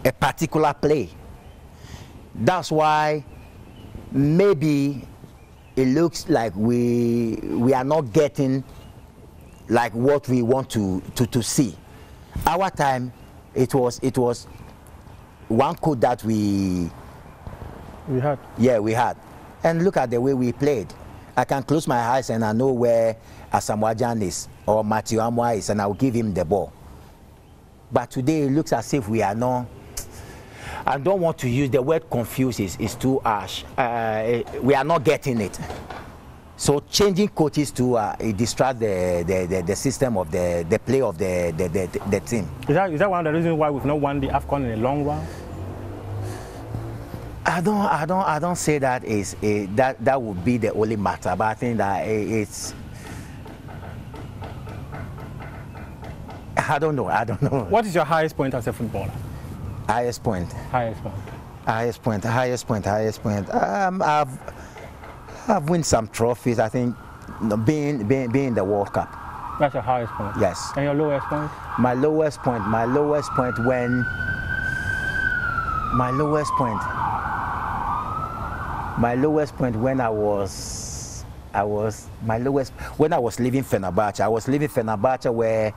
a particular play. That's why maybe it looks like we are not getting like what we want to see. Our time, it was one code that we had. Yeah, we had. And look at the way we played. I can close my eyes and I know where Asamoah Gyan is or Matthew Amwa is, and I'll give him the ball. But today it looks as if we are not. I don't want to use the word confused, is too harsh. We are not getting it. So changing coaches to it distract the system of the play of the team. Is that one of the reasons why we've not won the AFCON in a long while? I don't say that that would be the only matter, but I think that it's. I don't know. What is your highest point as a footballer? Highest point. I've won some trophies. I think being in the World Cup. That's your highest point. Yes. And your lowest point? My lowest point when I was leaving Fenerbahce. I was leaving Fenerbahce where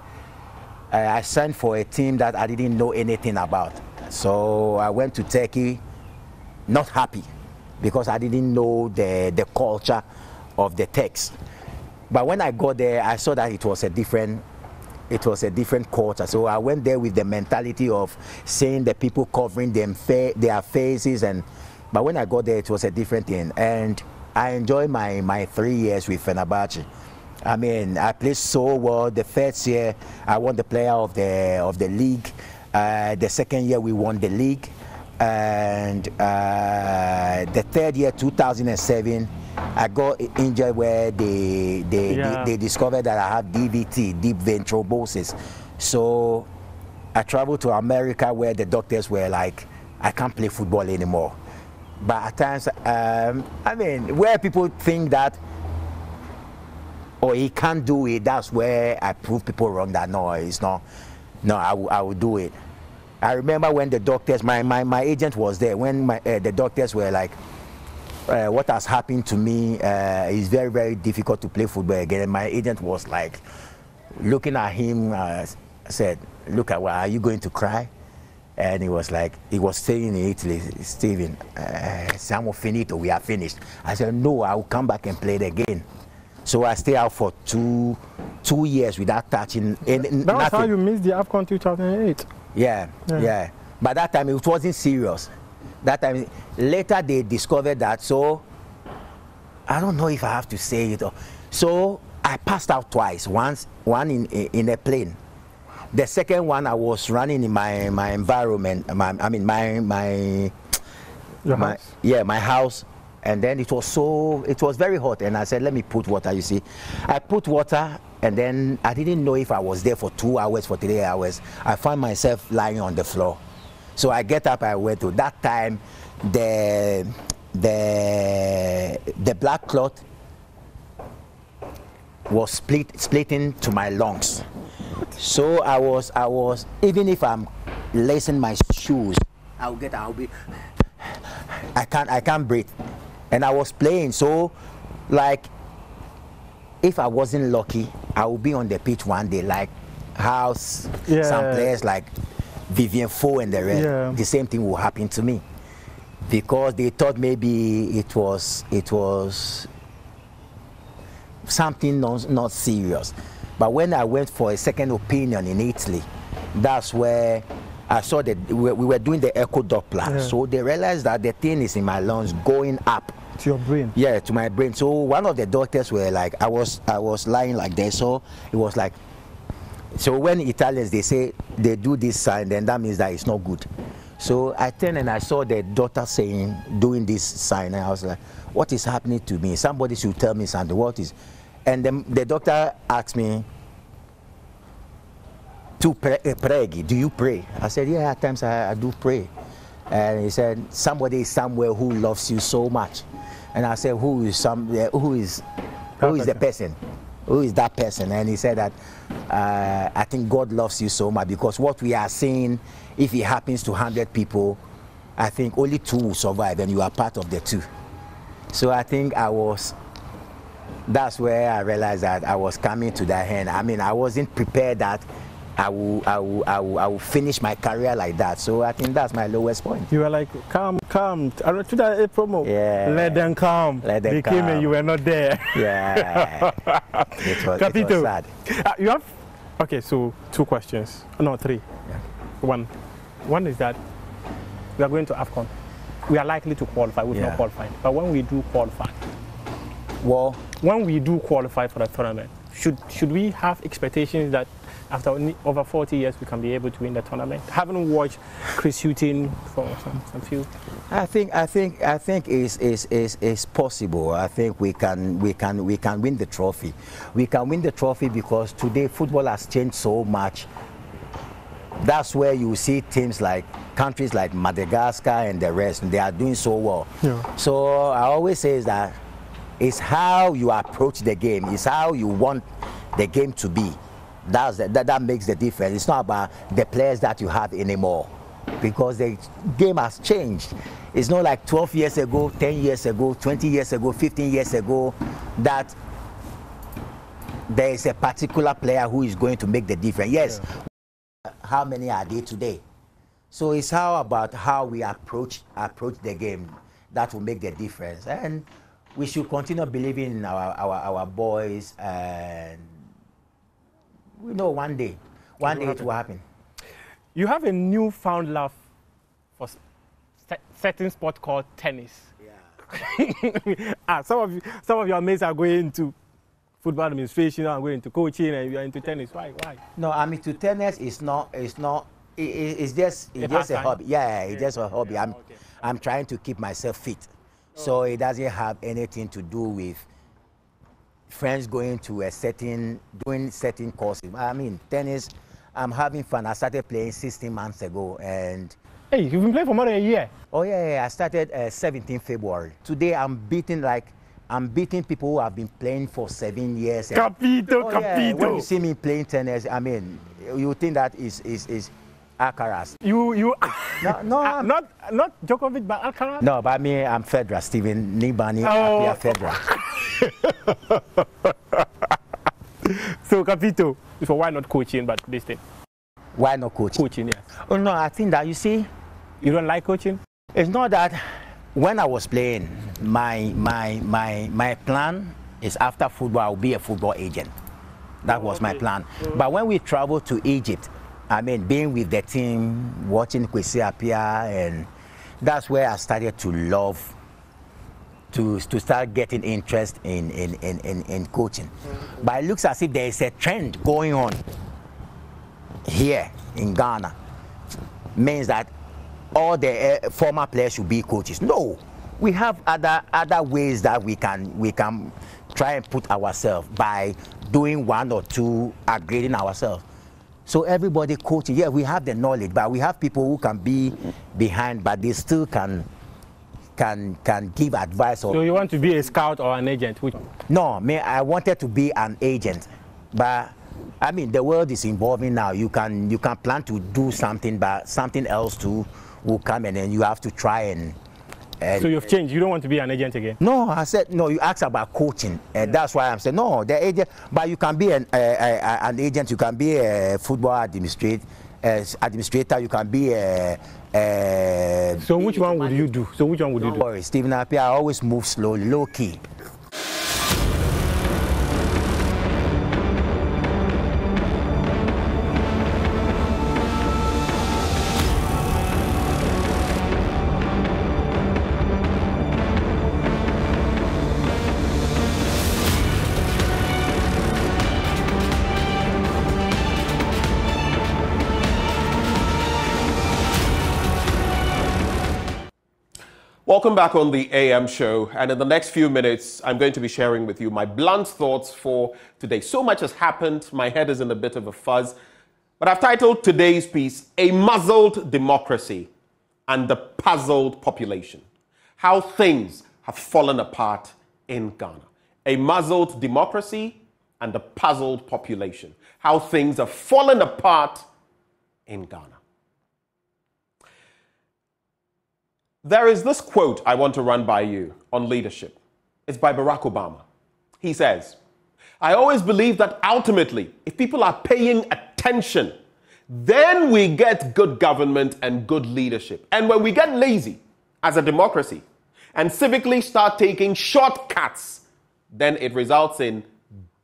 I signed for a team that I didn't know anything about. So I went to Turkey, not happy, because I didn't know the culture of the Turks. But when I got there, I saw that it was a different it was a different culture. So I went there with the mentality of seeing the people covering their faces, but when I got there, it was a different thing. And I enjoyed my 3 years with Fenerbahce. I mean, I played so well. The first year, I won the player of the league. The second year, we won the league. And the third year, 2007, I got injured where they discovered that I had DVT, deep vein thrombosis. So I traveled to America where the doctors were like, I can't play football anymore. But at times, I mean, where people think that, oh, he can't do it, that's where I prove people wrong that no, it's not. No, I will do it. I remember when the doctors, my agent was there, when the doctors were like, what has happened to me is very, very difficult to play football again. And my agent was like, looking at him, said, look, are you going to cry? And he was like, he was saying in Italy, Steven, siamo finito, we are finished. I said, no, I will come back and play it again. So I stayed out for two years without touching anything. That was how you missed the AFCON 2008. Yeah. But that time it wasn't serious. That time, later they discovered that, so I don't know if I have to say it. So I passed out twice, one in a plane. The second one I was running in my environment, my house. And then it was very hot, and I said, let me put water, you see. I put water, and then I didn't know if I was there for 2 hours, for 3 hours. I found myself lying on the floor. So I get up, I went to, that time, the black cloth was splitting to my lungs. So I was, even if I'm lacing my shoes, I can't breathe. And I was playing, so like if I wasn't lucky, I would be on the pitch one day, like how some players like Vivian Foe and the rest, the same thing will happen to me, because they thought maybe it was something not serious. But when I went for a second opinion in Italy, that's where I saw that we were doing the echo Doppler. So they realized that the thing is in my lungs going up. To your brain? Yeah, to my brain. So one of the doctors were like, I was lying like this, so it was like, so when Italians, they say, they do this sign, then that means that it's not good. So I turned and I saw the doctor doing this sign, and I was like, what is happening to me? Somebody should tell me something, what is? And then the doctor asked me, do you pray? I said, yeah, at times I do pray. And he said, somebody is somewhere who loves you so much. And I said, who is the person? Who is that person? And he said that, I think God loves you so much, because what we are seeing, if it happens to 100 people, I think only 2 will survive, and you are part of the 2. So I think that's where I realized that I was coming to that end. I mean, I wasn't prepared that I will finish my career like that. So I think that's my lowest point. You were like, come. To that promo. Yeah. Let them come. They came and you were not there. Yeah. it was sad. You have, okay, so 2 questions. No, 3. Yeah. One is that we are going to AFCON. We are likely to qualify. We've not qualified. But when we do qualify, when we do qualify for the tournament, should we have expectations that after over 40 years we can be able to win the tournament? Haven't watched Chris Hutton for some few. I think it's possible. I think we can win the trophy. We can win the trophy because today football has changed so much. That's where you see teams like countries like Madagascar and the rest, they are doing so well. Yeah. So I always say is that it's how you approach the game, it's how you want the game to be. That makes the difference. It's not about the players that you have anymore, because the game has changed. It's not like 12 years ago, 10 years ago, 20 years ago, 15 years ago, that there is a particular player who is going to make the difference. Yes, how many are there today? So it's about how we approach the game that will make the difference. And we should continue believing in our boys, and We know one day it will happen. You have a newfound love for certain sport called tennis. Yeah. Some of your mates are going into football administration and going into coaching, and you are into tennis. Why? No, I mean, to tennis it's just a hobby. Yeah, it's just a hobby. I'm trying to keep myself fit, so it doesn't have anything to do with friends going to doing certain courses. I mean, tennis, I'm having fun. I started playing 16 months ago, and hey, you've been playing for more than a year. Oh yeah. I started 17 February. Today I'm beating people who have been playing for 7 years. Capito. When you see me playing tennis, I mean, you think that is Alcaraz. You no, not Djokovic, but Alcaraz. No, but me, I'm Federer, Steven Nibani, Apia Federer. So Capito, so why not coaching, but this thing? Why not coaching? Coaching, yes. Oh no, I think that, you see, you don't like coaching. It's not that. When I was playing, my plan is after football, I'll be a football agent. That was my plan. But when we traveled to Egypt, I mean, being with the team, watching Kwesi appear, and that's where I started to love, to start getting interest in coaching. But it looks as if there is a trend going on here in Ghana. Means that all the former players should be coaches. No, we have other ways that we can try and put ourselves by doing one or two, upgrading ourselves. So everybody coaching. Yeah, we have the knowledge, but we have people who can be behind, but they still can give advice. So you want to be a scout or an agent? No, I wanted to be an agent, but I mean the world is evolving now. You can plan to do something, but something else too will come, and then you have to try and so you've changed. You don't want to be an agent again? No, I said no. You asked about coaching, and that's why I'm saying no. The agent, but you can be an agent. You can be a football administrator. You can be a. So which one would you do? Sorry, Stephen Appiah, I always move slowly, low key. Welcome back on the AM show, and in the next few minutes, I'm going to be sharing with you my blunt thoughts for today. So much has happened, my head is in a bit of a fuzz, but I've titled today's piece, A Muzzled Democracy and the Puzzled Population. How things have fallen apart in Ghana. A muzzled democracy and a puzzled population. How things have fallen apart in Ghana. There is this quote I want to run by you on leadership. It's by Barack Obama. He says, I always believe that ultimately, if people are paying attention, then we get good government and good leadership. And when we get lazy as a democracy and civically start taking shortcuts, then it results in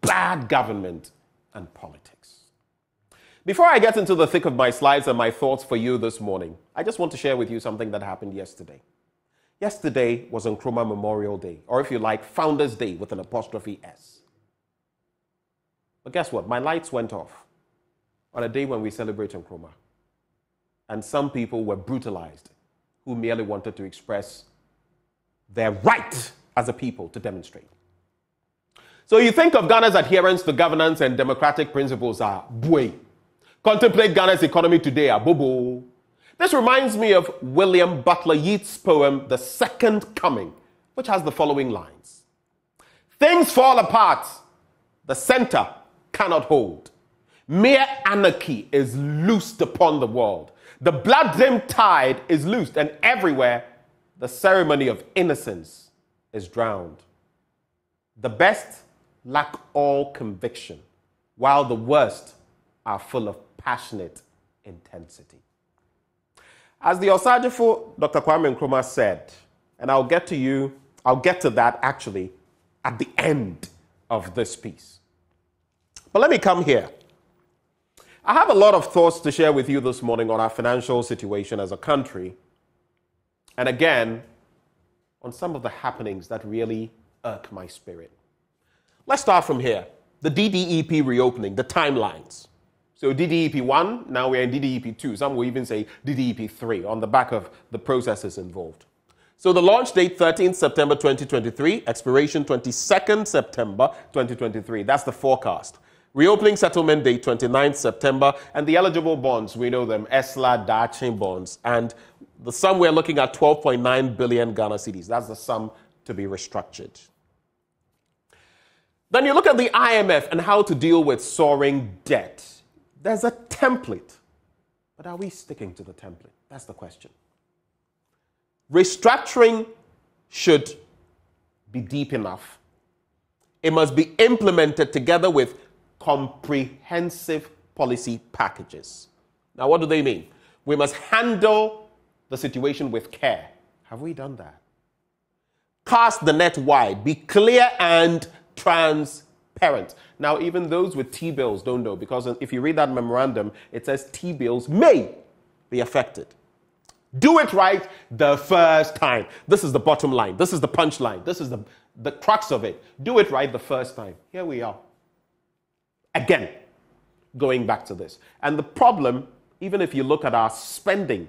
bad government and politics. Before I get into the thick of my slides and my thoughts for you this morning, I just want to share with you something that happened yesterday. Yesterday was Nkrumah Memorial Day, or if you like, Founders Day with an apostrophe S. But guess what? My lights went off on a day when we celebrate Nkrumah. And some people were brutalized who merely wanted to express their right as a people to demonstrate. So you think of Ghana's adherence to governance and democratic principles are buoy. Contemplate Ghana's economy today, abobo. This reminds me of William Butler Yeats' poem, The Second Coming, which has the following lines. Things fall apart. The center cannot hold. Mere anarchy is loosed upon the world. The blood-dimmed tide is loosed, and everywhere the ceremony of innocence is drowned. The best lack all conviction, while the worst are full of passionate intensity. As the Osajifo Dr. Kwame Nkrumah said, and I'll get to that actually at the end of this piece. But let me come here I have a lot of thoughts to share with you this morning on our financial situation as a country. And again, on some of the happenings that really irk my spirit. Let's start from here. The DDEP reopening, the timelines. So DDEP 1, now we're in DDEP 2. Some will even say DDEP 3 on the back of the processes involved. So the launch date, 13th September 2023, expiration 22nd September 2023. That's the forecast. Reopening settlement date, 29th September, and the eligible bonds, we know them, ESLA, Dachin bonds, and the sum we're looking at, 12.9 billion Ghana cedis. That's the sum to be restructured. Then you look at the IMF and how to deal with soaring debt. There's a template, but are we sticking to the template? That's the question. Restructuring should be deep enough. It must be implemented together with comprehensive policy packages. Now, what do they mean? We must handle the situation with care. Have we done that? Cast the net wide. Be clear and transparent. Now, even those with T-bills don't know, because if you read that memorandum, it says T-bills may be affected. Do it right the first time. This is the bottom line. This is the punchline. This is the crux of it. Do it right the first time. Here we are. Again, going back to this. And the problem, even if you look at our spending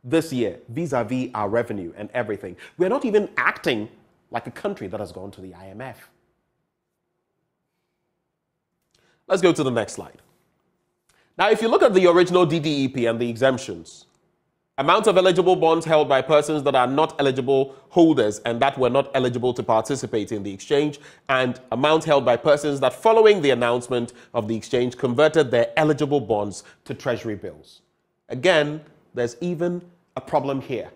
this year, vis-a-vis our revenue and everything, we're not even acting like a country that has gone to the IMF. Let's go to the next slide. Now, if you look at the original DDEP and the exemptions, amount of eligible bonds held by persons that are not eligible holders and that were not eligible to participate in the exchange, and amount held by persons that, following the announcement of the exchange, converted their eligible bonds to treasury bills. Again, there's even a problem here.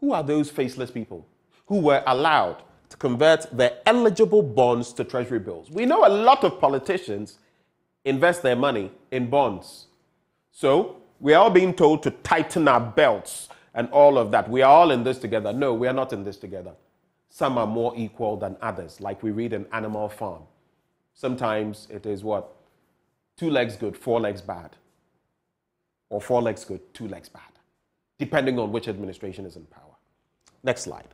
Who are those faceless people who were allowed to convert their eligible bonds to treasury bills? We know a lot of politicians invest their money in bonds. So we are all being told to tighten our belts and all of that. We are all in this together. No, we are not in this together. Some are more equal than others, like we read in Animal Farm. Sometimes it is what? 2 legs good, 4 legs bad. Or 4 legs good, 2 legs bad. Depending on which administration is in power. Next slide.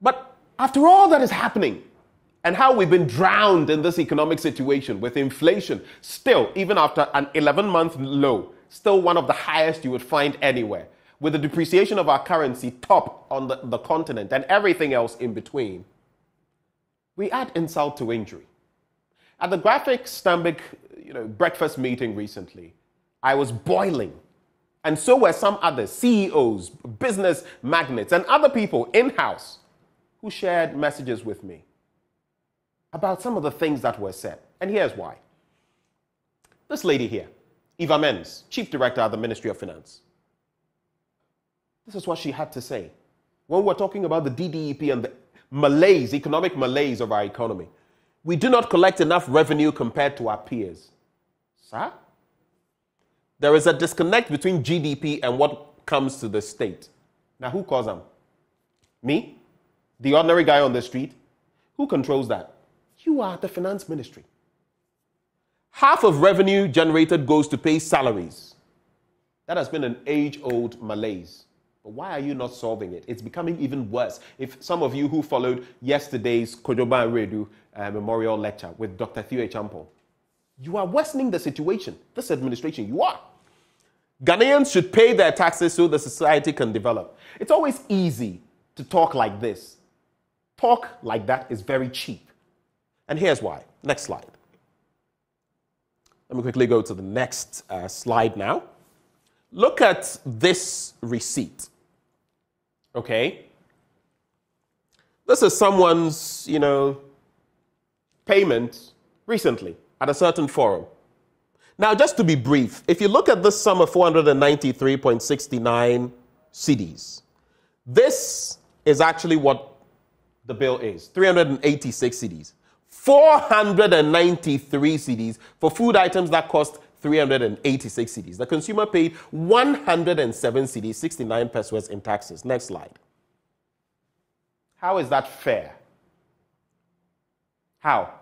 But after all that is happening, and how we've been drowned in this economic situation with inflation, still, even after an 11-month low, still one of the highest you would find anywhere, with the depreciation of our currency top on the continent and everything else in between, we add insult to injury. At the Graphic Stanbic breakfast meeting recently, I was boiling, and so were some others, CEOs, business magnates, and other people in-house who shared messages with me about some of the things that were said. And here's why. This lady here, Eva Menz, Chief Director at the Ministry of Finance. This is what she had to say. When we're talking about the DDEP and the malaise, economic malaise of our economy, we do not collect enough revenue compared to our peers. Sir? There is a disconnect between GDP and what comes to the state. Now, who calls them? Me? The ordinary guy on the street? Who controls that? You are the finance ministry. Half of revenue generated goes to pay salaries. That has been an age-old malaise. But why are you not solving it? It's becoming even worse. If some of you who followed yesterday's Kojoba Redu memorial lecture with Dr. Theo Champon, you are worsening the situation. This administration, you are. Ghanaians should pay their taxes so the society can develop. It's always easy to talk like this. Talk like that is very cheap. And here's why. Next slide. Let me quickly go to the next slide now. Look at this receipt. Okay? This is someone's, payment recently at a certain forum. Now, just to be brief, if you look at this sum of 493.69 cedis, this is actually what the bill is, 386 cedis. 493 cedis for food items that cost 386 cedis. The consumer paid 107 cedis, 69 pesos in taxes. Next slide. How is that fair? How?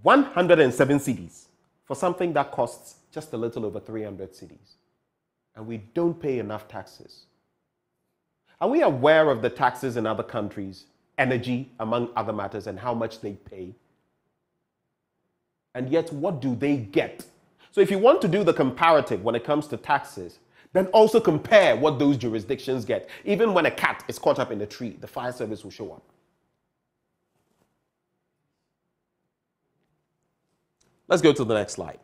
107 cedis for something that costs just a little over 300 cedis. And we don't pay enough taxes. Are we aware of the taxes in other countries, energy, among other matters, and how much they pay? And yet, what do they get? So if you want to do the comparative when it comes to taxes, then also compare what those jurisdictions get. Even when a cat is caught up in a tree, the fire service will show up. Let's go to the next slide.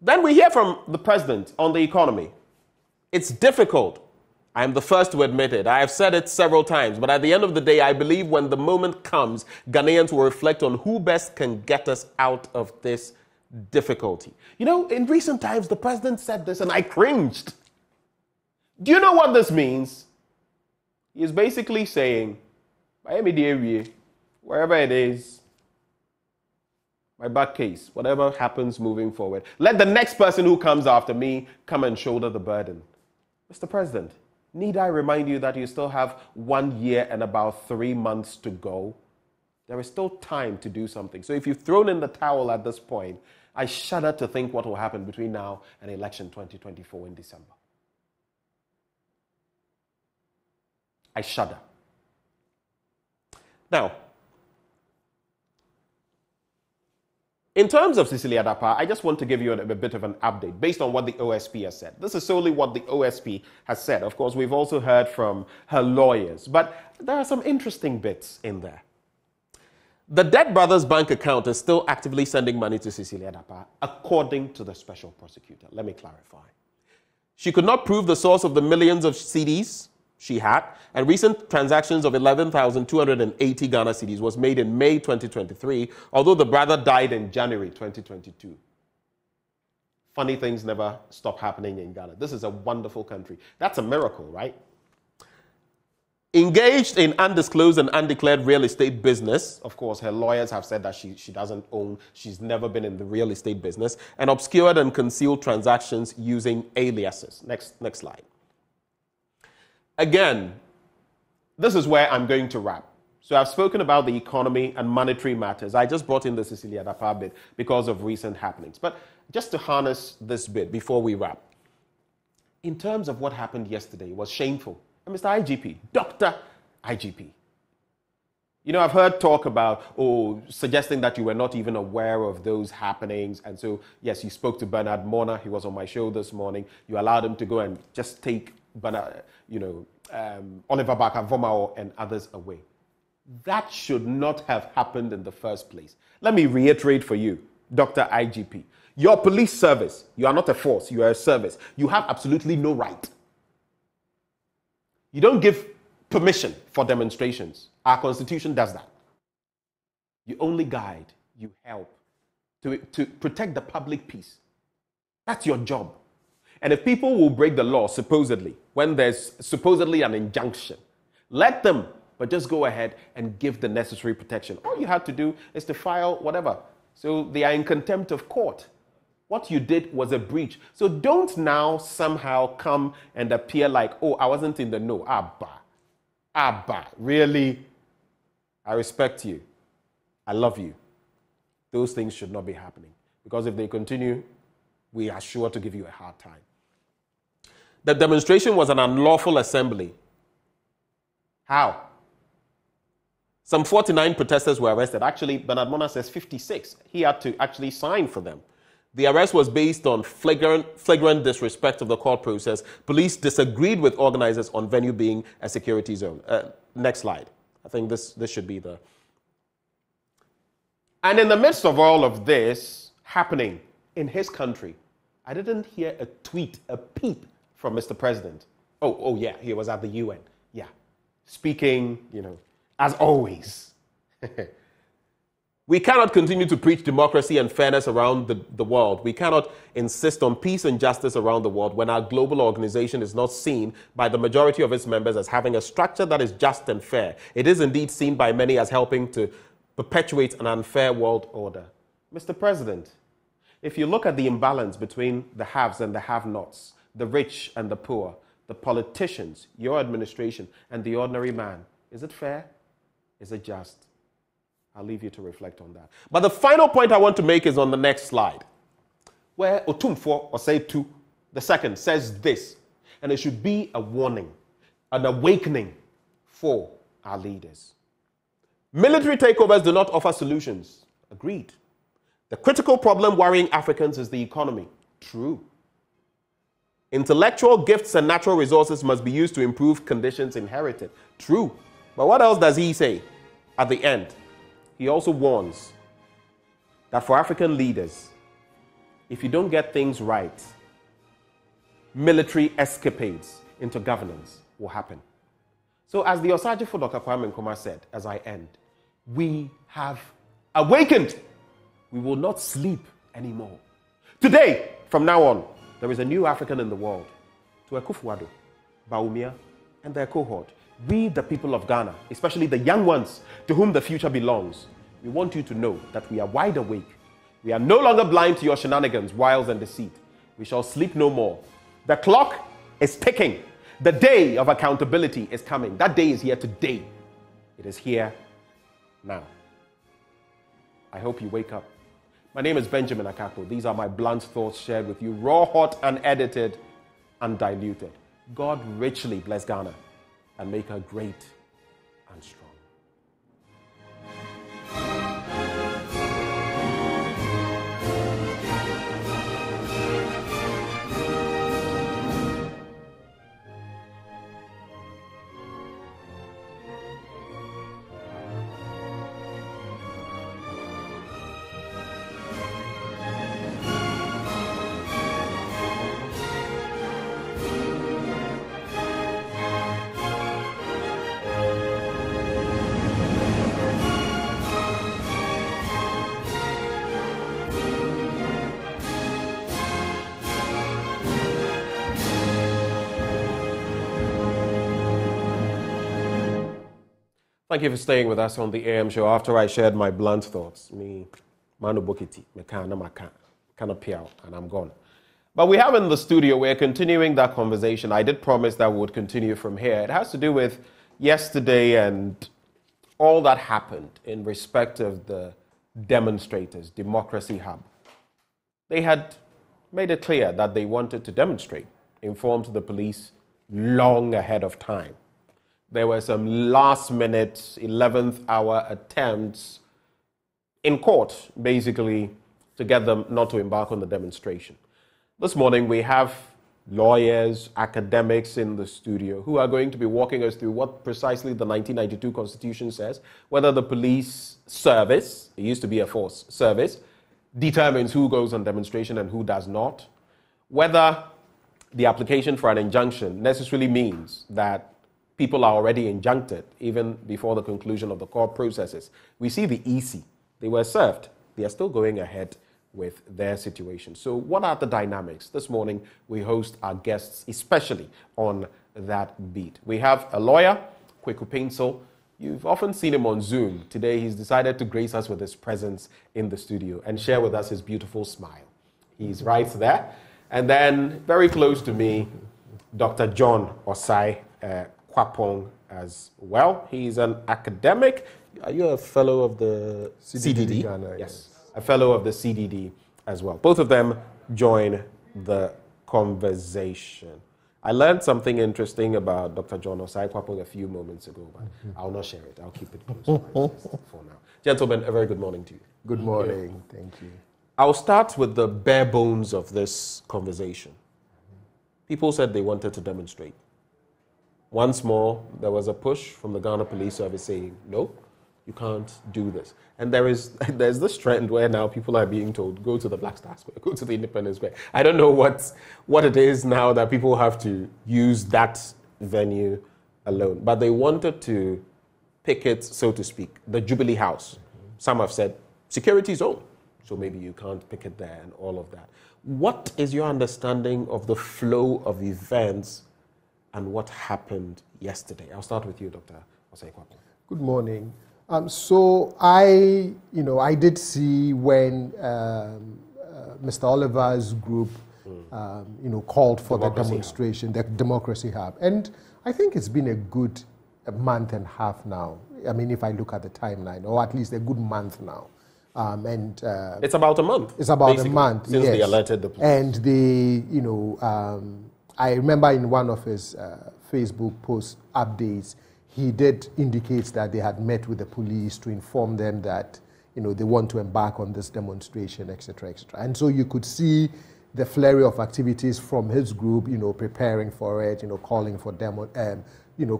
Then we hear from the president on the economy. It's difficult. I am the first to admit it. I have said it several times, but at the end of the day, I believe when the moment comes, Ghanaians will reflect on who best can get us out of this difficulty. You know, in recent times, the president said this and I cringed. Do you know what this means? He is basically saying, wherever it is, my back case, whatever happens moving forward, let the next person who comes after me come and shoulder the burden. Mr. President, need I remind you that you still have 1 year and about 3 months to go? There is still time to do something. So if you've thrown in the towel at this point, I shudder to think what will happen between now and election 2024 in December. I shudder. Now, in terms of Cecilia Dapa, I just want to give you a bit of an update based on what the OSP has said. This is solely what the OSP has said. Of course, we've also heard from her lawyers, but there are some interesting bits in there. The Dead Brothers bank account is still actively sending money to Cecilia Dapa, according to the special prosecutor. Let me clarify. She could not prove the source of the millions of CDs she had, and recent transactions of 11,280 Ghana cedis was made in May 2023, although the brother died in January 2022. Funny things never stop happening in Ghana. This is a wonderful country. That's a miracle, right? Engaged in undisclosed and undeclared real estate business. Of course, her lawyers have said that she doesn't own, she's never been in the real estate business, and obscured and concealed transactions using aliases. Next slide. Again, this is where I'm going to wrap. So I've spoken about the economy and monetary matters. I just brought in the Cecilia Dapa bit because of recent happenings. But just to harness this bit before we wrap. In terms of what happened yesterday, it was shameful. And Mr. IGP, Dr. IGP. You know, I've heard talk about, suggesting that you were not even aware of those happenings. And so, yes, you spoke to Bernard Mona. He was on my show this morning. You allowed him to go and just take Bernard, Oliver Barker-Vomao and others away. That should not have happened in the first place. Let me reiterate for you, Dr. IGP. Your police service, you are not a force, you are a service. You have absolutely no right. You don't give permission for demonstrations. Our constitution does that. You only guide, you help to protect the public peace. That's your job. And if people will break the law, supposedly, when there's supposedly an injunction, let them, but just go ahead and give the necessary protection. All you have to do is to file whatever. So they are in contempt of court. What you did was a breach. So don't now somehow come and appear like, I wasn't in the know. Abba, really? I respect you. I love you. Those things should not be happening. Because if they continue, we are sure to give you a hard time. The demonstration was an unlawful assembly. How? Some 49 protesters were arrested. Actually, Bernard Mona says 56. He had to actually sign for them. The arrest was based on flagrant disrespect of the court process. Police disagreed with organizers on venue being a security zone. Next slide. I think this should be the... And in the midst of all of this happening in his country, I didn't hear a tweet, a peep from Mr. President. Oh yeah, he was at the UN. Yeah. Speaking, as always. We cannot continue to preach democracy and fairness around the world. We cannot insist on peace and justice around the world when our global organization is not seen by the majority of its members as having a structure that is just and fair. It is indeed seen by many as helping to perpetuate an unfair world order. Mr. President, if you look at the imbalance between the haves and the have-nots, the rich and the poor, the politicians, your administration, and the ordinary man, is it fair? Is it just? I'll leave you to reflect on that. But the final point I want to make is on the next slide, where Otumfuo Osei II says this, and it should be a warning, an awakening for our leaders. Military takeovers do not offer solutions. Agreed. The critical problem worrying Africans is the economy. True. Intellectual gifts and natural resources must be used to improve conditions inherited. True. But what else does he say at the end? He also warns that for African leaders, if you don't get things right, military escapades into governance will happen. So as the Osajifo Dr. Kwame Nkrumah said, as I end, we have awakened. We will not sleep anymore. Today, from now on, there is a new African in the world. To Akufo-Addo, Bawumia, and their cohort. We, the people of Ghana, especially the young ones to whom the future belongs, we want you to know that we are wide awake. We are no longer blind to your shenanigans, wiles, and deceit. We shall sleep no more. The clock is ticking. The day of accountability is coming. That day is here today. It is here now. I hope you wake up. My name is Benjamin Akako. These are my blunt thoughts shared with you, raw, hot, unedited, undiluted. God richly bless Ghana and make her great and strong. Thank you for staying with us on the AM show. After I shared my blunt thoughts, me, Manu Bokiti, and I'm gone. But we have in the studio, we're continuing that conversation. I did promise that we would continue from here. It has to do with yesterday and all that happened in respect of the demonstrators, Democracy Hub. They had made it clear that they wanted to demonstrate, informed the police long ahead of time. There were some last-minute, 11th hour attempts in court, basically, to get them not to embark on the demonstration. This morning, we have lawyers, academics in the studio who are going to be walking us through what precisely the 1992 Constitution says, whether the police service, it used to be a force, service, determines who goes on demonstration and who does not, whether the application for an injunction necessarily means that people are already injuncted even before the conclusion of the court processes. We see the EC. They were served. They are still going ahead with their situation. So what are the dynamics? This morning, we host our guests, especially on that beat. We have a lawyer, Kweku Paintsil. You've often seen him on Zoom. Today, he's decided to grace us with his presence in the studio and share with us his beautiful smile. He's right there. And then, very close to me, Dr. John Osei Kwapong as well. He's an academic. Are you a fellow of the CDD? Ghana, yes, a fellow of the CDD as well. Both of them join the conversation. I learned something interesting about Dr. John Osei Kwapong a few moments ago, but I'll not share it. I'll keep it close to my chest for now. Gentlemen, a very good morning to you. Good morning. Thank you. I'll start with the bare bones of this conversation. People said they wanted to demonstrate. Once more, there was a push from the Ghana Police Service saying, no, you can't do this. And there's this trend where now people are being told, go to the Black Star Square, go to the Independence Square. I don't know what it is now that people have to use that venue alone. But they wanted to pick it, so to speak, the Jubilee House. Some have said, security zone. So maybe you can't pick it there and all of that. What is your understanding of the flow of events and what happened yesterday? I'll start with you, Dr. Osei Kwapong. Good morning. So I did see when Mr. Oliver's group, called for the demonstration, the Democracy Hub, and I think it's been a good month and a half now. I mean, if I look at the timeline, or at least a good month now. It's about a month. It's about a month, since they alerted the police. And they, you know, I remember in one of his Facebook post updates, he did indicate that they had met with the police to inform them that, you know, they want to embark on this demonstration, etc., etc. And so you could see the flurry of activities from his group, you know, preparing for it, you know, calling for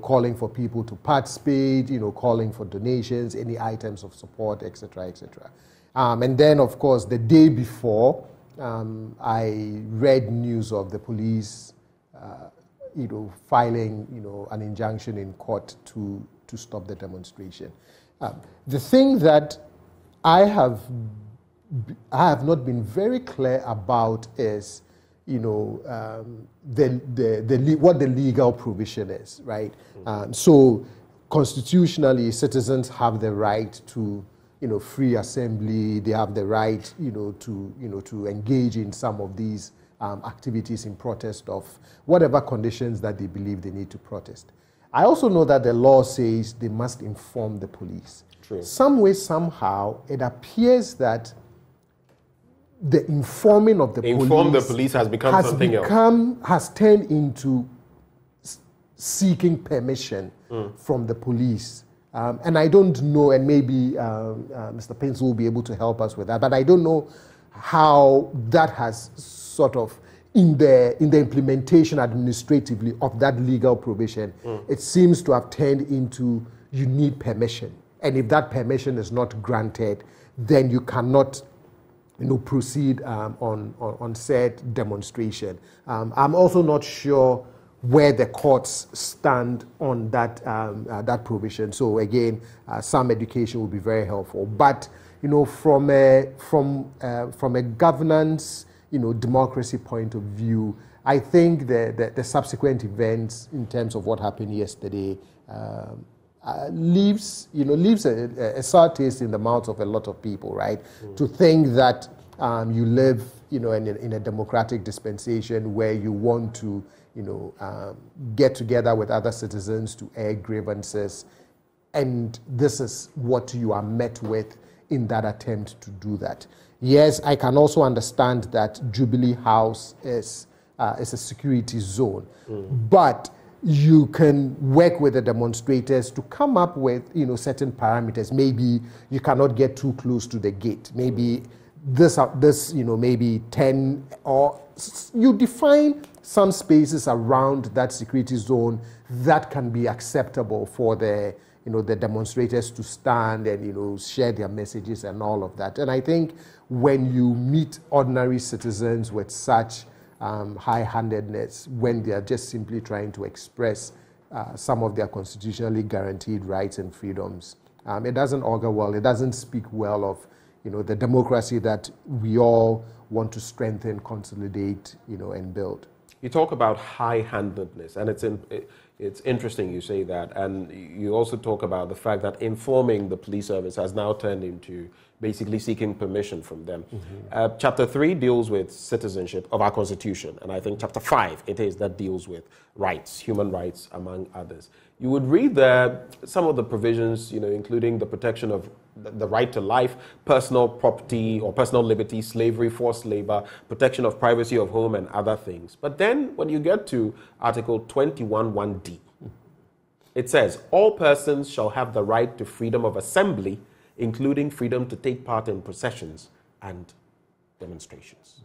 calling for people to participate, you know, calling for donations, any items of support, etc., etc. And then, of course, the day before, I read news of the police, you know, filing, you know, an injunction in court to stop the demonstration. The thing that I have not been very clear about is, you know, what the legal provision is, right? So constitutionally, citizens have the right to, you know, free assembly. They have the right, you know, to engage in some of these activities in protest of whatever conditions that they believe they need to protest. I also know that the law says they must inform the police. True. Some way, somehow, it appears that the informing of the police has become something else. Has turned into seeking permission from the police. And I don't know, and maybe Mr. Paintsil will be able to help us with that, but I don't know how that has sort of, in the implementation administratively of that legal provision, it seems to have turned into you need permission. And if that permission is not granted, then you cannot, you know, proceed on said demonstration. I'm also not sure where the courts stand on that provision. So again, some education will be very helpful. But, you know, from a governance, you know, democracy point of view, I think the subsequent events in terms of what happened yesterday leaves a sour taste in the mouths of a lot of people, right? To think that you live, you know, in a democratic dispensation where you want to, you know, get together with other citizens to air grievances, and this is what you are met with in that attempt to do that. Yes, I can also understand that Jubilee House is a security zone, but you can work with the demonstrators to come up with, you know, certain parameters. Maybe you cannot get too close to the gate. Maybe this, you know, maybe 10, or you define some spaces around that security zone that can be acceptable for the, you know, the demonstrators to stand and, you know, share their messages and all of that. And I think when you meet ordinary citizens with such high-handedness, when they are just simply trying to express some of their constitutionally guaranteed rights and freedoms, it doesn't augur well. It doesn't speak well of, you know, the democracy that we all want to strengthen, consolidate, you know, and build. You talk about high-handedness, and it's interesting you say that, and you also talk about the fact that informing the police service has now turned into basically seeking permission from them. Chapter 3 deals with citizenship of our Constitution, and I think Chapter 5 it is that deals with rights, human rights, among others. You would read there some of the provisions, you know, including the protection of the right to life, personal property or personal liberty, slavery, forced labor, protection of privacy of home, and other things. But then when you get to Article 21(1)(d), it says, all persons shall have the right to freedom of assembly, including freedom to take part in processions and demonstrations.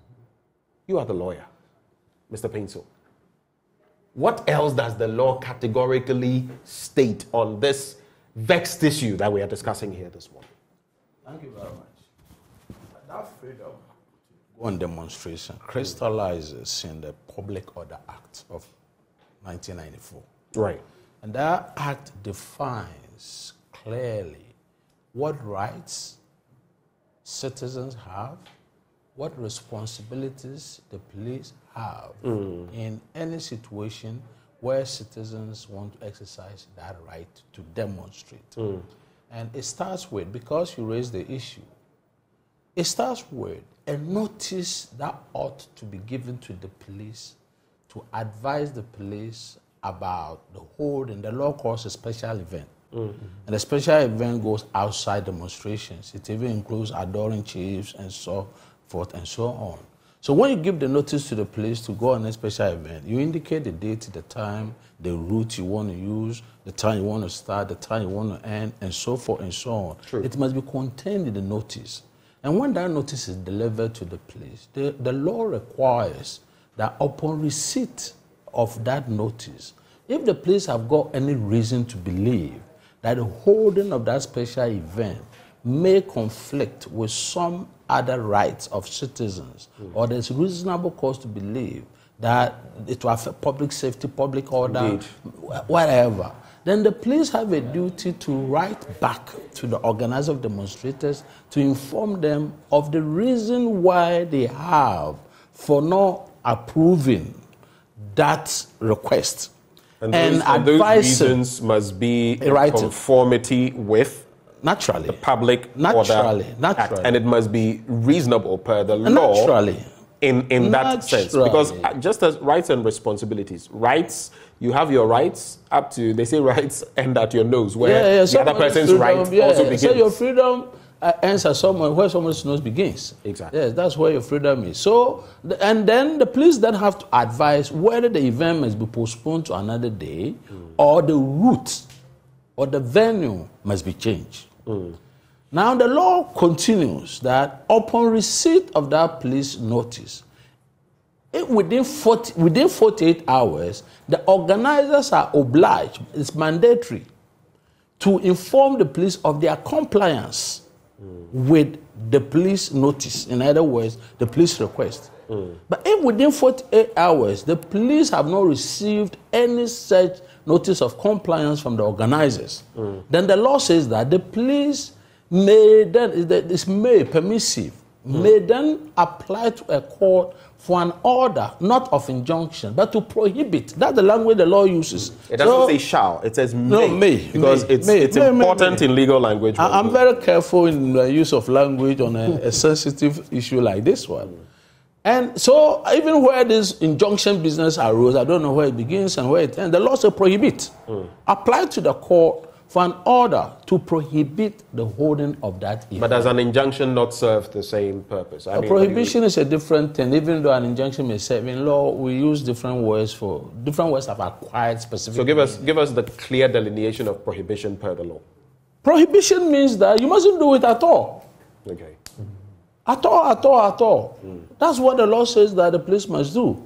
You are the lawyer, Mr. Paintsil. What else does the law categorically state on this vexed issue that we are discussing here this morning? Thank you very much. That freedom to go on demonstration crystallizes in the Public Order Act of 1994. Right. And that act defines clearly what rights citizens have, what responsibilities the police have in any situation where citizens want to exercise that right to demonstrate. And it starts with, because you raised the issue, it starts with a notice that ought to be given to the police to advise the police about the holding, the law calls a special event, And the special event goes outside demonstrations. It even includes adoring chiefs and so forth and so on. So when you give the notice to the police to go on a special event, you indicate the date, the time, the route you want to use, the time you want to start, the time you want to end, and so forth and so on. True. It must be contained in the notice. And when that notice is delivered to the police, the law requires that upon receipt of that notice, if the police have got any reason to believe that the holding of that special event may conflict with some other rights of citizens, or there's reasonable cause to believe that it will affect public safety, public order, Indeed. whatever, then the police have a duty to write back to the organizer of demonstrators to inform them of the reason why they have for not approving that request. And those reasons must be in conformity with the public order act, and it must be reasonable per the law in that sense. Because just as rights and responsibilities, rights, you have your rights up to, they say rights end at your nose, where the other person's right also begins. So your freedom ends at where someone's nose begins. Exactly. Yes, that's where your freedom is. So, and then the police then have to advise whether the event must be postponed to another day, or the route or the venue must be changed. Now the law continues that upon receipt of that police notice, within 48 hours, the organizers are obliged, it's mandatory, to inform the police of their compliance with the police notice. In other words, the police request. But if within 48 hours, the police have not received any such notice of compliance from the organizers, then the law says that the police may then, it's permissive, may then apply to a court for an order, not of injunction, but to prohibit. That's the language the law uses. It doesn't say shall, it says may. No, may. Because it's important in legal language. I'm very careful in the use of language on a sensitive issue like this one. And so even where this injunction business arose, I don't know where it begins and where it ends, the law says prohibit. Apply to the court for an order to prohibit the holding of that event. But does an injunction not serve the same purpose? A prohibition is a different thing. Even though an injunction may serve in law, we use different words for different words have acquired specific. So give us the clear delineation of prohibition per the law. Prohibition means that you mustn't do it at all. Okay. At all. That's what the law says that the police must do.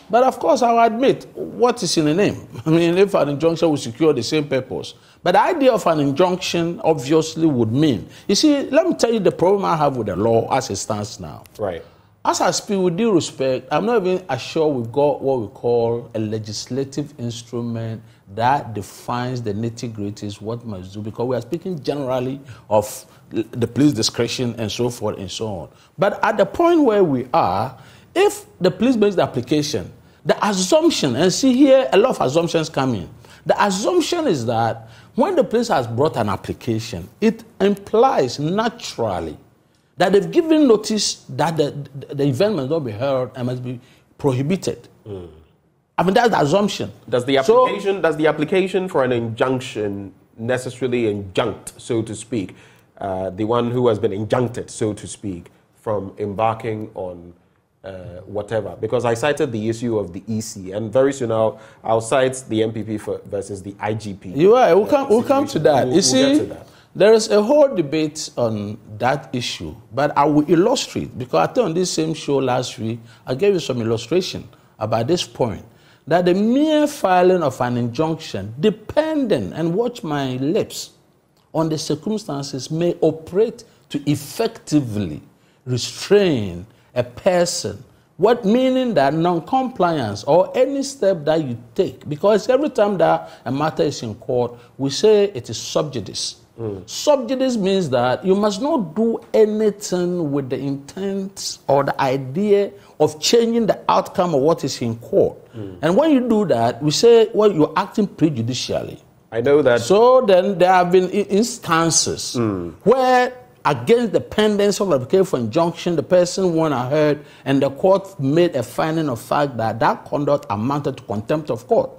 But of course, I'll admit, what is in the name? I mean, if an injunction will secure the same purpose. But the idea of an injunction obviously would mean, you see, let me tell you the problem I have with the law as it stands now. Right. As I speak, with due respect, I'm not even assured we've got what we call a legislative instrument that defines the nitty-gritties, what must do, because we are speaking generally of the police discretion and so forth and so on. But at the point where we are, if the police makes the application, the assumption, and see here a lot of assumptions come in. The assumption is that when the police has brought an application, it implies naturally that they've given notice that the event must not be held and must be prohibited. I mean, that's the assumption. Does the application for an injunction necessarily injunct, so to speak, the one who has been injuncted, so to speak, from embarking on whatever? Because I cited the issue of the EC, and very soon I'll cite the MPP versus the IGP. You are. We'll come to that. You see, there is a whole debate on that issue, but I will illustrate, because I think on this same show last week, I gave you some illustration about this point, that the mere filing of an injunction, dependent, and watch my lips, on the circumstances may operate to effectively restrain a person. What meaning that non-compliance or any step that you take, because every time that a matter is in court, we say it is sub judice. Sub judice means that you must not do anything with the intent or the idea of changing the outcome of what is in court. And when you do that, we say, well, you're acting prejudicially. I know that. So then there have been instances where, against the pendants of application for injunction, the person went ahead and the court made a finding of fact that that conduct amounted to contempt of court.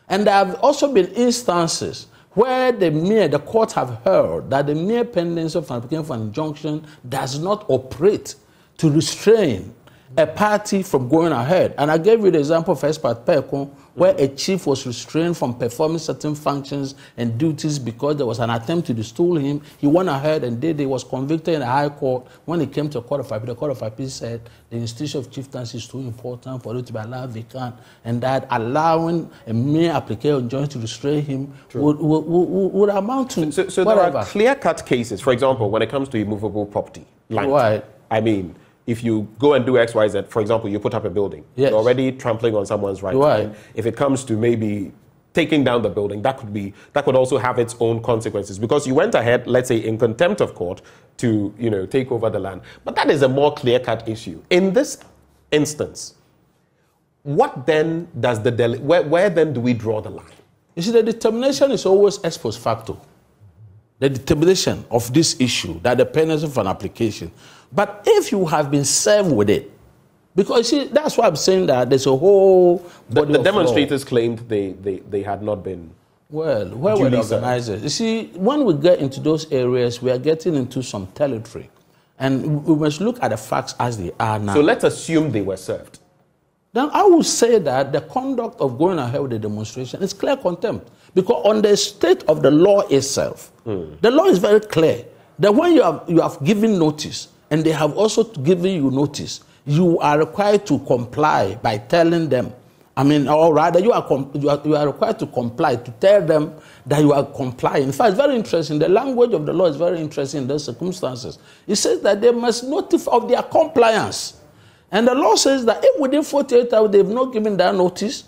And there have also been instances where the courts have heard that the mere pendency of an application for an injunction does not operate to restrain a party from going ahead. And I gave you the example of Expert Pekon, where a chief was restrained from performing certain functions and duties because there was an attempt to destole him. He went ahead and did it. He was convicted in the High Court. When it came to the Court of Appeal, the Court of Appeal said the institution of chieftaincy is too important for it to be allowed vacant, and that allowing a mere application injunction to restrain him would amount to So there are clear-cut cases. For example, when it comes to immovable property, land. Right. I mean, if you go and do X, Y, Z, for example, you put up a building, yes, you're already trampling on someone's rights. Right. If it comes to maybe taking down the building, that could also have its own consequences, because you went ahead, let's say, in contempt of court to, take over the land. But that is a more clear-cut issue. In this instance, what then does where then do we draw the line? You see, the determination is always ex post facto. The determination of this issue, that the pendency of an application. But if you have been served with it, because you see, that's why I'm saying that there's a whole body The of demonstrators law. claimed they had not been. Well, where were the organizers? You see, when we get into those areas, we are getting into some territory. And we must look at the facts as they are now. So let's assume they were served. Then I would say that the conduct of going ahead with the demonstration is clear contempt. Because on the state of the law itself, the law is very clear that when you have given notice and they have also given you notice, you are required to comply by telling them, or rather you are required to comply, to tell them that you are complying. In fact, it's very interesting. The language of the law is very interesting in those circumstances. It says that they must notify of their compliance. And the law says that if within 48 hours they have not given that notice,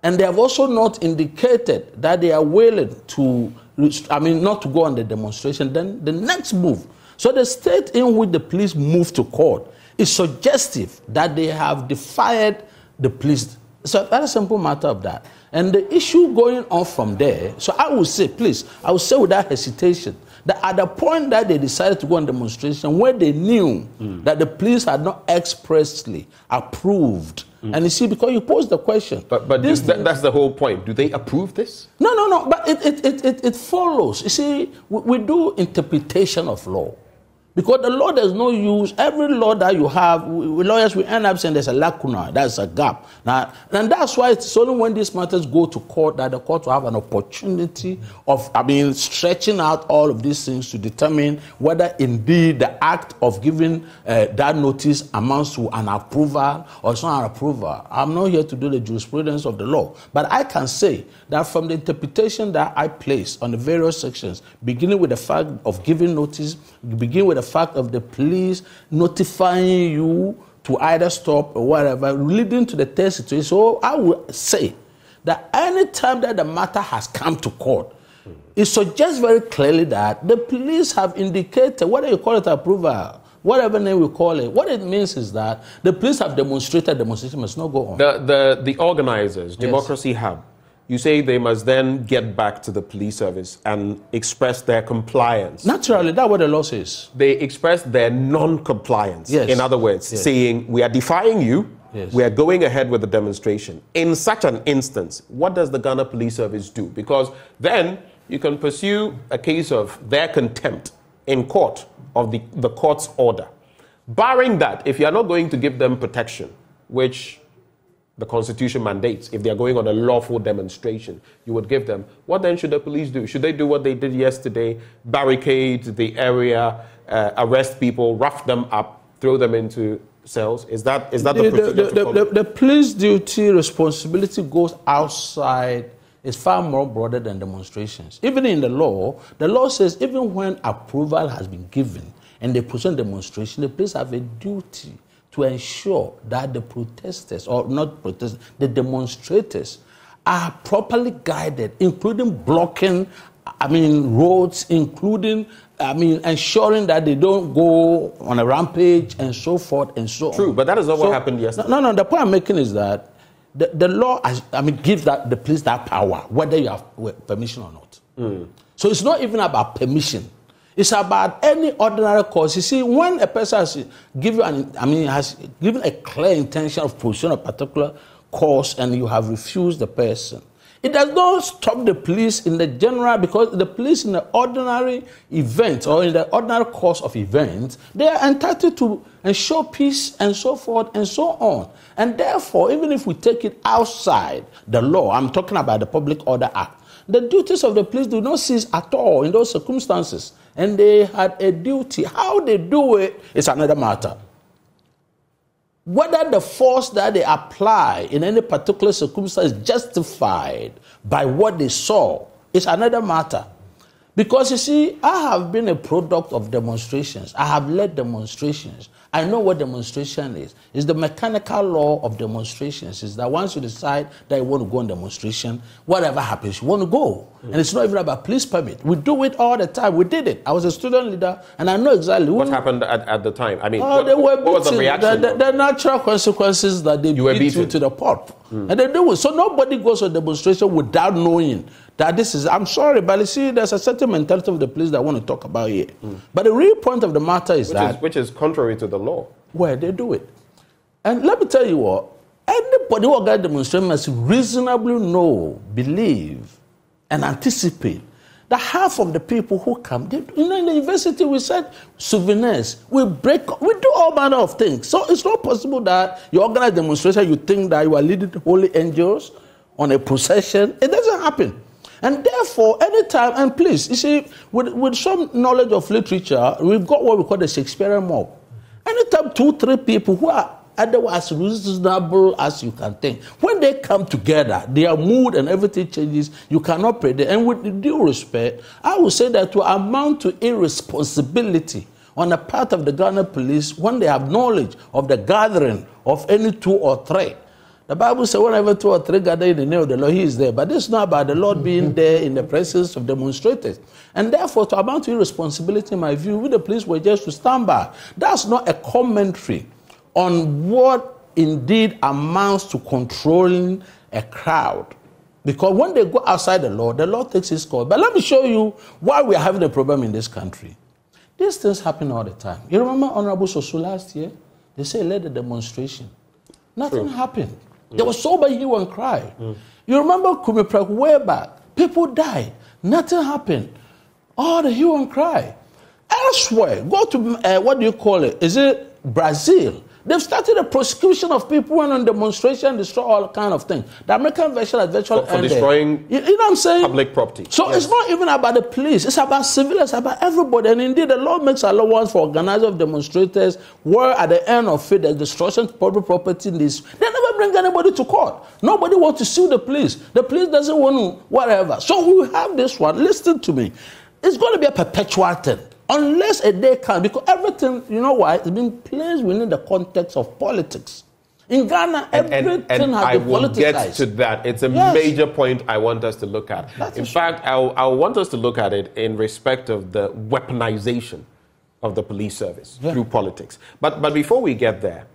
and they have also not indicated that they are willing to, not to go on the demonstration, then the next move. So the state in which the police move to court is suggestive that they have defied the police. So that's a simple matter of that. And the issue going on from there, so I would say, I would say without hesitation, that at the point that they decided to go on demonstration, where they knew that the police had not expressly approved. And you see, because you posed the question. But that's the whole point. Do they approve this? No. But it follows. You see, we do interpretation of law. Because the law does not use, every law that you have, lawyers will end up saying there's a lacuna, there's a gap. Now, and that's why it's only when these matters go to court that the court will have an opportunity of, stretching out all of these things to determine whether indeed the act of giving that notice amounts to an approval or it's not an approval. I'm not here to do the jurisprudence of the law, but I can say that from the interpretation that I place on the various sections, beginning with the fact of giving notice, beginning with the fact of the police notifying you to either stop or whatever, leading to the third situation. So I would say that any time that the matter has come to court, it suggests very clearly that the police have indicated, whether you call it approval, whatever name we call it, what it means is that the police have demonstrated demonstration must not go on. The organizers, Yes. Democracy Hub, you say they must then get back to the police service and express their compliance. Naturally, that's what the law says. They express their non-compliance. Yes. In other words, Yes. saying, we are defying you, Yes. we are going ahead with the demonstration. In such an instance, what does the Ghana Police Service do? Because then you can pursue a case of their contempt in court of the court's order. Barring that, if you are not going to give them protection, which the Constitution mandates, if they are going on a lawful demonstration, you would give them. What then should the police do? Should they do what they did yesterday, barricade the area, arrest people, rough them up, throw them into cells? Is that the procedure to follow? The police duty responsibility goes outside, is far more broader than demonstrations. Even in the law says even when approval has been given and they present demonstration, the police have a duty to ensure that the protesters, or not protesters, the demonstrators are properly guided, including blocking, roads, including, ensuring that they don't go on a rampage and so forth and so on. True, but that is not what happened yesterday. No, the point I'm making is that the law, gives the police that power, whether you have permission or not. So it's not even about permission. It's about any ordinary cause. You see, when a person has given a clear intention of pursuing a particular cause and you have refused the person, It does not stop the police in the general, because the police in the ordinary event or in the ordinary course of events, they are entitled to ensure peace and so forth and so on. And therefore, even if we take it outside the law, I'm talking about the Public Order Act, the duties of the police do not cease at all in those circumstances. And they had a duty. How they do it is another matter. Whether the force that they apply in any particular circumstance is justified by what they saw is another matter. Because you see, I have been a product of demonstrations. I have led demonstrations. I know what demonstration is. It's the mechanical law of demonstrations. Is that once you decide that you want to go on demonstration, whatever happens, you want to go. And it's not even about police permit. We do it all the time. We did it. I was a student leader, and I know exactly what happened at the time. I mean, they were what was the reaction? The natural consequences that they beat you to the pulp. And they do it. So nobody goes on demonstration without knowing that this is, I'm sorry, but you see, there's a certain mentality of the police that I want to talk about here. But the real point of the matter is which is contrary to the law. Where they do it. And let me tell you what, anybody who organizes demonstration must reasonably know, believe, and anticipate that half of the people who come, in the university we said souvenirs, we do all manner of things. So it's not possible that you organize demonstration, you think that you are leading holy angels on a procession. It doesn't happen. And therefore, anytime, and please, you see, with some knowledge of literature, we've got what we call the Shakespearean mob. Anytime 2-3 people who are otherwise reasonable as you can think, when they come together, their mood and everything changes, you cannot predict. And with due respect, I would say that to amount to irresponsibility on the part of the Ghana police when they have knowledge of the gathering of any 2 or 3. The Bible says whenever 2 or 3 gather in the name of the Lord, he is there. But this is not about the Lord being there in the presence of demonstrators. And therefore, to amount to irresponsibility, in my view, we the police were just to stand by. That's not a commentary on what indeed amounts to controlling a crowd. Because when they go outside the law takes its course. But let me show you why we are having a problem in this country. These things happen all the time. You remember Honorable Sosu last year? They say led a demonstration. Nothing happened. There was so much hue and cry. You remember Kumiprek way back? People died. Nothing happened. All the hue and cry. Elsewhere, go to, what do you call it? Is it Brazil? They've started a prosecution of people who went on demonstration, destroy all kind of things. The American version has virtually for destroying you know what I'm saying? Public property. So it's not even about the police. It's about civilians, about everybody. And indeed, the law makes allowance for organizers of demonstrators where at the end of it, the destruction of public property, they never bring anybody to court. Nobody wants to sue the police. The police doesn't want to whatever. So we have this one. Listen to me. It's going to be a perpetual thing. Unless a day comes, because everything, you know why, it's been placed within the context of politics. In Ghana, everything has been politicized. I will get to that. It's a major point I want us to look at. In fact, I want us to look at it in respect of the weaponization of the police service through politics. But before we get there,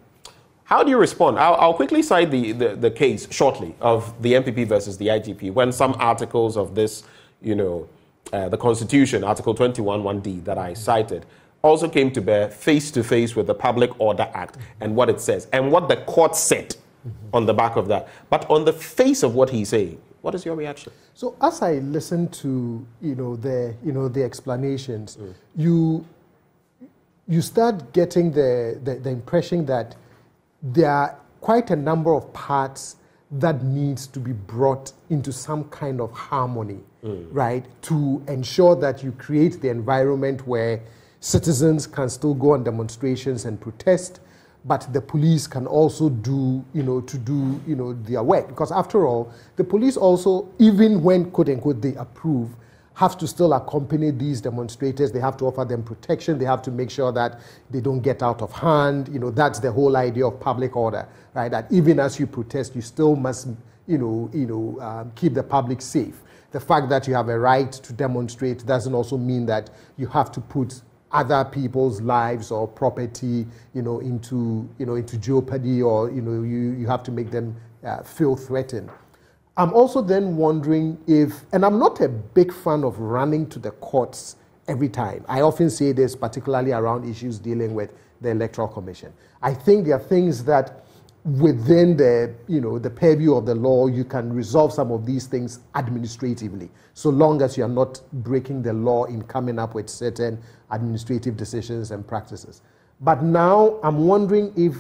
how do you respond? I'll quickly cite the case shortly of the MPP versus the IGP when some articles of this, the Constitution, Article 21(1)(d) that I cited, also came to bear face-to-face with the Public Order Act and what it says, and what the court said on the back of that. But on the face of what he's saying, what is your reaction? So as I listen to the explanations, you start getting the impression that there are quite a number of parts that needs to be brought into some kind of harmony, right? To ensure that you create the environment where citizens can still go on demonstrations and protest, but the police can also do their work. Because after all, the police also, even when quote unquote they approve, have to still accompany these demonstrators. They have to offer them protection. They have to make sure that they don't get out of hand. That's the whole idea of public order, right? That even as you protest, you still must, keep the public safe. The fact that you have a right to demonstrate doesn't also mean that you have to put other people's lives or property, into jeopardy, or you have to make them feel threatened. I'm also then wondering if, and I'm not a big fan of running to the courts every time. I often say this, particularly around issues dealing with the Electoral Commission. I think there are things that within the, the purview of the law, you can resolve some of these things administratively, so long as you are not breaking the law in coming up with certain administrative decisions and practices. But now I'm wondering if,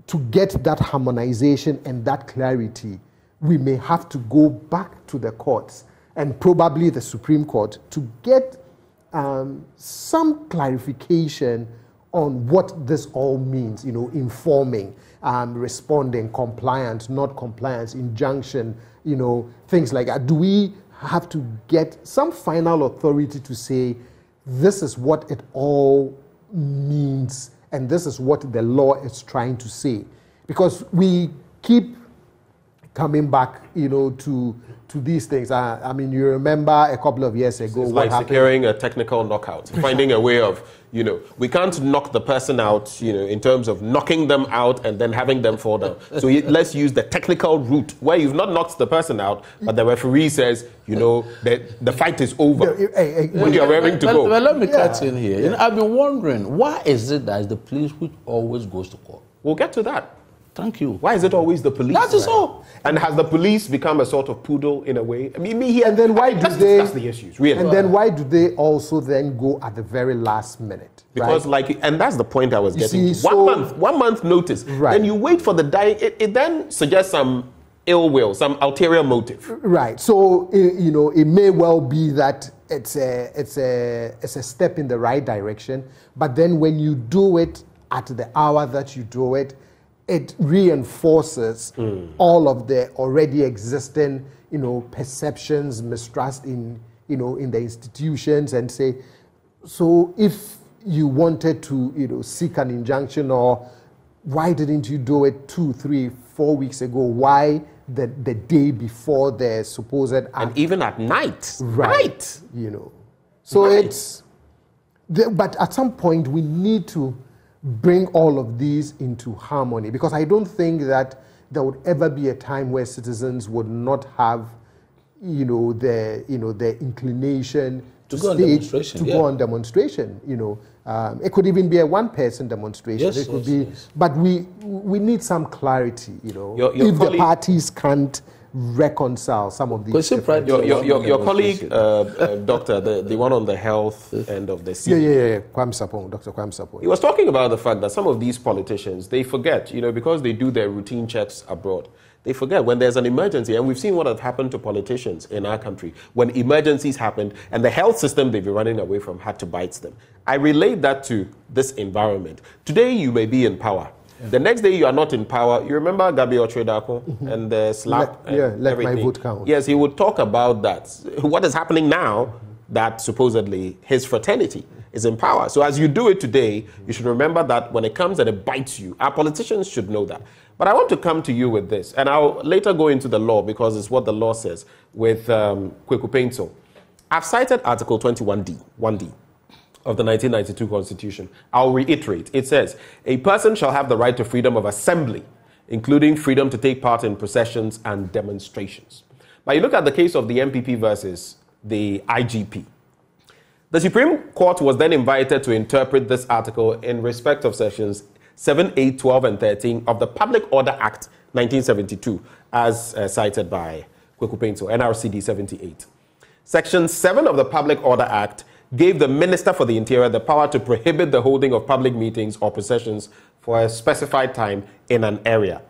to get that harmonization and that clarity, we may have to go back to the courts and probably the Supreme Court to get some clarification on what this all means, informing, responding, compliance, not compliance, injunction, things like that. Do we have to get some final authority to say, this is what it all means, and this is what the law is trying to say? Because we keep coming back, to these things. I mean, you remember a couple of years ago, it's what like happened? securing a technical knockout, finding a way of, we can't knock the person out, in terms of knocking them out and then having them fall down. So let's use the technical route where you've not knocked the person out, but the referee says, that the fight is over when you're raring to go. Well, let me cut in here. I've been wondering, why is it that it's the police which always goes to court? We'll get to that. Thank you. Why is it always the police? That is all. And has the police become a sort of poodle in a way? I mean, and then why do they discuss the issues, really? And then why do they also then go at the very last minute? Because and that's the point I was getting to. 1 month notice. Right. Then you wait for the dying. It then suggests some ill will, some ulterior motive. Right. So it may well be that it's a step in the right direction, but then when you do it at the hour that you do it, it reinforces all of the already existing, perceptions, mistrust in the institutions, and say, so if you wanted to, seek an injunction, or why didn't you do it 2, 3, 4 weeks ago? Why the day before the supposed act? And even at night. Right. So it's, but at some point we need to bring all of these into harmony, because I don't think that there would ever be a time where citizens would not have, the inclination to go on demonstration. Go on demonstration. It could even be a one-person demonstration. Yes, it could be, but we need some clarity. Your if the parties can't reconcile some of these. Your colleague, doctor, the one on the health end of the scene. Yeah. Dr. Kweku Paintsil. He was talking about the fact that some of these politicians, they forget, because they do their routine checks abroad. They forget when there's an emergency, and we've seen what has happened to politicians in our country. When emergencies happened and the health system they've been running away from had to bite them. I relate that to this environment. Today you may be in power. The next day you are not in power. You remember Gabi Otredako and the slap let my vote count. Yes, he would talk about that. What is happening now that supposedly his fraternity is in power. So as you do it today, you should remember that when it comes and it bites you, our politicians should know that. But I want to come to you with this, and I'll later go into the law because it's what the law says with Kweku Paintsil. I've cited Article 1D of the 1992 Constitution. I'll reiterate. It says, a person shall have the right to freedom of assembly, including freedom to take part in processions and demonstrations. But you look at the case of the MPP versus the IGP. The Supreme Court was then invited to interpret this article in respect of sections 7, 8, 12, and 13 of the Public Order Act 1972, as cited by Kweku Paintsil, NRCD 78. Section 7 of the Public Order Act gave the Minister for the Interior the power to prohibit the holding of public meetings or processions for a specified time in an area.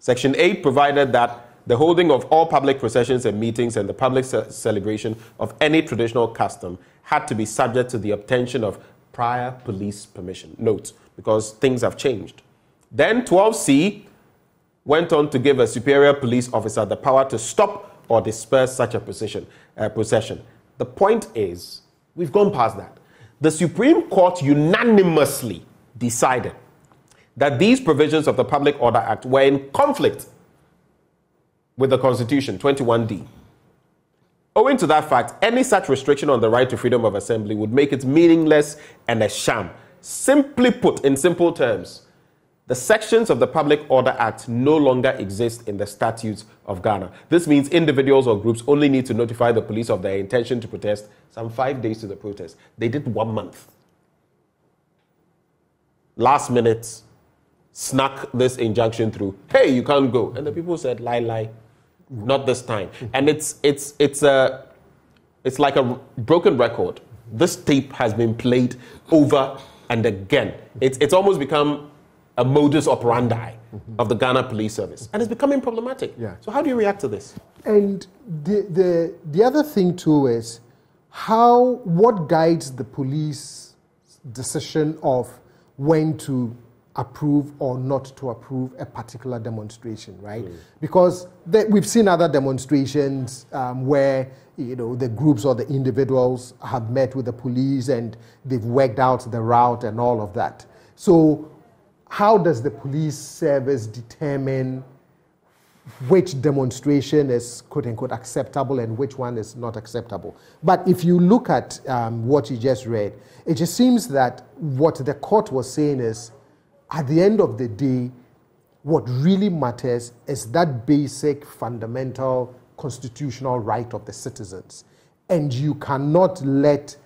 Section 8 provided that the holding of all public processions and meetings and the public celebration of any traditional custom had to be subject to the obtention of prior police permission. Note, because things have changed. Then 12C went on to give a superior police officer the power to stop or disperse such a procession. The point is, we've gone past that. The Supreme Court unanimously decided that these provisions of the Public Order Act were in conflict with the Constitution, 21D. Owing to that fact, any such restriction on the right to freedom of assembly would make it meaningless and a sham. Simply put, in simple terms, the sections of the Public Order Act no longer exist in the statutes of Ghana. This means individuals or groups only need to notify the police of their intention to protest some 5 days to the protest. They did 1 month. Last minute, snuck this injunction through. Hey, you can't go. And the people said, lie, not this time. And it's like a broken record. This tape has been played over and again. It's almost become a modus operandi of the Ghana Police Service. And it's becoming problematic. Yeah. So how do you react to this? And the other thing too is what guides the police decision of when to approve or not to approve a particular demonstration, right? Because we've seen other demonstrations where the groups or the individuals have met with the police and they've worked out the route and all of that. So how does the police service determine which demonstration is quote-unquote acceptable and which one is not acceptable? But if you look at what you just read, it just seems that what the court was saying is, at the end of the day, what really matters is that basic, fundamental, constitutional right of the citizens. And you cannot let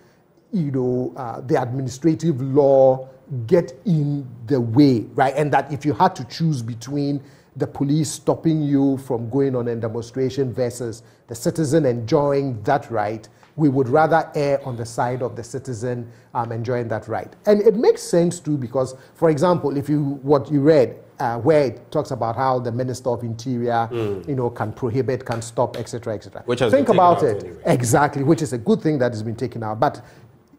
the administrative law get in the way, right? And that if you had to choose between the police stopping you from going on a demonstration versus the citizen enjoying that right, we would rather err on the side of the citizen enjoying that right. And it makes sense too, because, for example, what you read, where it talks about how the Minister of Interior, can prohibit, can stop, etc., etc. Which has Think been about taken it. out anyway. Exactly, which is a good thing that has been taken out. But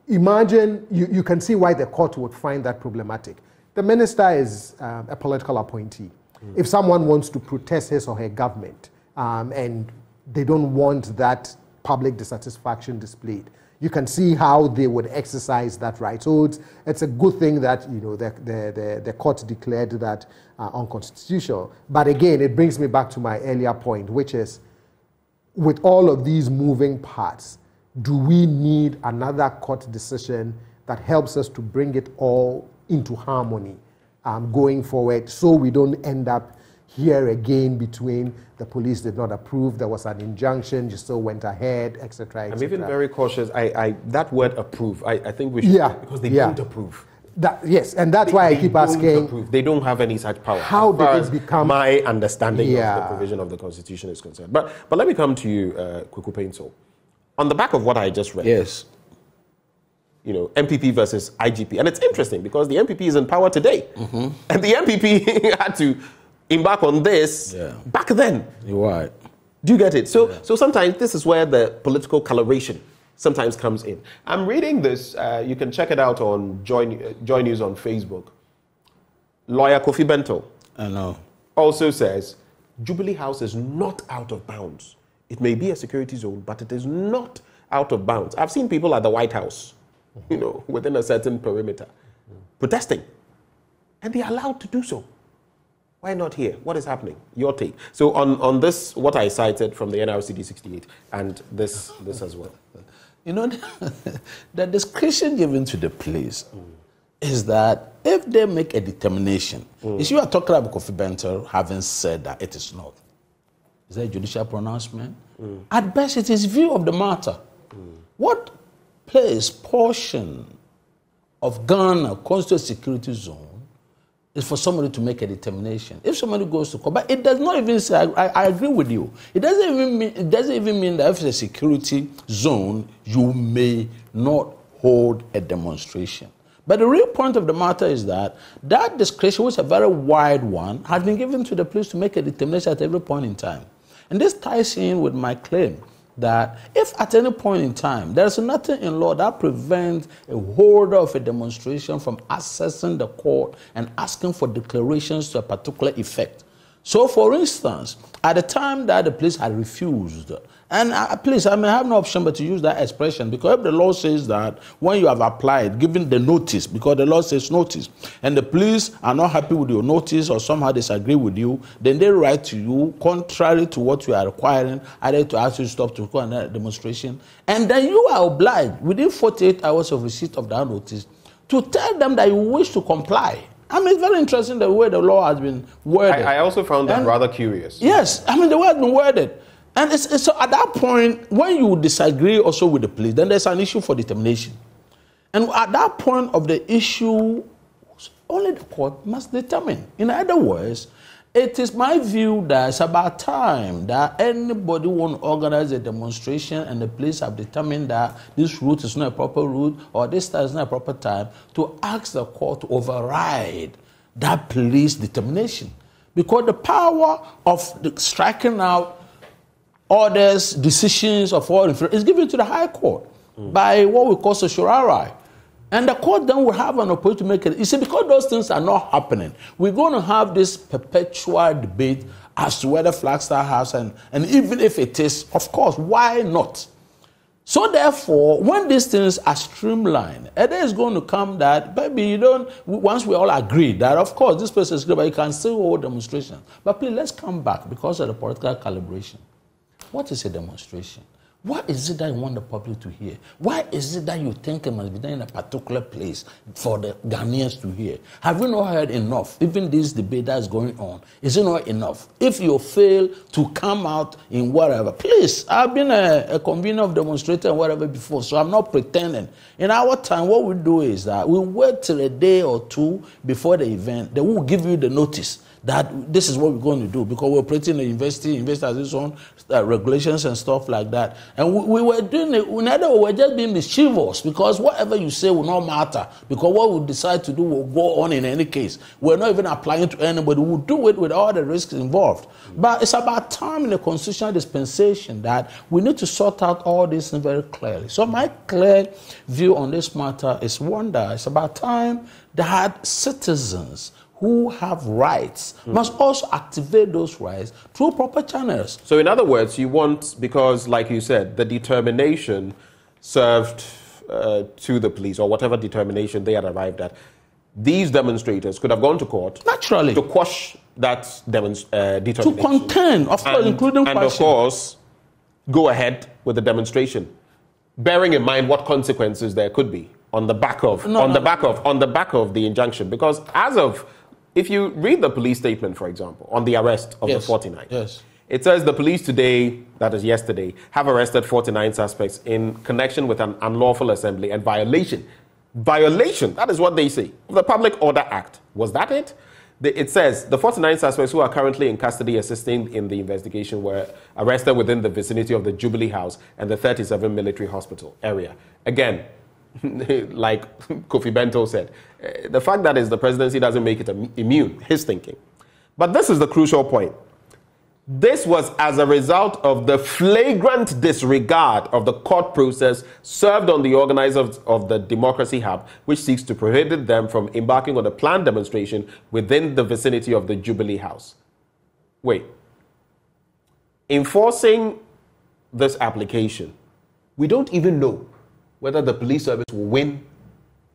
imagine, you can see why the court would find that problematic. The minister is a political appointee. If someone wants to protest his or her government and they don't want that public dissatisfaction displayed, you can see how they would exercise that right. So it's a good thing that the court declared that unconstitutional. But again, it brings me back to my earlier point, which is, with all of these moving parts, do we need another court decision that helps us to bring it all into harmony going forward, so we don't end up here again between the police did not approve, there was an injunction, you still went ahead, etc. I'm even very cautious. That word approve, I think we should, because they don't approve. Yes, and that's why I keep asking. They don't have any such power. How did it become? My understanding of the provision of the Constitution is concerned. But let me come to you, Kweku Paintsil. On the back of what I just read. Yes. MPP versus IGP. And it's interesting because the MPP is in power today. And the MPP had to embark on this back then. You're right. Do you get it? So sometimes this is where the political coloration sometimes comes in. I'm reading this. You can check it out on Joy News on Facebook. Lawyer Kofi Bento also says, Jubilee House is not out of bounds. It may be a security zone, but it is not out of bounds. I've seen people at the White House, within a certain perimeter, protesting. And they're allowed to do so. Why not here? What is happening? Your take. So on this, what I cited from the NRCD 68, and this as well. The discretion given to the police is that if they make a determination, if you are talking about Kofi Bento having said that it is not, is that a judicial pronouncement? At best, it is view of the matter. What portion of Ghana constitutes a security zone is for somebody to make a determination. If somebody goes to court, but it does not even say, I agree with you, it doesn't even mean that if it's a security zone, you may not hold a demonstration. But the real point of the matter is that discretion, which is a very wide one, has been given to the police to make a determination at every point in time. And this ties in with my claim that if at any point in time there's nothing in law that prevents a holder of a demonstration from accessing the court and asking for declarations to a particular effect. So, for instance, at the time that the police had refused, and please, I may have no option but to use that expression, because if the law says that when you have applied, given the notice, because the law says notice, and the police are not happy with your notice or somehow disagree with you, then they write to you contrary to what you are requiring, either to ask you to stop to go on a demonstration, and then you are obliged within 48 hours of receipt of that notice to tell them that you wish to comply. I mean, it's very interesting the way the law has been worded. I also found that rather curious. Yes, I mean, the way it has been worded. And it's so at that point, when you disagree also with the police, then there's an issue for determination. And at that point of the issue only the court must determine. In other words, it is my view that it's about time that anybody want to organize a demonstration and the police have determined that this route is not a proper route or this time is not a proper time, to ask the court to override that police determination. Because the power of striking out orders, decisions of all is given to the High Court by what we call certiorari. And the court then will have an opportunity to make it. You see, because those things are not happening, we're going to have this perpetual debate as to whether Flagstaff House, and even if it is, of course, why not? So therefore, when these things are streamlined, a day is going to come that, maybe you don't, once we all agree that, of course, this person is good, but you can still hold demonstrations. But please, let's come back because of the political calibration. What is a demonstration? What is it that you want the public to hear? Why is it that you think it must be done in a particular place for the Ghanaians to hear? Have you not heard enough? Even this debate that is going on, is it not enough? If you fail to come out in whatever, please, I've been a convener of demonstrators and whatever before, so I'm not pretending. In our time, what we do is that we wait till a day or two before the event, then we'll give you the notice that this is what we're going to do, because we're operating the university has its own regulations and stuff like that. And we were doing it, we were just being mischievous, because whatever you say will not matter, because what we decide to do will go on in any case. We're not even applying to anybody. We'll do it with all the risks involved. But it's about time in the constitutional dispensation that we need to sort out all this very clearly. So my clear view on this matter is one that it's about time that citizens who have rights must also activate those rights through proper channels. So in other words, you want, because like you said, the determination served to the police, or whatever determination they had arrived at, these demonstrators could have gone to court. Naturally. To quash that determination. To contend, of course, including and of course, go ahead with the demonstration, bearing in mind what consequences there could be on the back of the injunction. Because as of, if you read the police statement, for example, on the arrest of the 49, it says the police today, that is yesterday, have arrested 49 suspects in connection with an unlawful assembly and violation, that is what they say, of the Public Order Act. Was that it? It says the 49 suspects who are currently in custody assisting in the investigation were arrested within the vicinity of the Jubilee House and the 37 Military Hospital area. Again, like Kofi Bento said, the fact that is the presidency doesn't make it immune, his thinking. But this is the crucial point. This was as a result of the flagrant disregard of the court process served on the organizers of the Democracy Hub, which seeks to prohibit them from embarking on a planned demonstration within the vicinity of the Jubilee House. Wait. Enforcing this application, we don't even know whether the police service will win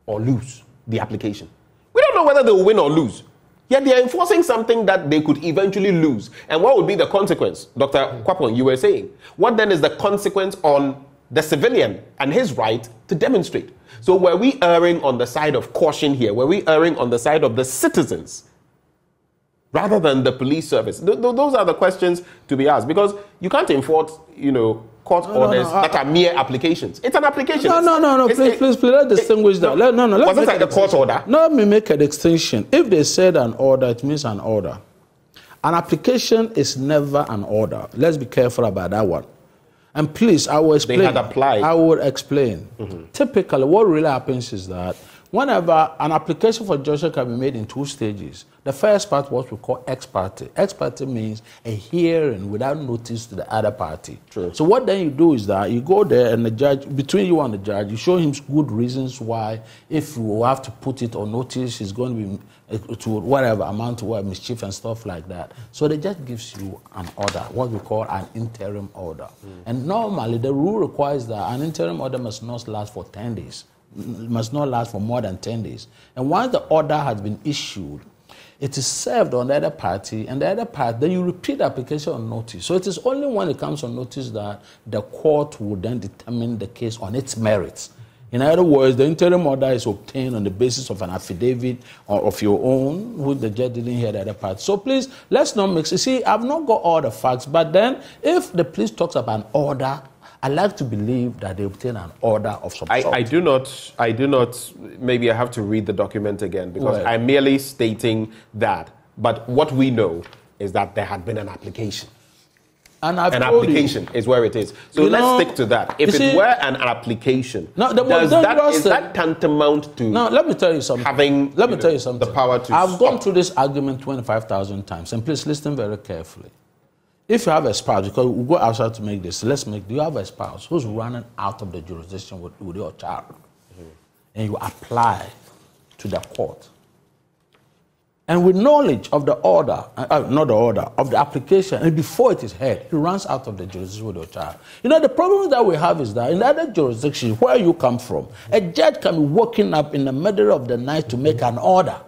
or lose the application. We don't know whether they will win or lose. Yet they are enforcing something that they could eventually lose. And what would be the consequence? Dr. Kwapon, you were saying. What then is the consequence on the civilian and his right to demonstrate? So were we erring on the side of caution here? Were we erring on the side of the citizens rather than the police service? Those are the questions to be asked, because you can't enforce, court orders that are mere applications. It's an application. No. Please, let's distinguish that. Was it like the court order? No, let me make a distinction. If they said an order, it means an order. An application is never an order. Let's be careful about that one. And please, I will explain. They had applied. I will explain. Typically, what really happens is that whenever an application for judgment can be made in two stages. The first part, what we call ex parte. Ex parte means a hearing without notice to the other party. True. So what then you do is that you go there and the judge, between you and the judge, you show him good reasons why, if you have to put it on notice, it's going to be to whatever amount of mischief and stuff like that. So the judge gives you an order, what we call an interim order. And normally the rule requires that an interim order must not last for 10 days. Must not last for more than 10 days. And once the order has been issued, it is served on the other party, and the other part, then you repeat the application on notice. So it is only when it comes on notice that the court will then determine the case on its merits. In other words, the interim order is obtained on the basis of an affidavit or of your own, who the judge didn't hear the other part. So please, let's not mix. You see, I've not got all the facts, but then if the police talks about an order, I like to believe that they obtain an order of some sort. I do not, maybe I have to read the document again because Well, I'm merely stating that. But what we know is that there had been an application. And an application is where it is. So let's stick to that. If it were an application, is that tantamount to no, let me tell you something. Let me tell you something. The power to I've gone through this argument 25,000 times, and please listen very carefully. If you have a spouse, because we go outside to make this, do you have a spouse who's running out of the jurisdiction with your child, and you apply to the court, and with knowledge of the order, not the order, of the application, and before it is heard, he runs out of the jurisdiction with your child. You know, the problem that we have is that in other jurisdictions, where you come from, a judge can be waking up in the middle of the night to make an order.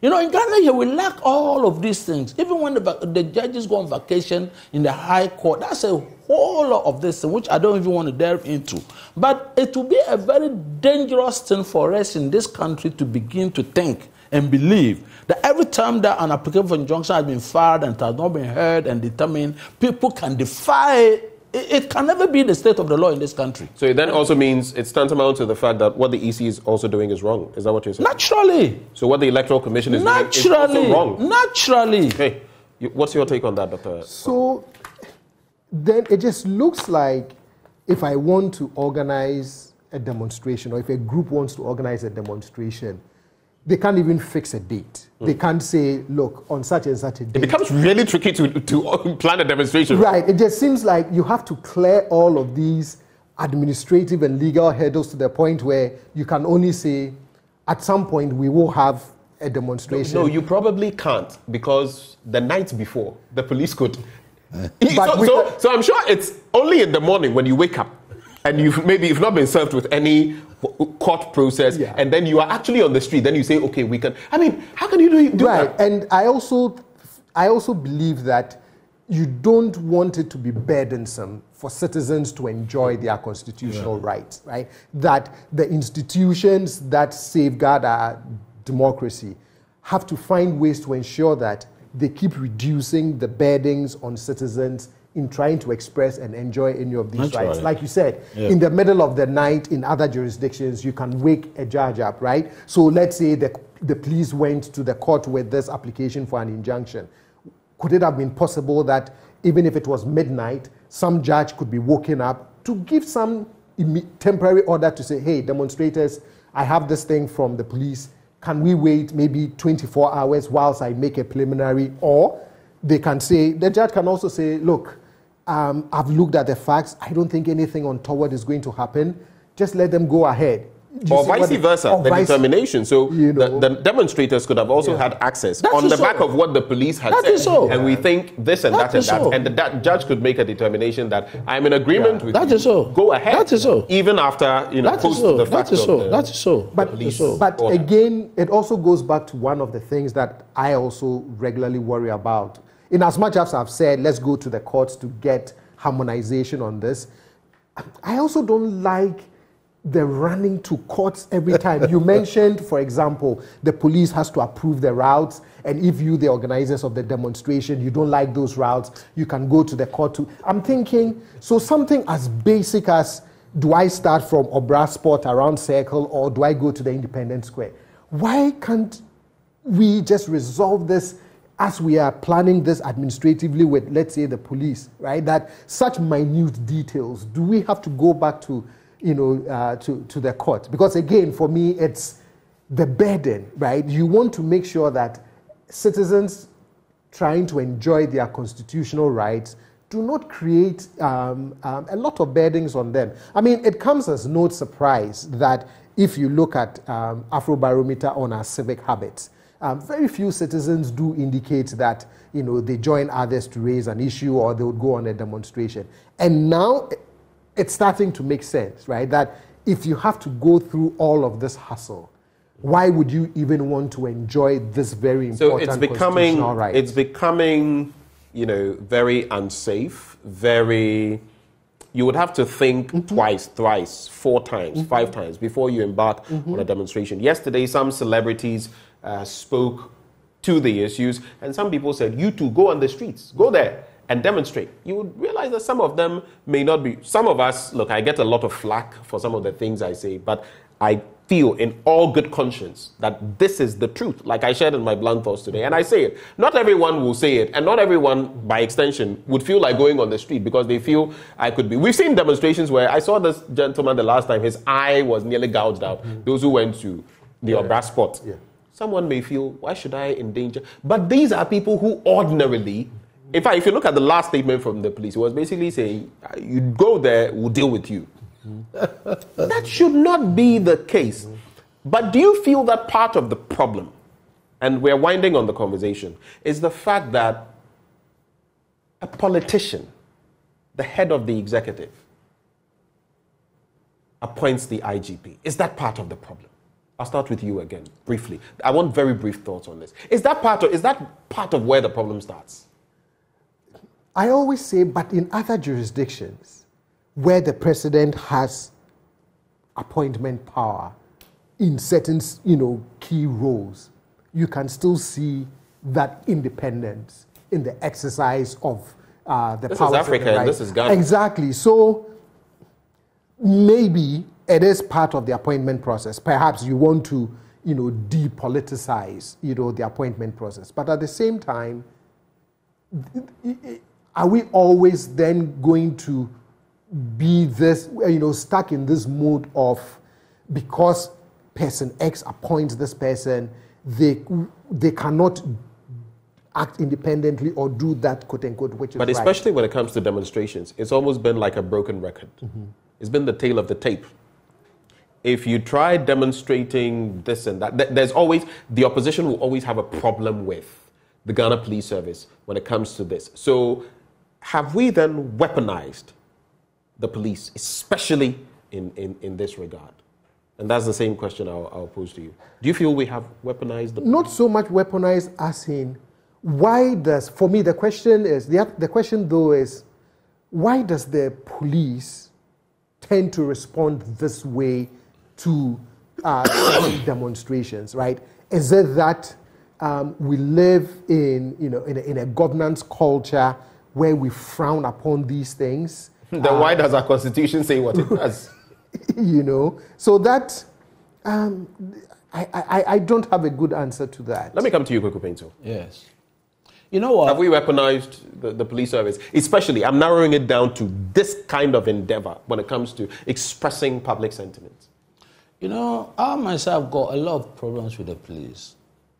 You know, in Ghana here, we lack all of these things. Even when the judges go on vacation in the high court, that's a whole lot of this, which I don't even want to delve into. But it will be a very dangerous thing for us in this country to begin to think and believe that every time that an application for injunction has been filed and it has not been heard and determined, people can defy it can never be the state of the law in this country. So it then also means it's tantamount to the fact that what the EC is also doing is wrong. Is that what you're saying? Naturally. So what the Electoral Commission is doing is also wrong. Naturally. Hey, what's your take on that, Dr.? So then it just looks like if I want to organize a demonstration or if a group wants to organize a demonstration, they can't even fix a date. They can't say, look, on such and such a date. It becomes really tricky to plan a demonstration. Right. It just seems like you have to clear all of these administrative and legal hurdles to the point where you can only say, at some point, we will have a demonstration. No, you probably can't because the night before, the police could. So I'm sure it's only in the morning when you wake up and you've not been served with any court process, and then you are actually on the street, then you say, okay, we can. I mean, how can you do that? And I also believe that you don't want it to be burdensome for citizens to enjoy their constitutional rights, right? That the institutions that safeguard our democracy have to find ways to ensure that they keep reducing the burdens on citizens in trying to express and enjoy any of these rights. Like you said, in the middle of the night in other jurisdictions, you can wake a judge up, right? So let's say the police went to the court with this application for an injunction. Could it have been possible that even if it was midnight, some judge could be woken up to give some temporary order to say, hey, demonstrators, I have this thing from the police. Can we wait maybe 24 hours whilst I make a preliminary? Or they can say, the judge can also say, look, I've looked at the facts. I don't think anything untoward is going to happen. Just let them go ahead. Or vice versa, the determination. So the demonstrators could have also had access on the back of what the police had said. And we think this and that and that. And the judge could make a determination that I'm in agreement with you. Go ahead. That is so. Even after, post the fact of the police. But again, it also goes back to one of the things that I also regularly worry about. In as much as I've said, let's go to the courts to get harmonization on this, I also don't like the running to courts every time. You mentioned, for example, the police has to approve the routes, and if you, the organizers of the demonstration, you don't like those routes, you can go to the court to. I'm thinking, so something as basic as, do I start from Obra Sport around Circle, or do I go to the Independence Square? Why can't we just resolve this as we are planning this administratively with, let's say, the police, right? That such minute details, do we have to go back to, to the court? Because again, for me, it's the burden, right? You want to make sure that citizens trying to enjoy their constitutional rights do not create a lot of burdens on them. I mean, it comes as no surprise that if you look at Afrobarometer on our civic habits, very few citizens do indicate that they join others to raise an issue or they would go on a demonstration. And now it's starting to make sense, right? That if you have to go through all of this hassle, why would you even want to enjoy this very important constitutional right? It's becoming, very unsafe, very. You would have to think twice, thrice, 4 times, 5 times before you embark on a demonstration. Yesterday, some celebrities spoke to the issues, and some people said, you two, go on the streets, go there and demonstrate, you would realize that some of them may not be. Some of us, look, I get a lot of flack for some of the things I say, but I feel in all good conscience that this is the truth, like I shared in my blunt thoughts today, and I say it. Not everyone will say it, and not everyone, by extension, would feel like going on the street because they feel I could be. We've seen demonstrations where I saw this gentleman the last time, his eye was nearly gouged out. Those who went to the Obra spot. Someone may feel, why should I endanger? But these are people who ordinarily, in fact, if you look at the last statement from the police, it was basically saying, you go there, we'll deal with you. That should not be the case. But do you feel that part of the problem, and we're winding on the conversation, is the fact that a politician, the head of the executive, appoints the IGP? Is that part of the problem? I'll start with you again, briefly. I want very brief thoughts on this. Is that part of where the problem starts? I always say, but in other jurisdictions, where the president has appointment power in certain, key roles, you can still see that independence in the exercise of the this powers. This is Africa and this is Ghana. Exactly. So maybe it is part of the appointment process. Perhaps you want to, depoliticize, the appointment process. But at the same time, are we always then going to be this, stuck in this mode of, because person X appoints this person, they cannot act independently or do that, quote unquote, which is But especially when it comes to demonstrations, it's almost been like a broken record. It's been the tail of the tape. If you try demonstrating this and that, there's always, the opposition will always have a problem with the Ghana Police Service when it comes to this. So have we then weaponized the police, especially in this regard? And that's the same question I'll pose to you. Do you feel we have weaponized the police? Not so much weaponized as in, why does, for me the question is, the question though is, why does the police tend to respond this way to demonstrations, right? Is it that we live in a governance culture where we frown upon these things? Then why does our constitution say what it does? So that I don't have a good answer to that. Let me come to you, Kweku Paintsil. Yes. You know what? Have we weaponized the police service? Especially, I'm narrowing it down to this kind of endeavor when it comes to expressing public sentiments. I myself got a lot of problems with the police.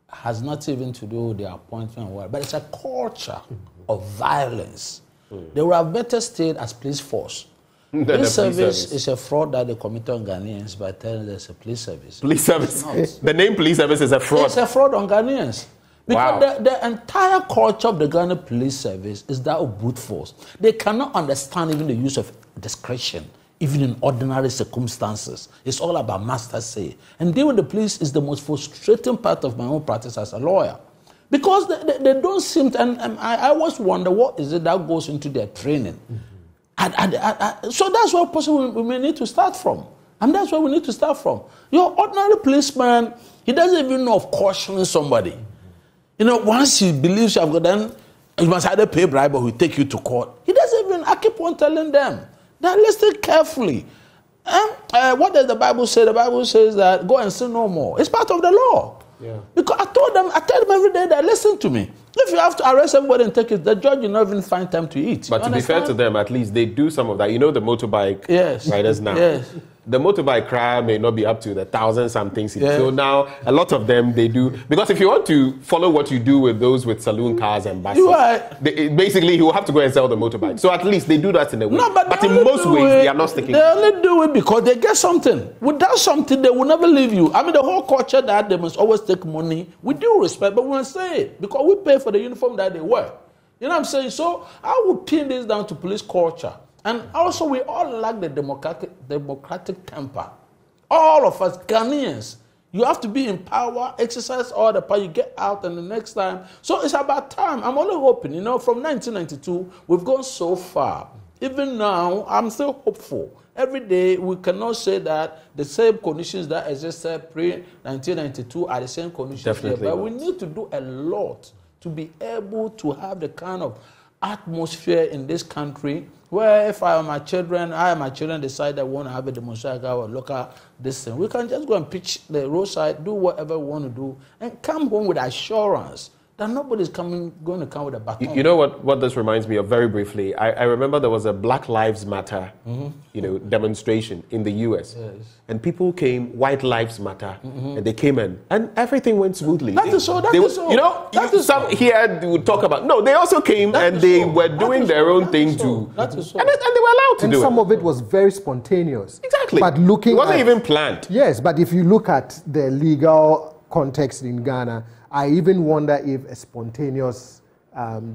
It has not even to do with the appointment, but it's a culture of violence. They would have better stayed as police force. Police service is a fraud that they commit on Ghanaians by telling there's a police service. Police service. The name police service is a fraud. It's a fraud on Ghanaians. Because the entire culture of the Ghana Police Service is that of brute force. They cannot understand even the use of discretion, even in ordinary circumstances. It's all about master say. And dealing with the police is the most frustrating part of my own practice as a lawyer. Because they don't seem to, and I always wonder what is it that goes into their training. So that's where possibly we may need to start from. And that's where we need to start from. Your ordinary policeman, he doesn't even know of cautioning somebody. Once he believes you have got, then you must either pay bribe or he'll take you to court. He doesn't even, I keep on telling them. Now listen carefully. What does the Bible say? The Bible says that go and sin no more. It's part of the law. Yeah. Because I tell them every day that listen to me. If you have to arrest everybody and take it, the judge will not even find time to eat. But to be fair to them, at least they do some of that. The motorbike riders now. Yes. The motorbike crowd may not be up to the 1,000-something seats. Yes. So now a lot of them they do, because if you want to follow what you do with those with saloon cars and buses, basically you will have to go and sell the motorbike. So at least they do that in a way. No, but in most ways they are not sticking. They only do it because they get something. Without something, they will never leave you. I mean, the whole culture that they must always take money. We do respect, but we must say it because we pay for the uniform that they wear. You know what I'm saying? So I would pin this down to police culture. And also, we all lack the democratic temper. All of us, Ghanaians, you have to be in power, exercise all the power, you get out, and the next time. So it's about time. I'm only hoping, from 1992, we've gone so far. Even now, I'm still hopeful. Every day, we cannot say that the same conditions that existed pre-1992 are the same conditions. Definitely but we need to do a lot to be able to have the kind of atmosphere in this country where if I and my children decide they want to have a demonstration or local this thing, we can just go and pitch the roadside, do whatever we want to do, and come home with assurance that nobody's going to come with a baton. You know what this reminds me of very briefly? I remember there was a Black Lives Matter demonstration in the US. Yes. And people came, White Lives Matter, and they came in, and everything went smoothly. That is so. You know, some here would talk about, no, they also came and they were doing their own thing too. That is so. And they were allowed to do it. And some of it was very spontaneous. Exactly. But looking it wasn't at, even planned. Yes, but if you look at the legal context in Ghana, I even wonder if a spontaneous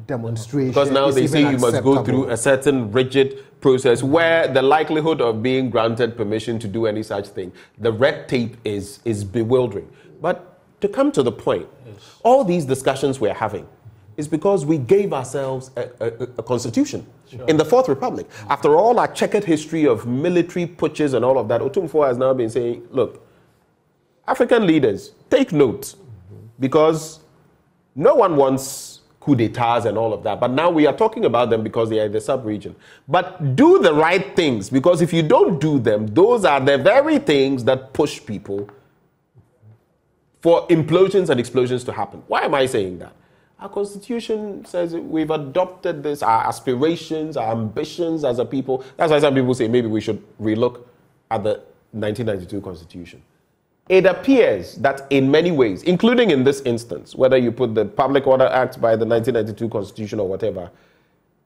demonstration because now they say you must go through a certain rigid process where the likelihood of being granted permission to do any such thing, the red tape is bewildering. But to come to the point, all these discussions we're having is because we gave ourselves a constitution in the Fourth Republic. After all our checkered history of military putches and all of that, Otumfuo has now been saying, look, African leaders, take note, because no one wants coup d'etats and all of that. But now we are talking about them because they are in the sub-region. But do the right things, because if you don't do them, those are the very things that push people for implosions and explosions to happen. Why am I saying that? Our constitution says we've adopted this, our aspirations, our ambitions as a people. That's why some people say maybe we should relook at the 1992 constitution. It appears that in many ways, including in this instance, whether you put the Public Order Act by the 1992 Constitution or whatever,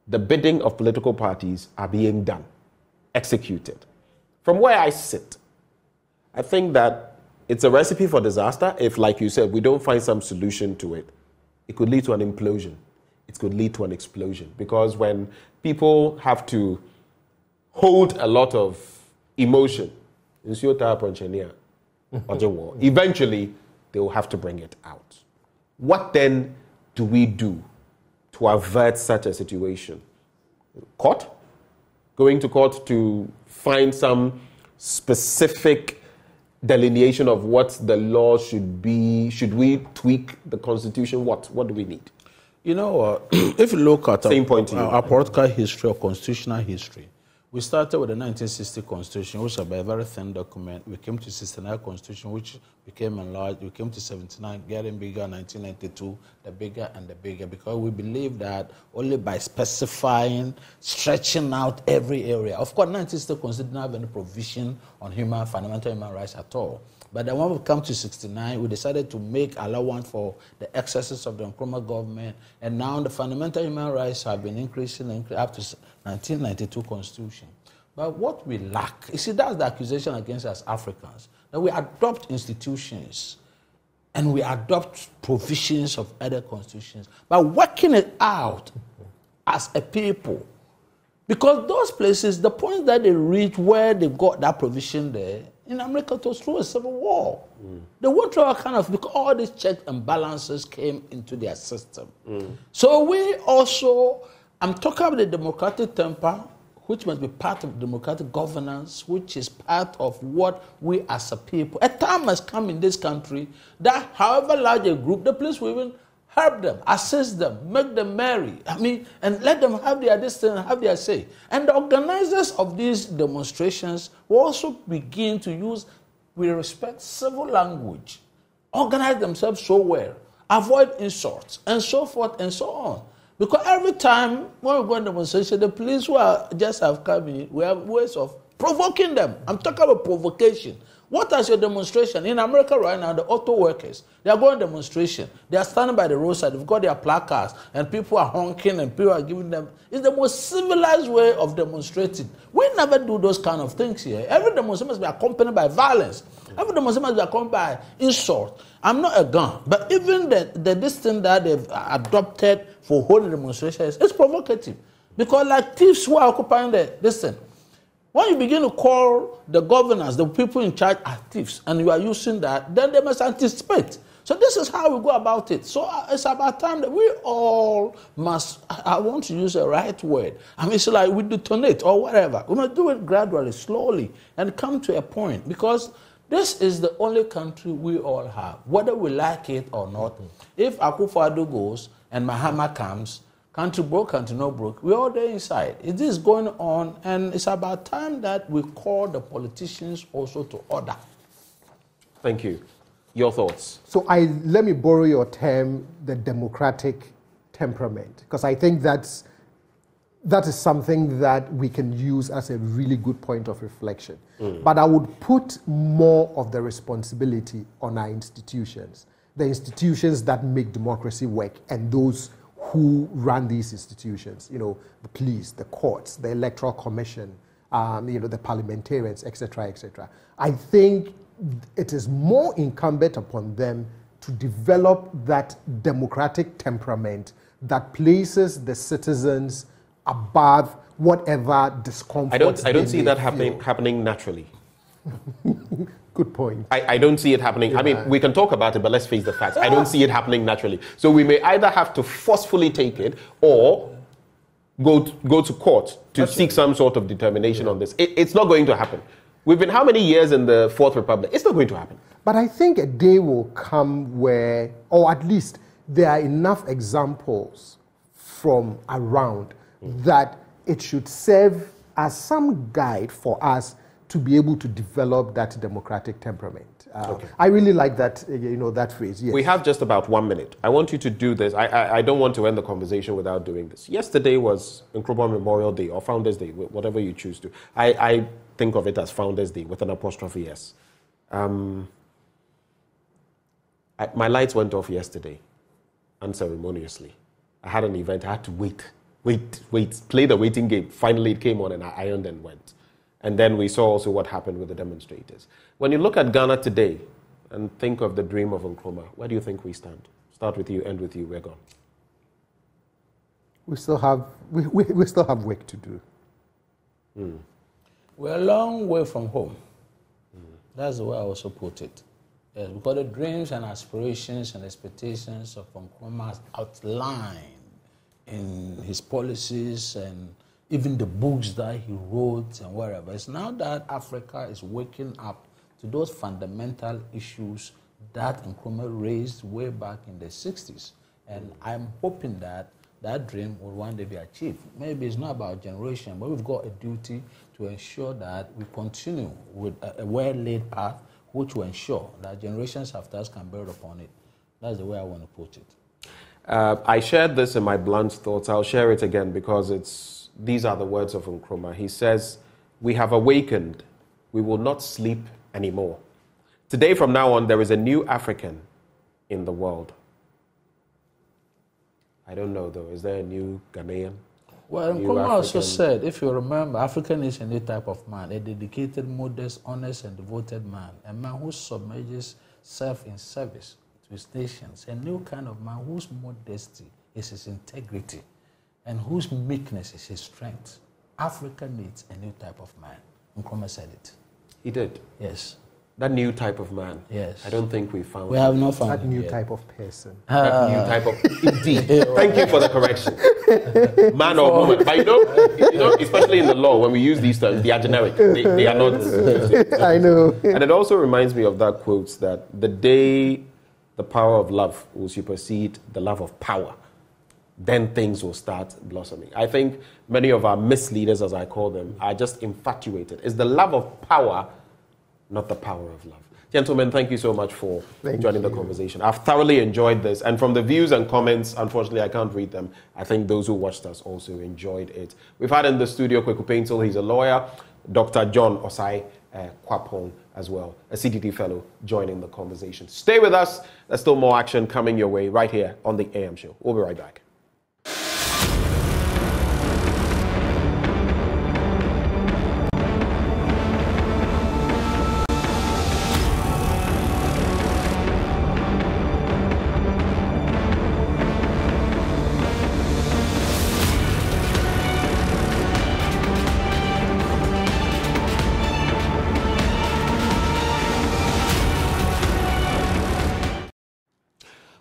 the bidding of political parties are being done, executed. From where I sit, I think that it's a recipe for disaster if, like you said, we don't find some solution to it. It could lead to an implosion. It could lead to an explosion. Because when people have to hold a lot of emotion, eventually, they will have to bring it out. What then do we do to avert such a situation? Court? Going to court to find some specific delineation of what the law should be? Should we tweak the constitution? What do we need? You know, if you look at our political history or constitutional history, we started with the 1960 Constitution, which was a very thin document. We came to 69 Constitution, which became enlarged. We came to 79, getting bigger, 1992, the bigger and the bigger, because we believe that only by specifying, stretching out every area. Of course, 1960 Constitution didn't have any provision on fundamental human rights at all. But then when we come to 69, we decided to make allowance for the excesses of the Nkrumah government, and now the fundamental human rights have been increasing up to 1992 Constitution. But what we lack, you see, that's the accusation against us Africans, that we adopt institutions and we adopt provisions of other constitutions, but working it out as a people. Because those places, the point that they reach where they got that provision there, in America, it was through a civil war. They went through because all these checks and balances came into their system. So we also, I'm talking about the democratic temper, which must be part of democratic governance, which is part of what we as a people. A time has come in this country that however large a group, the police will even help them, assist them, make them merry. And let them have their destiny, have their say. And the organizers of these demonstrations will also begin to use, with respect, civil language, organize themselves so well, avoid insults, and so forth and so on. Because every time when we go on demonstration, the police who have come in, we have ways of provoking them. I'm talking about provocation. What is your demonstration? In America right now, the auto workers, they are going demonstration. They are standing by the roadside. They've got their placards, and people are honking, and people are giving them. It's the most civilized way of demonstrating. We never do those kind of things here. Every demonstration must be accompanied by violence. Every demonstration must be accompanied by insult. I'm not a gun, but even this thing that they've adopted for holding demonstrations is provocative. Because like thieves who are occupying this thing, when you begin to call the governors, the people in charge, as thieves, and you are using that, then they must anticipate. So this is how we go about it. So it's about time that we all must, I want to use the right word. It's like we detonate or whatever. We must do it gradually, slowly, and come to a point. Because this is the only country we all have, whether we like it or not. If Akufo-Addo goes and Mahama comes, country broke, country not broke. We're all there inside. It is going on, and it's about time that we call the politicians also to order. Thank you. Your thoughts? So let me borrow your term, the democratic temperament, because I think that is something that we can use as a really good point of reflection. But I would put more of the responsibility on our institutions, the institutions that make democracy work, and those who run these institutions, you know, the police, the courts, the electoral commission, you know, the parliamentarians, etc., etc. I think it is more incumbent upon them to develop that democratic temperament that places the citizens above whatever discomfort. I don't see that happening naturally. Good point. I don't see it happening. Yeah. I mean, we can talk about it, but let's face the facts. I don't see it happening naturally. So we may either have to forcefully take it or go to court to seek some sort of determination on this. It's not going to happen. We've been how many years in the Fourth Republic? It's not going to happen. But I think a day will come where, or at least there are enough examples from around that it should serve as some guide for us to be able to develop that democratic temperament. I really like that, that phrase. Yes. We have just about 1 minute. I want you to do this. I don't want to end the conversation without doing this. Yesterday was Nkrumah Memorial Day or Founders Day, whatever you choose to. I think of it as Founders Day with an apostrophe S. My lights went off yesterday, unceremoniously. I had an event. I had to wait, play the waiting game. Finally, it came on and I ironed and went. And then we saw also what happened with the demonstrators. When you look at Ghana today and think of the dream of Nkrumah, where do you think we stand? Start with you, end with you, we're gone. We still have work to do. We're a long way from home. That's the way I also put it. Yes, because the dreams and aspirations and expectations of Nkrumah outlined in his policies and even the books that he wrote and wherever. It's now that Africa is waking up to those fundamental issues that Nkrumah raised way back in the 60s. And I'm hoping that that dream will one day be achieved. Maybe it's not about generation, but we've got a duty to ensure that we continue with a well-laid path which will ensure that generations after us can build upon it. That's the way I want to put it. I shared this in my blunt thoughts. I'll share it again because these are the words of Nkrumah. He says, "We have awakened. We will not sleep anymore. Today from now on, there is a new African in the world." I don't know though. Is there a new Ghanaian? Well, Nkrumah also said, if you remember, African is a new type of man, a dedicated, modest, honest, and devoted man, a man who submerges self in service to his nations, a new kind of man whose modesty is his integrity and whose meekness is his strength. Africa needs a new type of man. Nkrumah said it. He did? Yes. That new type of man. Yes. I don't think we found. We have not found that new type of person. That new type of. Indeed. Thank you for the correction. Man or woman. But you know, especially in the law, when we use these terms, they are generic. They are not. I know. And it also reminds me of that quote that the day the power of love will supersede the love of power, then things will start blossoming. I think many of our misleaders, as I call them, are just infatuated. It's the love of power, not the power of love. Gentlemen, thank you so much for joining the conversation. I've thoroughly enjoyed this. And from the views and comments, unfortunately, I can't read them. I think those who watched us also enjoyed it. We've had in the studio Kweku Paintsil, he's a lawyer, Dr. John Osai Kwapong as well, a CTT fellow, joining the conversation. Stay with us. There's still more action coming your way right here on the AM Show. We'll be right back.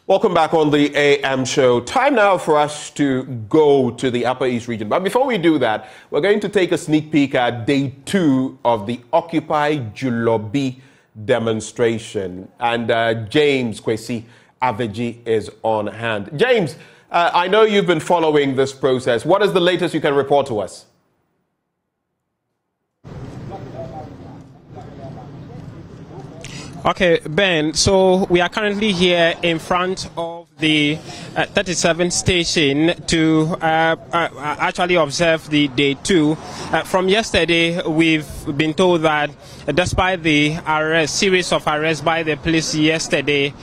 Welcome back on the AM Show. Time now for us to go to the Upper East region. But before we do that, we're going to take a sneak peek at day 2 of the Occupy Julobi demonstration. And James Kwesi Aveji is on hand. James, I know you've been following this process. What is the latest you can report to us? Okay, Ben, so we are currently here in front of the 37th station to actually observe the day 2. From yesterday, we've been told that despite the series of arrests by the police yesterday,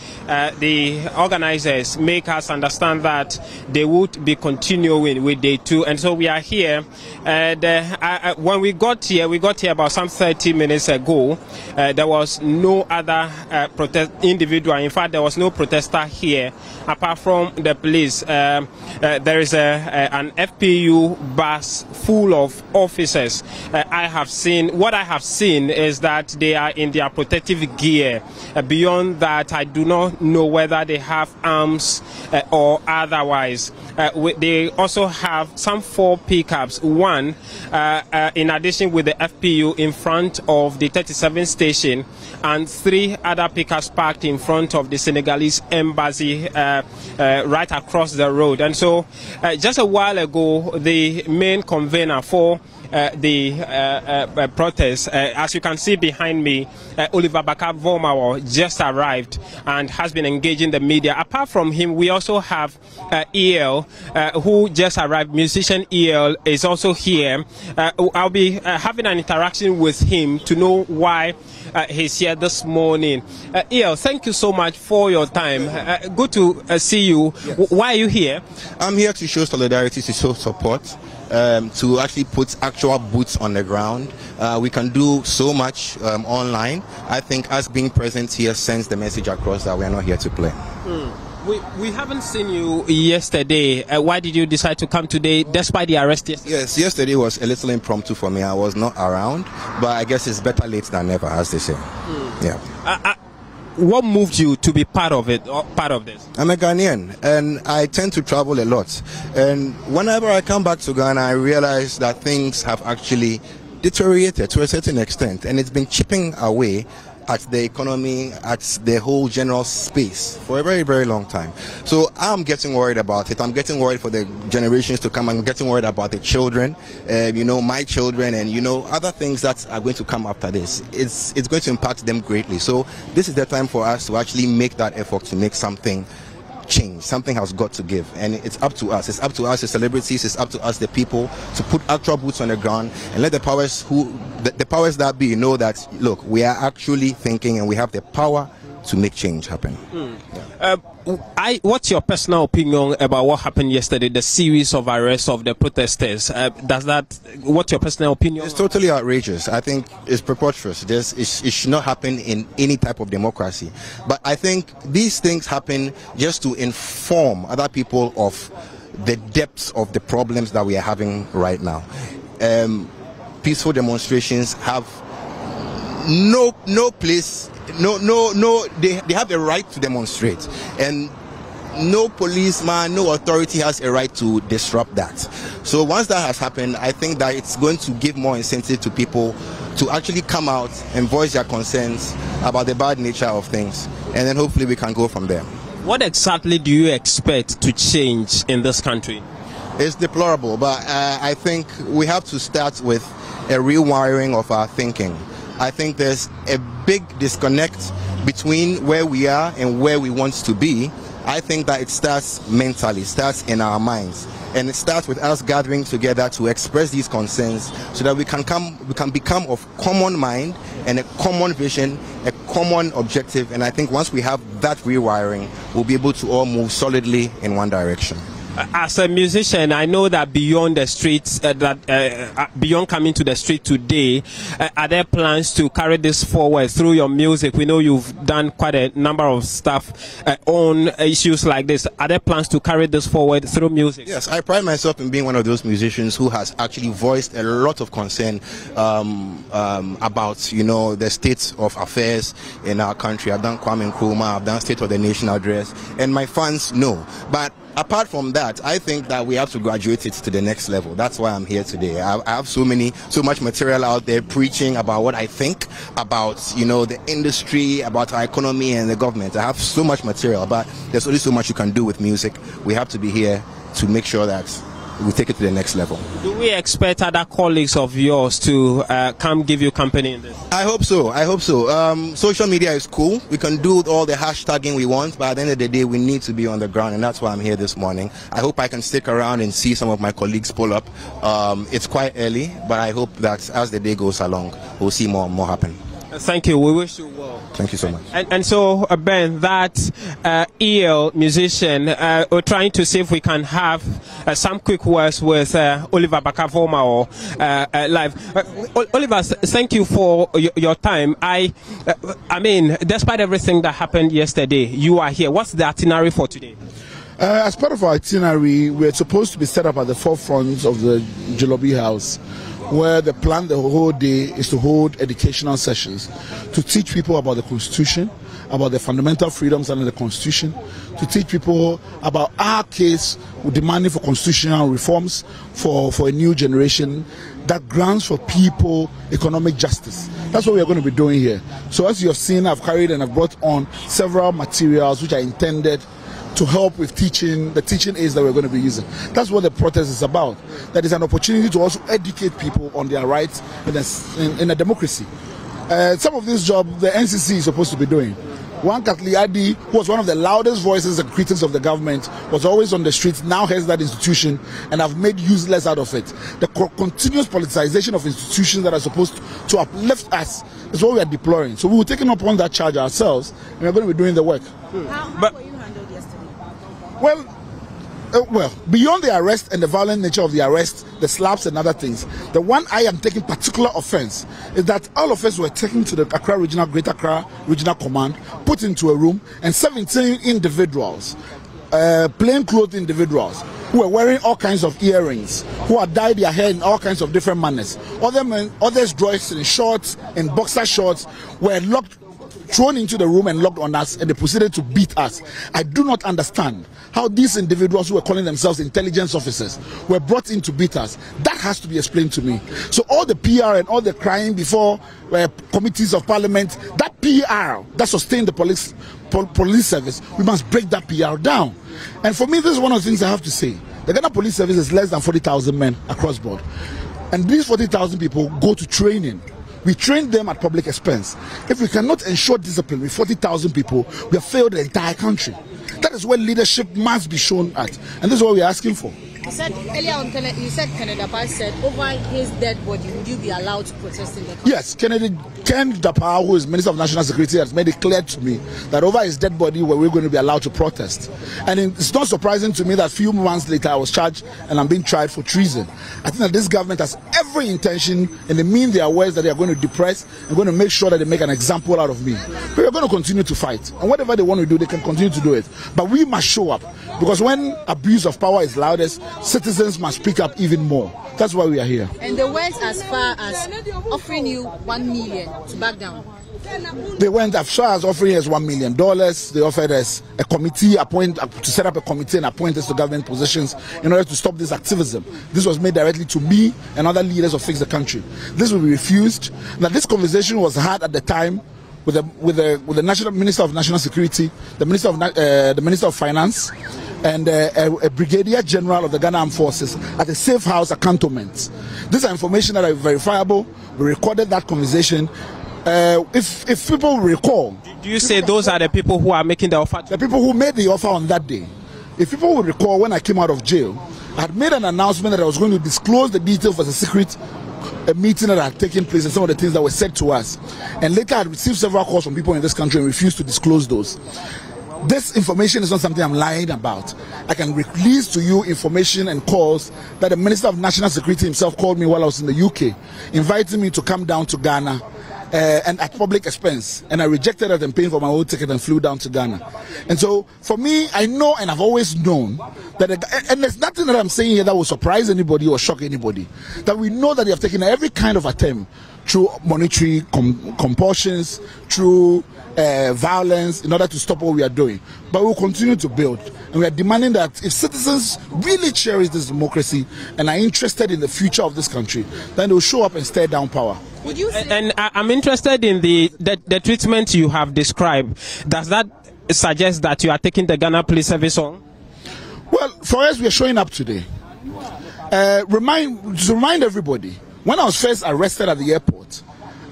the organizers make us understand that they would be continuing with day 2. And so we are here. When we got here about some 30 minutes ago. There was no other protest individual. In fact, there was no protester here apart from the police. There is an FPU bus full of officers. What I have seen is that they are in their protective gear. Beyond that, I do not know whether they have arms or otherwise. They also have some 4 pickups. One, in addition with the FPU in front of the 37th station, and 3 other pickups parked in front of the Senegalese embassy right across the road. And so just a while ago, the main convener for the protest, as you can see behind me, Oliver Bakar-Vormawo just arrived and has been engaging the media. Apart from him, we also have EL, who just arrived. Musician EL is also here. I'll be having an interaction with him to know why he's here this morning. EL, thank you so much for your time. Good to see you. Yes. Why are you here? I'm here to show solidarity, to show support. To actually put actual boots on the ground. We can do so much online. I think us being present here sends the message across that we are not here to play. We haven't seen you yesterday. Why did you decide to come today despite the arrest yesterday? Yes, yesterday was a little impromptu for me. I was not around, but I guess it's better late than never, as they say. Yeah. What moved you to be part of it, or part of this? I'm a Ghanaian and I tend to travel a lot. And whenever I come back to Ghana, I realize that things have actually deteriorated to a certain extent, and it's been chipping away at the economy, at the whole general space for a very, very long time. So I'm getting worried about it. I'm getting worried for the generations to come. I'm getting worried about the children, my children, and other things that are going to come after this. It's going to impact them greatly. So this is the time for us to actually make that effort to make something change. Something has got to give, and it's up to us. It's up to us, the celebrities. It's up to us, the people, to put actual boots on the ground and let the powers the powers that be know that, look, we are actually thinking and we have the power to make change happen. What's your personal opinion about what happened yesterday, the series of arrests of the protesters? What's your personal opinion? It's totally outrageous. I think it's preposterous. It should not happen in any type of democracy. But I think these things happen just to inform other people of the depths of the problems that we are having right now. Peaceful demonstrations have no place. They have a right to demonstrate, and no policeman, no authority has a right to disrupt that. So once that has happened, I think that it's going to give more incentive to people to actually come out and voice their concerns about the bad nature of things, and then hopefully we can go from there. What exactly do you expect to change in this country? It's deplorable, but I think we have to start with a rewiring of our thinking. I think there's a big disconnect between where we are and where we want to be. I think that it starts mentally, it starts in our minds, and it starts with us gathering together to express these concerns so that we can become of common mind and a common vision, a common objective. And I think once we have that rewiring, we'll be able to all move solidly in one direction. As a musician, I know that beyond the streets, beyond coming to the street today, are there plans to carry this forward through your music? We know you've done quite a number of stuff on issues like this. Are there plans to carry this forward through music? Yes, I pride myself in being one of those musicians who has actually voiced a lot of concern about, the state of affairs in our country. I've done Kwame Nkrumah, I've done State of the Nation address, and my fans know. But apart from that, I think that we have to graduate it to the next level. That's why I'm here today. I have so much material out there preaching about what I think about, the industry, about our economy and the government. I have so much material, but there's only so much you can do with music. We have to be here to make sure that we take it to the next level. Do we expect other colleagues of yours to come give you company in this? I hope so. Social media is cool. We can do all the hashtagging we want, but at the end of the day, we need to be on the ground, and that's why I'm here this morning. I hope I can stick around and see some of my colleagues pull up. It's quite early, but I hope that as the day goes along, we'll see more and more happen. Thank you. We wish you well. Thank you so much. And so, Ben, that EL musician, we're trying to see if we can have some quick words with Oliver Bakavoma or live. Oliver, thank you for your time. I mean, despite everything that happened yesterday, you are here. What's the itinerary for today? As part of our itinerary, we're supposed to be set up at the forefront of the Jolobi House, where the plan the whole day is to hold educational sessions to teach people about the Constitution, about the fundamental freedoms under the Constitution, to teach people about our case demanding for constitutional reforms for a new generation that grants for people economic justice. That's what we are going to be doing here. So as you have seen, I've carried and I've brought on several materials which are intended to help with the teaching aids that we're going to be using. That's what the protest is about. That is an opportunity to also educate people on their rights in a democracy. Some of this job the NCC is supposed to be doing. One Katliadi, who was one of the loudest voices and critics of the government, was always on the streets, now heads that institution and have made useless out of it. The continuous politicization of institutions that are supposed to uplift us is what we are deploring. So we were taking upon that charge ourselves, and we're going to be doing the work. How were you handled yesterday? Well, beyond the arrest and the violent nature of the arrest, the slaps and other things, the one I am taking particular offense is that all of us were taken to the Accra Regional, Greater Accra Regional Command, put into a room, and 17 individuals, plain-clothed individuals, who were wearing all kinds of earrings, who had dyed their hair in all kinds of different manners. Others dressed in shorts, in boxer shorts, were thrown into the room and locked on us, and they proceeded to beat us. I do not understand how these individuals who were calling themselves intelligence officers were brought in to beat us. That has to be explained to me. So all the PR and all the crying before committees of parliament, that PR that sustained the police service, we must break that PR down. And for me, this is one of the things I have to say. The Ghana Police Service is less than 40,000 men across board. And these 40,000 people go to training. We train them at public expense. If we cannot ensure discipline with 40,000 people, we have failed the entire country. That is where leadership must be shown at. And this is what we are asking for. You said earlier on, you said Kennedy Dapar said over his dead body, would you be allowed to protest in the country? Yes, Ken Dapar, who is Minister of National Security, has made it clear to me that over his dead body we're going to be allowed to protest. And it's not surprising to me that a few months later I was charged and I'm being tried for treason. I think that this government has every intention, and they mean their words, that they are going to depress and going to make sure that they make an example out of me. But we're going to continue to fight. And whatever they want to do, they can continue to do it. But we must show up. Because when abuse of power is loudest, citizens must speak up even more. That's why we are here. And they went as far as offering you $1 million to back down. They went as far as offering us $1 million. They offered us a committee, to set up a committee and appoint us to government positions in order to stop this activism. This was made directly to me and other leaders of Fix the Country. This will be refused. Now, this conversation was had at the time with the National Minister of National Security, the Minister of Finance, and a Brigadier General of the Ghana Armed Forces at the Safe House Cantonment. These are information that are verifiable. We recorded that conversation. If people recall, do you say those are the people who are making the offer? The people who made the offer on that day. If people will recall, when I came out of jail, I had made an announcement that I was going to disclose the details of the secret meeting that had taken place and some of the things that were said to us. And later I had received several calls from people in this country and refused to disclose those. This information is not something I'm lying about. I can release to you information and calls that the Minister of National Security himself called me while I was in the UK, inviting me to come down to Ghana and at public expense. And I rejected it and paid for my own ticket and flew down to Ghana. And so for me, I know and I've always known that, and there's nothing that I'm saying here that will surprise anybody or shock anybody, that we know that they have taken every kind of attempt through monetary compulsions, through violence, in order to stop what we are doing. But we will continue to build, and we are demanding that if citizens really cherish this democracy and are interested in the future of this country, then they will show up and stare down power. Would you and I'm interested in the treatment you have described. Does that suggest that you are taking the Ghana Police Service on? Well, for us, we are showing up today. To remind everybody, when I was first arrested at the airport,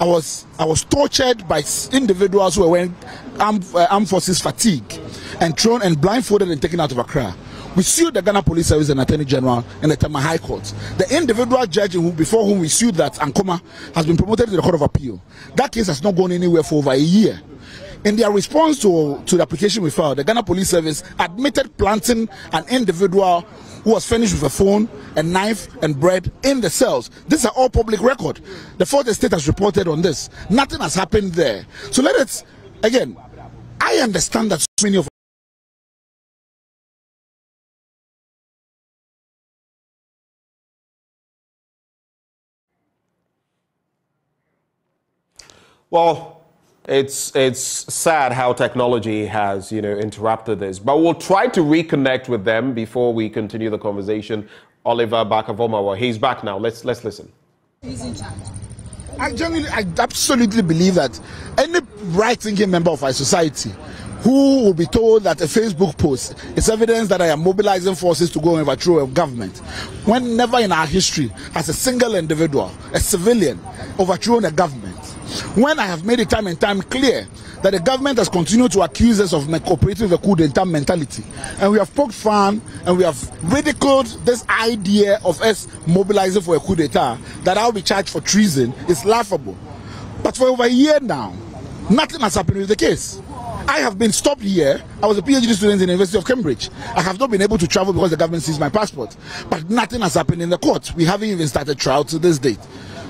I was tortured by individuals who were wearing armed forces fatigue and thrown and blindfolded and taken out of Accra. We sued the Ghana Police Service and Attorney General and the Tema High Court. The individual judge before whom we sued, that Ankoma, has been promoted to the Court of Appeal. That case has not gone anywhere for over a year. In their response to the application we filed, the Ghana Police Service admitted planting an individual who was furnished with a phone, a knife, and bread in the cells. These are all public record. The Fourth Estate has reported on this. Nothing has happened there. So again, I understand that so many of Well, it's sad how technology has, interrupted this. But we'll try to reconnect with them before we continue the conversation. Oliver Bakavomawa, he's back now. Let's listen. I absolutely believe that any right-thinking member of our society who will be told that a Facebook post is evidence that I am mobilizing forces to go and overthrow a government, when never in our history has a single individual, a civilian, overthrown a government. When I have made it time and time clear that the government has continued to accuse us of cooperating with the coup d'etat mentality, and we have poked fun and we have ridiculed this idea of us mobilizing for a coup d'etat, that I'll be charged for treason, is laughable. But for over a year now, nothing has happened with the case. I have been stopped here. I was a PhD student in the University of Cambridge. I have not been able to travel because the government seized my passport. But nothing has happened in the court. We haven't even started trial to this date.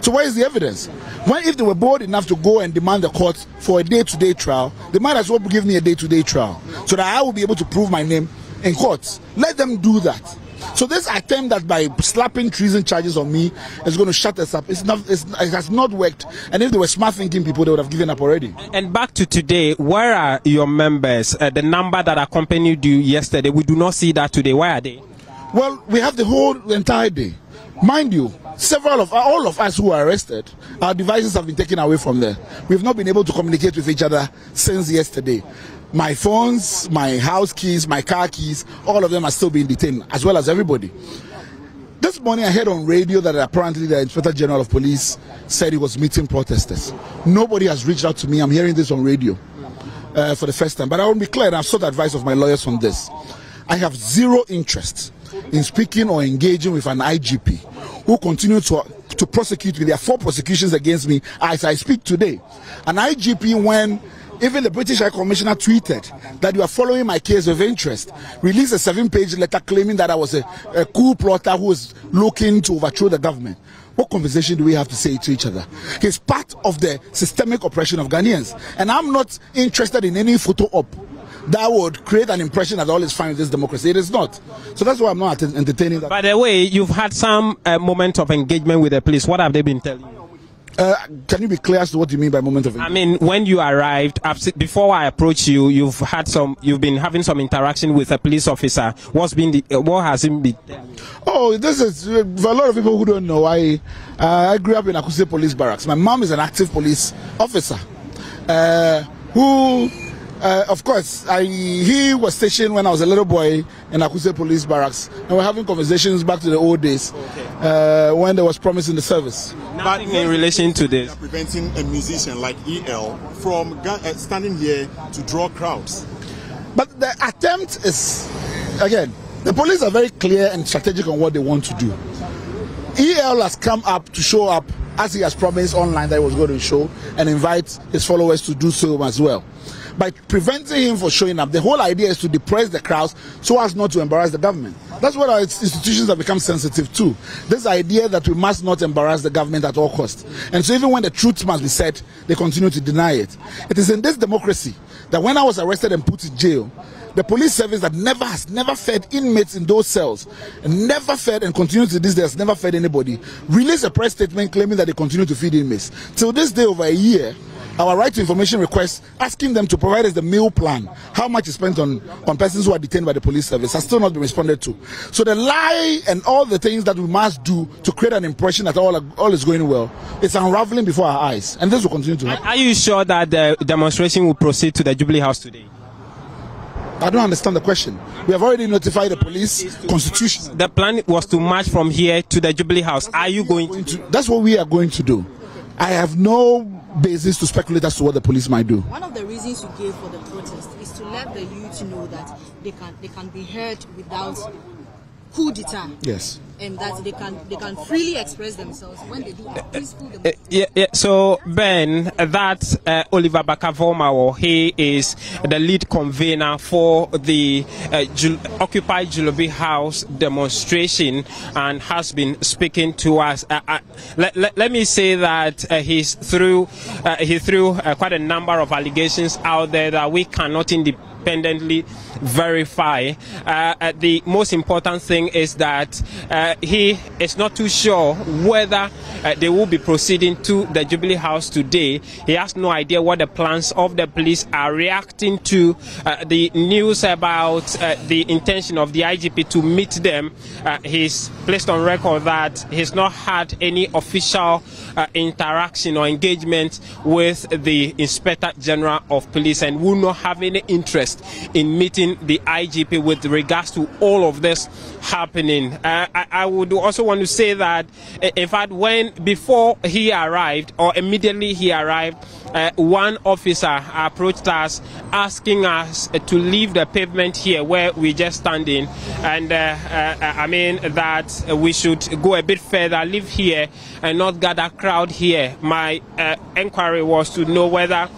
So where is the evidence? If they were bold enough to go and demand the court for a day-to-day trial, they might as well give me a day-to-day trial so that I will be able to prove my name in court. Let them do that. So this attempt that by slapping treason charges on me is going to shut us up, it has not worked. And if they were smart-thinking people, they would have given up already. And back to today, where are your members? The number that accompanied you yesterday, we do not see that today. Where are they? Well, we have the entire day. Mind you, all of us who were arrested, our devices have been taken away from there. We've not been able to communicate with each other since yesterday. My phones, my house keys, my car keys, all of them are still being detained, as well as everybody. This morning I heard on radio that apparently the Inspector General of Police said he was meeting protesters. Nobody has reached out to me. I'm hearing this on radio for the first time. But I will be clear, and I've sought advice of my lawyers on this. I have zero interest in speaking or engaging with an IGP who continue to prosecute me. There are 4 prosecutions against me as I speak today. An IGP, when even the British High Commissioner tweeted that you are following my case with interest, released a 7-page letter claiming that I was a coup plotter who was looking to overthrow the government. What conversation do we have to say to each other? He's part of the systemic oppression of Ghanaians. And I'm not interested in any photo op that would create an impression that all is fine with this democracy. It is not. So that's why I'm not entertaining that. By the way, you've had some moment of engagement with the police. What have they been telling you? Can you be clear as to what you mean by moment of engagement? I mean, when you arrived, before I approached you, you've been having some interaction with a police officer. What has he been? Oh, this is for a lot of people who don't know. I grew up in Akuse Police Barracks. My mom is an active police officer who. Of course, he was stationed when I was a little boy in Akuse Police Barracks, and we're having conversations back to the old days when there was promise in the service. Nothing in relation to this. Preventing a musician like EL from standing here to draw crowds. But the attempt is, again, the police are very clear and strategic on what they want to do. EL has come up to show up as he has promised online that he was going to show and invite his followers to do so as well. By preventing him from showing up, the whole idea is to depress the crowds so as not to embarrass the government. That's what our institutions have become sensitive to. This idea that we must not embarrass the government at all costs. And so even when the truth must be said, they continue to deny it. It is in this democracy that when I was arrested and put in jail, The police service that has never fed inmates in those cells, never fed and continues to this day, has never fed anybody, released a press statement claiming that they continue to feed inmates. Till this day, over a year, our right to information request asking them to provide us the meal plan, how much is spent on persons who are detained by the police service, has still not been responded to. So the lie and all the things that we must do to create an impression that all is going well, it's unraveling before our eyes, and this will continue to happen. Are you sure that the demonstration will proceed to the Jubilee House today? I don't understand the question. We have already notified the police constitution. The plan was to march from here to the Jubilee House. Are you going to? That's what we are going to do. I have no basis to speculate as to what the police might do. One of the reasons you gave for the protest is to let the youth know that they can be heard without coup d'etat. Yes. And that they can freely express themselves when they do a peaceful demonstration. Yeah. So Ben, that's Oliver Bakavomawo. He is the lead convener for the Occupy Jubilee House demonstration and has been speaking to us. Let me say that he threw quite a number of allegations out there that we cannot independently verify. The most important thing is that he is not too sure whether they will be proceeding to the Jubilee House today. He has no idea what the plans of the police are reacting to the news about the intention of the IGP to meet them. He's placed on record that he's not had any official interaction or engagement with the Inspector General of Police and will not have any interest in meeting the IGP with regards to all of this happening. I would also want to say that, in fact, before he arrived or immediately he arrived, one officer approached us asking us to leave the pavement here where we're just standing, and I mean that we should go a bit further, live here and not gather crowd here. My inquiry was to know whether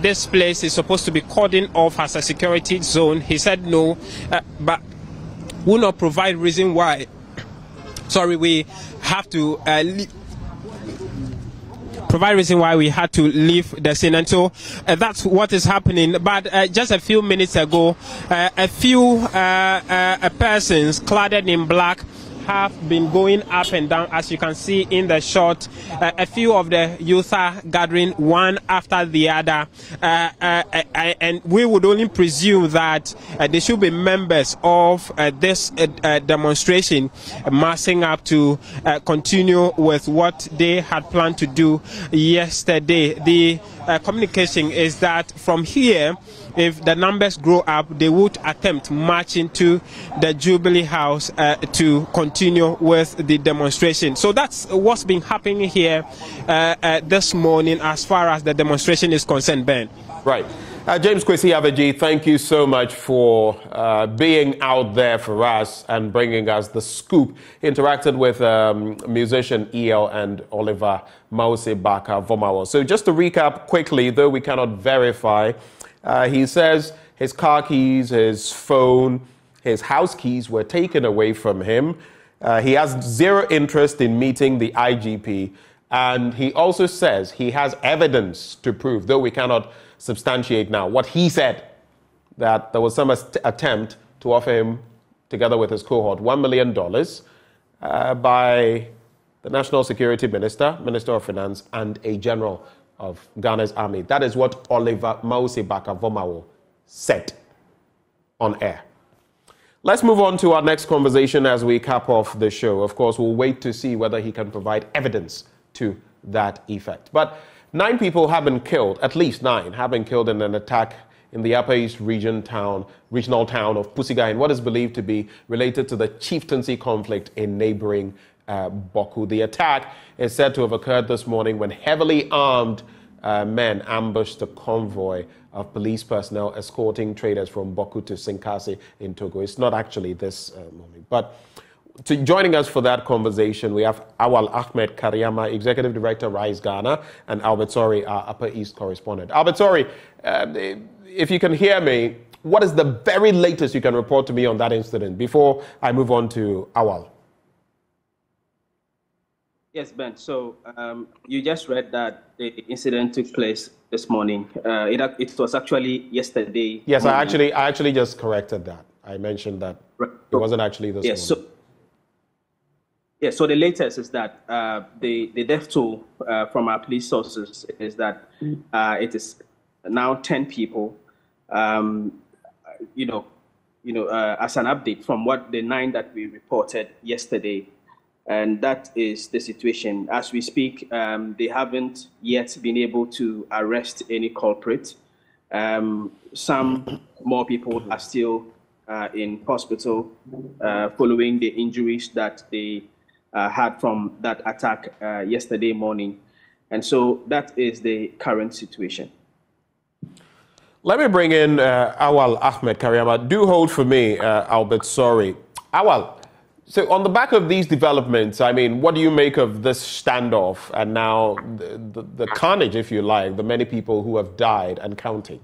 this place is supposed to be cordoned off as a security zone. He said no, but will not provide reason why. Sorry, we have to provide reason why we had to leave the scene, and so that's what is happening. But just a few minutes ago, a few persons clad in black have been going up and down, as you can see in the shot. A few of the youth are gathering one after the other, and we would only presume that they should be members of this demonstration, massing up to continue with what they had planned to do yesterday. The communication is that from here, if the numbers grow up, they would attempt marching to the Jubilee House to continue with the demonstration. So that's what's been happening here this morning as far as the demonstration is concerned, Ben. Right. James Kwesi Aveji, thank you so much for being out there for us and bringing us the scoop. Interacted with musician EL and Oliver Mause Baka Vomawo. So just to recap quickly, though we cannot verify, he says his car keys, his phone, his house keys were taken away from him. He has zero interest in meeting the IGP. And he also says he has evidence to prove, though we cannot substantiate now, what he said, that there was some attempt to offer him, together with his cohort, $1 million by the National Security Minister, Minister of Finance, and a general of Ghana's army. That is what Oliver Mause Baka Vomawo said on air. Let's move on to our next conversation as we cap off the show. Of course, we'll wait to see whether he can provide evidence to that effect. But 9 people have been killed, at least 9 have been killed in an attack in the Upper East regional town of Pusiga, in what is believed to be related to the chieftaincy conflict in neighboring Boku. The attack is said to have occurred this morning when heavily armed men ambushed a convoy of police personnel escorting traders from Boku to Sinkasi in Togo. It's not actually this morning. But joining us for that conversation, we have Awal Ahmed Karyama, Executive Director, Rise Ghana, and Albert Sori, our Upper East correspondent. Albert Sori, if you can hear me, what is the very latest you can report to me on that incident before I move on to Awal? Yes, Ben. So you just read that the incident took place this morning. It was actually yesterday. Yes, morning. I actually just corrected that. I mentioned that it wasn't actually this morning. So the latest is that the death toll from our police sources is that it is now 10 people. As an update from what the 9 that we reported yesterday. And that is the situation. As we speak, they haven't yet been able to arrest any culprit. Some more people are still in hospital following the injuries that they had from that attack yesterday morning. And so that is the current situation. Let me bring in Awal Ahmed Karyama. Do hold for me, Albert. Sorry. Awal. So on the back of these developments, I mean, what do you make of this standoff and now the carnage, if you like, the many people who have died and counting?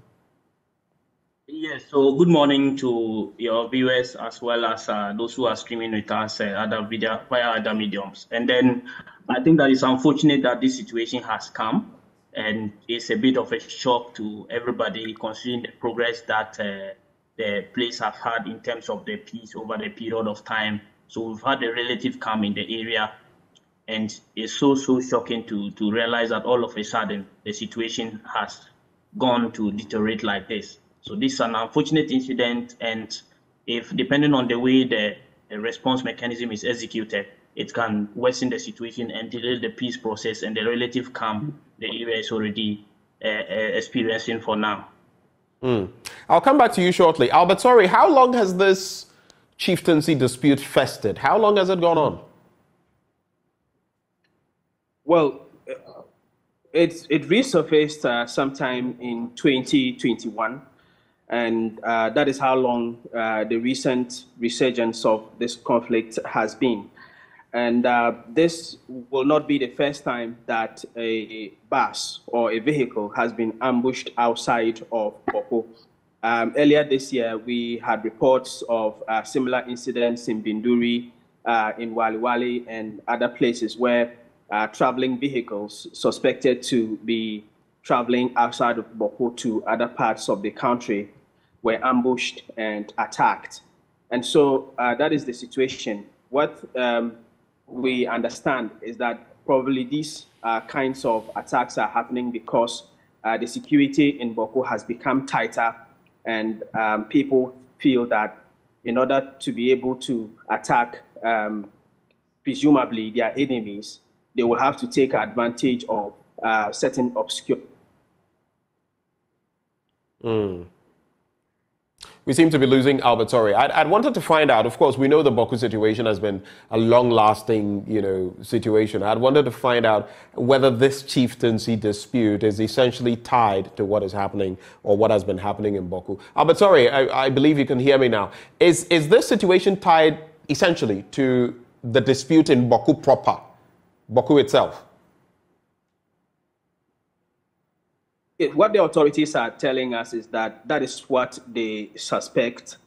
Yes, so good morning to your viewers as well as those who are streaming with us via other mediums. And then I think that it's unfortunate that this situation has come, and it's a bit of a shock to everybody considering the progress that the place have had in terms of the peace over the period of time. So we've had a relative calm in the area, and it's so shocking to realize that all of a sudden the situation has gone to deteriorate like this. So this is an unfortunate incident, and if depending on the way the response mechanism is executed, it can worsen the situation and delay the peace process and the relative calm the area is already experiencing for now. I'll come back to you shortly. Albert, sorry, how long has this chieftaincy dispute festered? How long has it gone on? Well, it resurfaced sometime in 2021, and that is how long the recent resurgence of this conflict has been. And this will not be the first time that a bus or a vehicle has been ambushed outside of Boko. Earlier this year, we had reports of similar incidents in Binduri, in Waliwali, and other places where traveling vehicles suspected to be traveling outside of Boko to other parts of the country were ambushed and attacked. And so that is the situation. What we understand is that probably these kinds of attacks are happening because the security in Boko has become tighter, and people feel that in order to be able to attack, presumably their enemies, they will have to take advantage of certain obscure. We seem to be losing Albert. Sorry. I'd wanted to find out, of course, we know the Boko situation has been a long-lasting, situation. I'd wanted to find out whether this chieftaincy dispute is essentially tied to what is happening or what has been happening in Boko. Albert, sorry, I believe you can hear me now. Is this situation tied essentially to the dispute in Boko proper, Boko itself? What the authorities are telling us is that is what they suspect,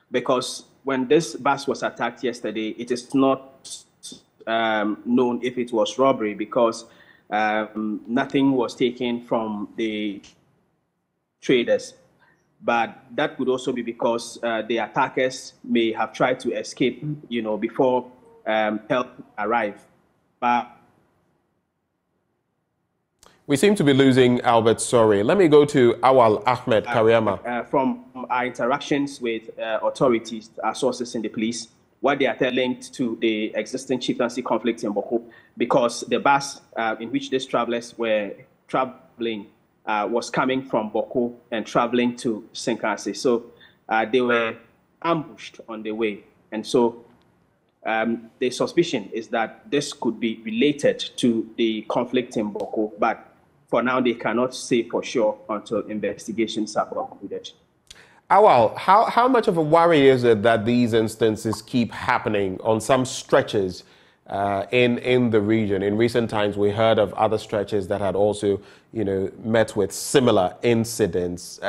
because when this bus was attacked yesterday, it is not known if it was robbery, because nothing was taken from the traders. But that could also be because the attackers may have tried to escape, before help arrived. But we seem to be losing Albert. Sorry. Let me go to Awal Ahmed Karyama. From our interactions with authorities, our sources in the police, what they are telling to the existing chieftaincy conflict in Boko, because the bus in which these travelers were traveling was coming from Boko and traveling to Senkasi. So they were ambushed on the way. And so the suspicion is that this could be related to the conflict in Boko, but for now, they cannot say for sure until investigations are concluded. Awal, how much of a worry is it that these instances keep happening on some stretches in the region? In recent times, we heard of other stretches that had also, met with similar incidents.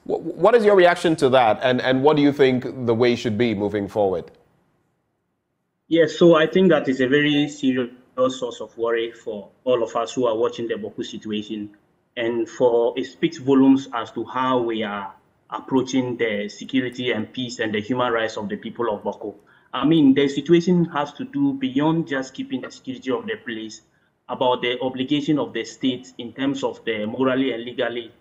What is your reaction to that, and what do you think the way should be moving forward? Yes, so I think that is a very serious source of worry for all of us who are watching the Boko situation. And it speaks volumes as to how we are approaching the security and peace and the human rights of the people of Boko. I mean, the situation has to do beyond just keeping the security of the place, about the obligation of the state in terms of the morally and legally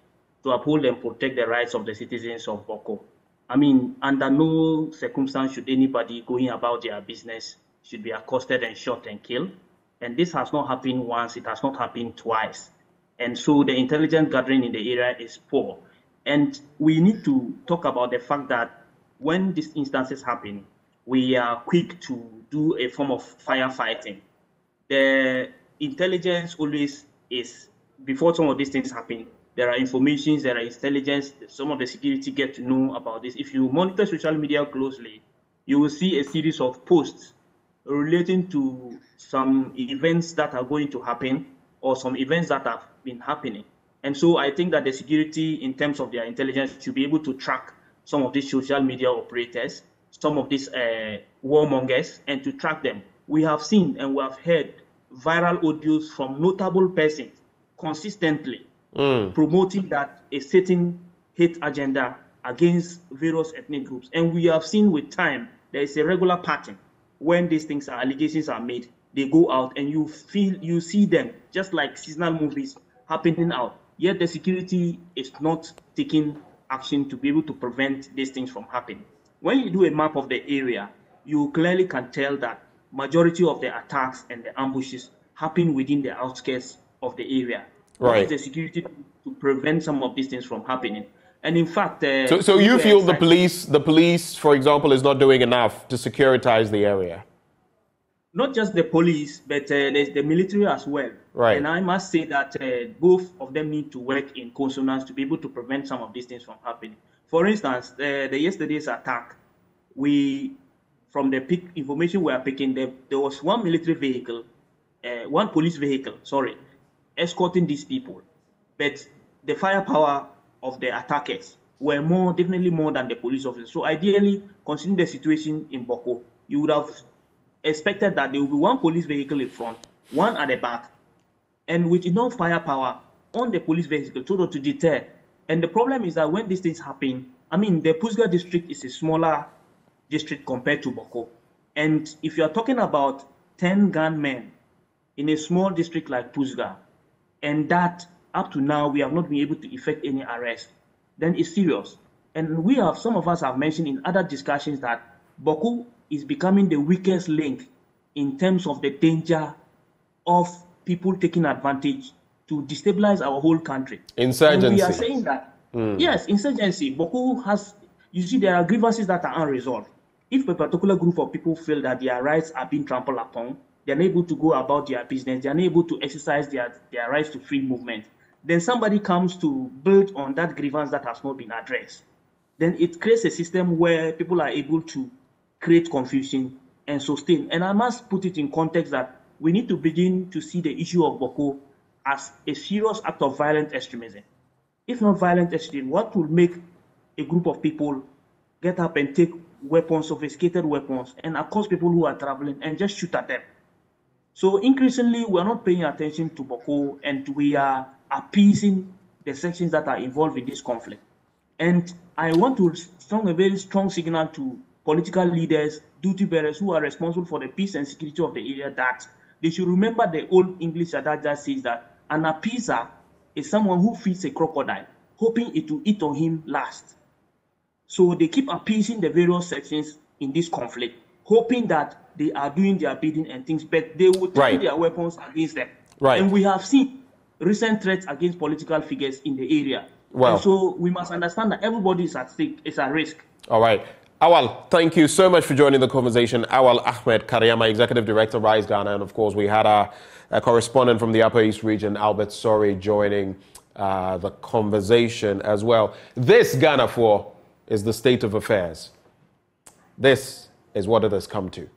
to uphold and protect the rights of the citizens of Boko. I mean, under no circumstance should anybody going about their business should be accosted and shot and killed. And this has not happened once, it has not happened twice. And so the intelligence gathering in the area is poor. And we need to talk about the fact that when these instances happen, we are quick to do a form of firefighting. The intelligence always is, before some of these things happen, there are informations, there are intelligence, some of the security get to know about this. If you monitor social media closely, you will see a series of posts relating to some events that are going to happen or some events that have been happening. And so I think that the security in terms of their intelligence should be able to track some of these social media operators, some of these warmongers, and to track them. We have seen and we have heard viral audios from notable persons consistently promoting that a certain hate agenda against various ethnic groups. And we have seen with time, there is a regular pattern. When these things are, allegations are made, they go out and you see them just like seasonal movies happening out. Yet the security is not taking action to be able to prevent these things from happening. When you do a map of the area, you clearly can tell that majority of the attacks and the ambushes happen within the outskirts of the area. Right. The security to prevent some of these things from happening. And in fact, so you feel the police, for example, is not doing enough to securitize the area? Not just the police, but there's the military as well. Right. And I must say that both of them need to work in consonance to be able to prevent some of these things from happening. For instance, the yesterday's attack, from the information we are picking, there was one military vehicle, one police vehicle, escorting these people. But the firepower of the attackers were definitely more than the police officers. So ideally, considering the situation in Boko, you would have expected that there will be one police vehicle in front, one at the back, and with enough firepower on the police vehicle to deter. And the problem is that when these things happen, I mean, the Pusga district is a smaller district compared to Boko. And if you are talking about 10 gunmen in a small district like Pusga, and that up to now we have not been able to effect any arrest, then it's serious. And some of us have mentioned in other discussions that Boko is becoming the weakest link in terms of the danger of people taking advantage to destabilize our whole country. Insurgency. And we are saying that, yes, insurgency. Boko has, you see, there are grievances that are unresolved. If a particular group of people feel that their rights are being trampled upon, they're unable to go about their business, they're unable to exercise their rights to free movement, then somebody comes to build on that grievance that has not been addressed. Then it creates a system where people are able to create confusion and sustain. And I must put it in context that we need to begin to see the issue of Boko as a serious act of violent extremism. If not violent extremism, what will make a group of people get up and take weapons, sophisticated weapons, and accost people who are traveling and just shoot at them? So increasingly, we are not paying attention to Boko, and we are appeasing the sections that are involved in this conflict. And I want to send a very strong signal to political leaders, duty bearers who are responsible for the peace and security of the area, that they should remember the old English adage that says that an appeaser is someone who feeds a crocodile, hoping it will eat on him last. So they keep appeasing the various sections in this conflict, hoping that they are doing their bidding and things, but they will turn their weapons against them. Right. And we have seen recent threats against political figures in the area. Wow. And so we must understand that everybody is at stake, is at risk. All right. Awal, thank you so much for joining the conversation. Awal Ahmed Karyama, Executive Director, Rise Ghana. And of course, we had our correspondent from the Upper East region, Albert Sori, joining the conversation as well. This, Ghana 4, is the state of affairs. This is what it has come to.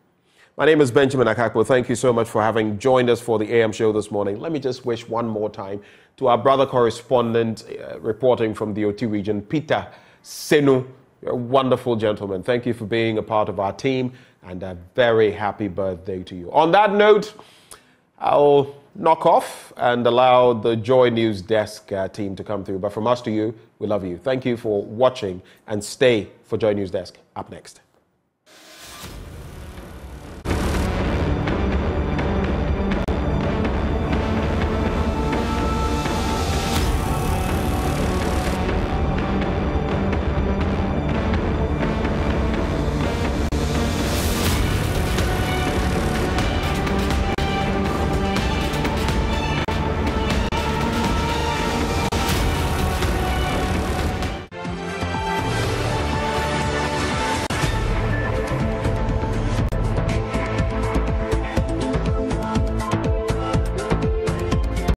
My name is Benjamin Akakpo. Thank you so much for having joined us for the AM show this morning. Let me just wish one more time to our brother correspondent reporting from the OT region, Peter Senu. You're a wonderful gentleman. Thank you for being a part of our team. and a very happy birthday to you. On that note, I'll knock off and allow the Joy News Desk team to come through. But from us to you, we love you. Thank you for watching, and stay for Joy News Desk. Up next.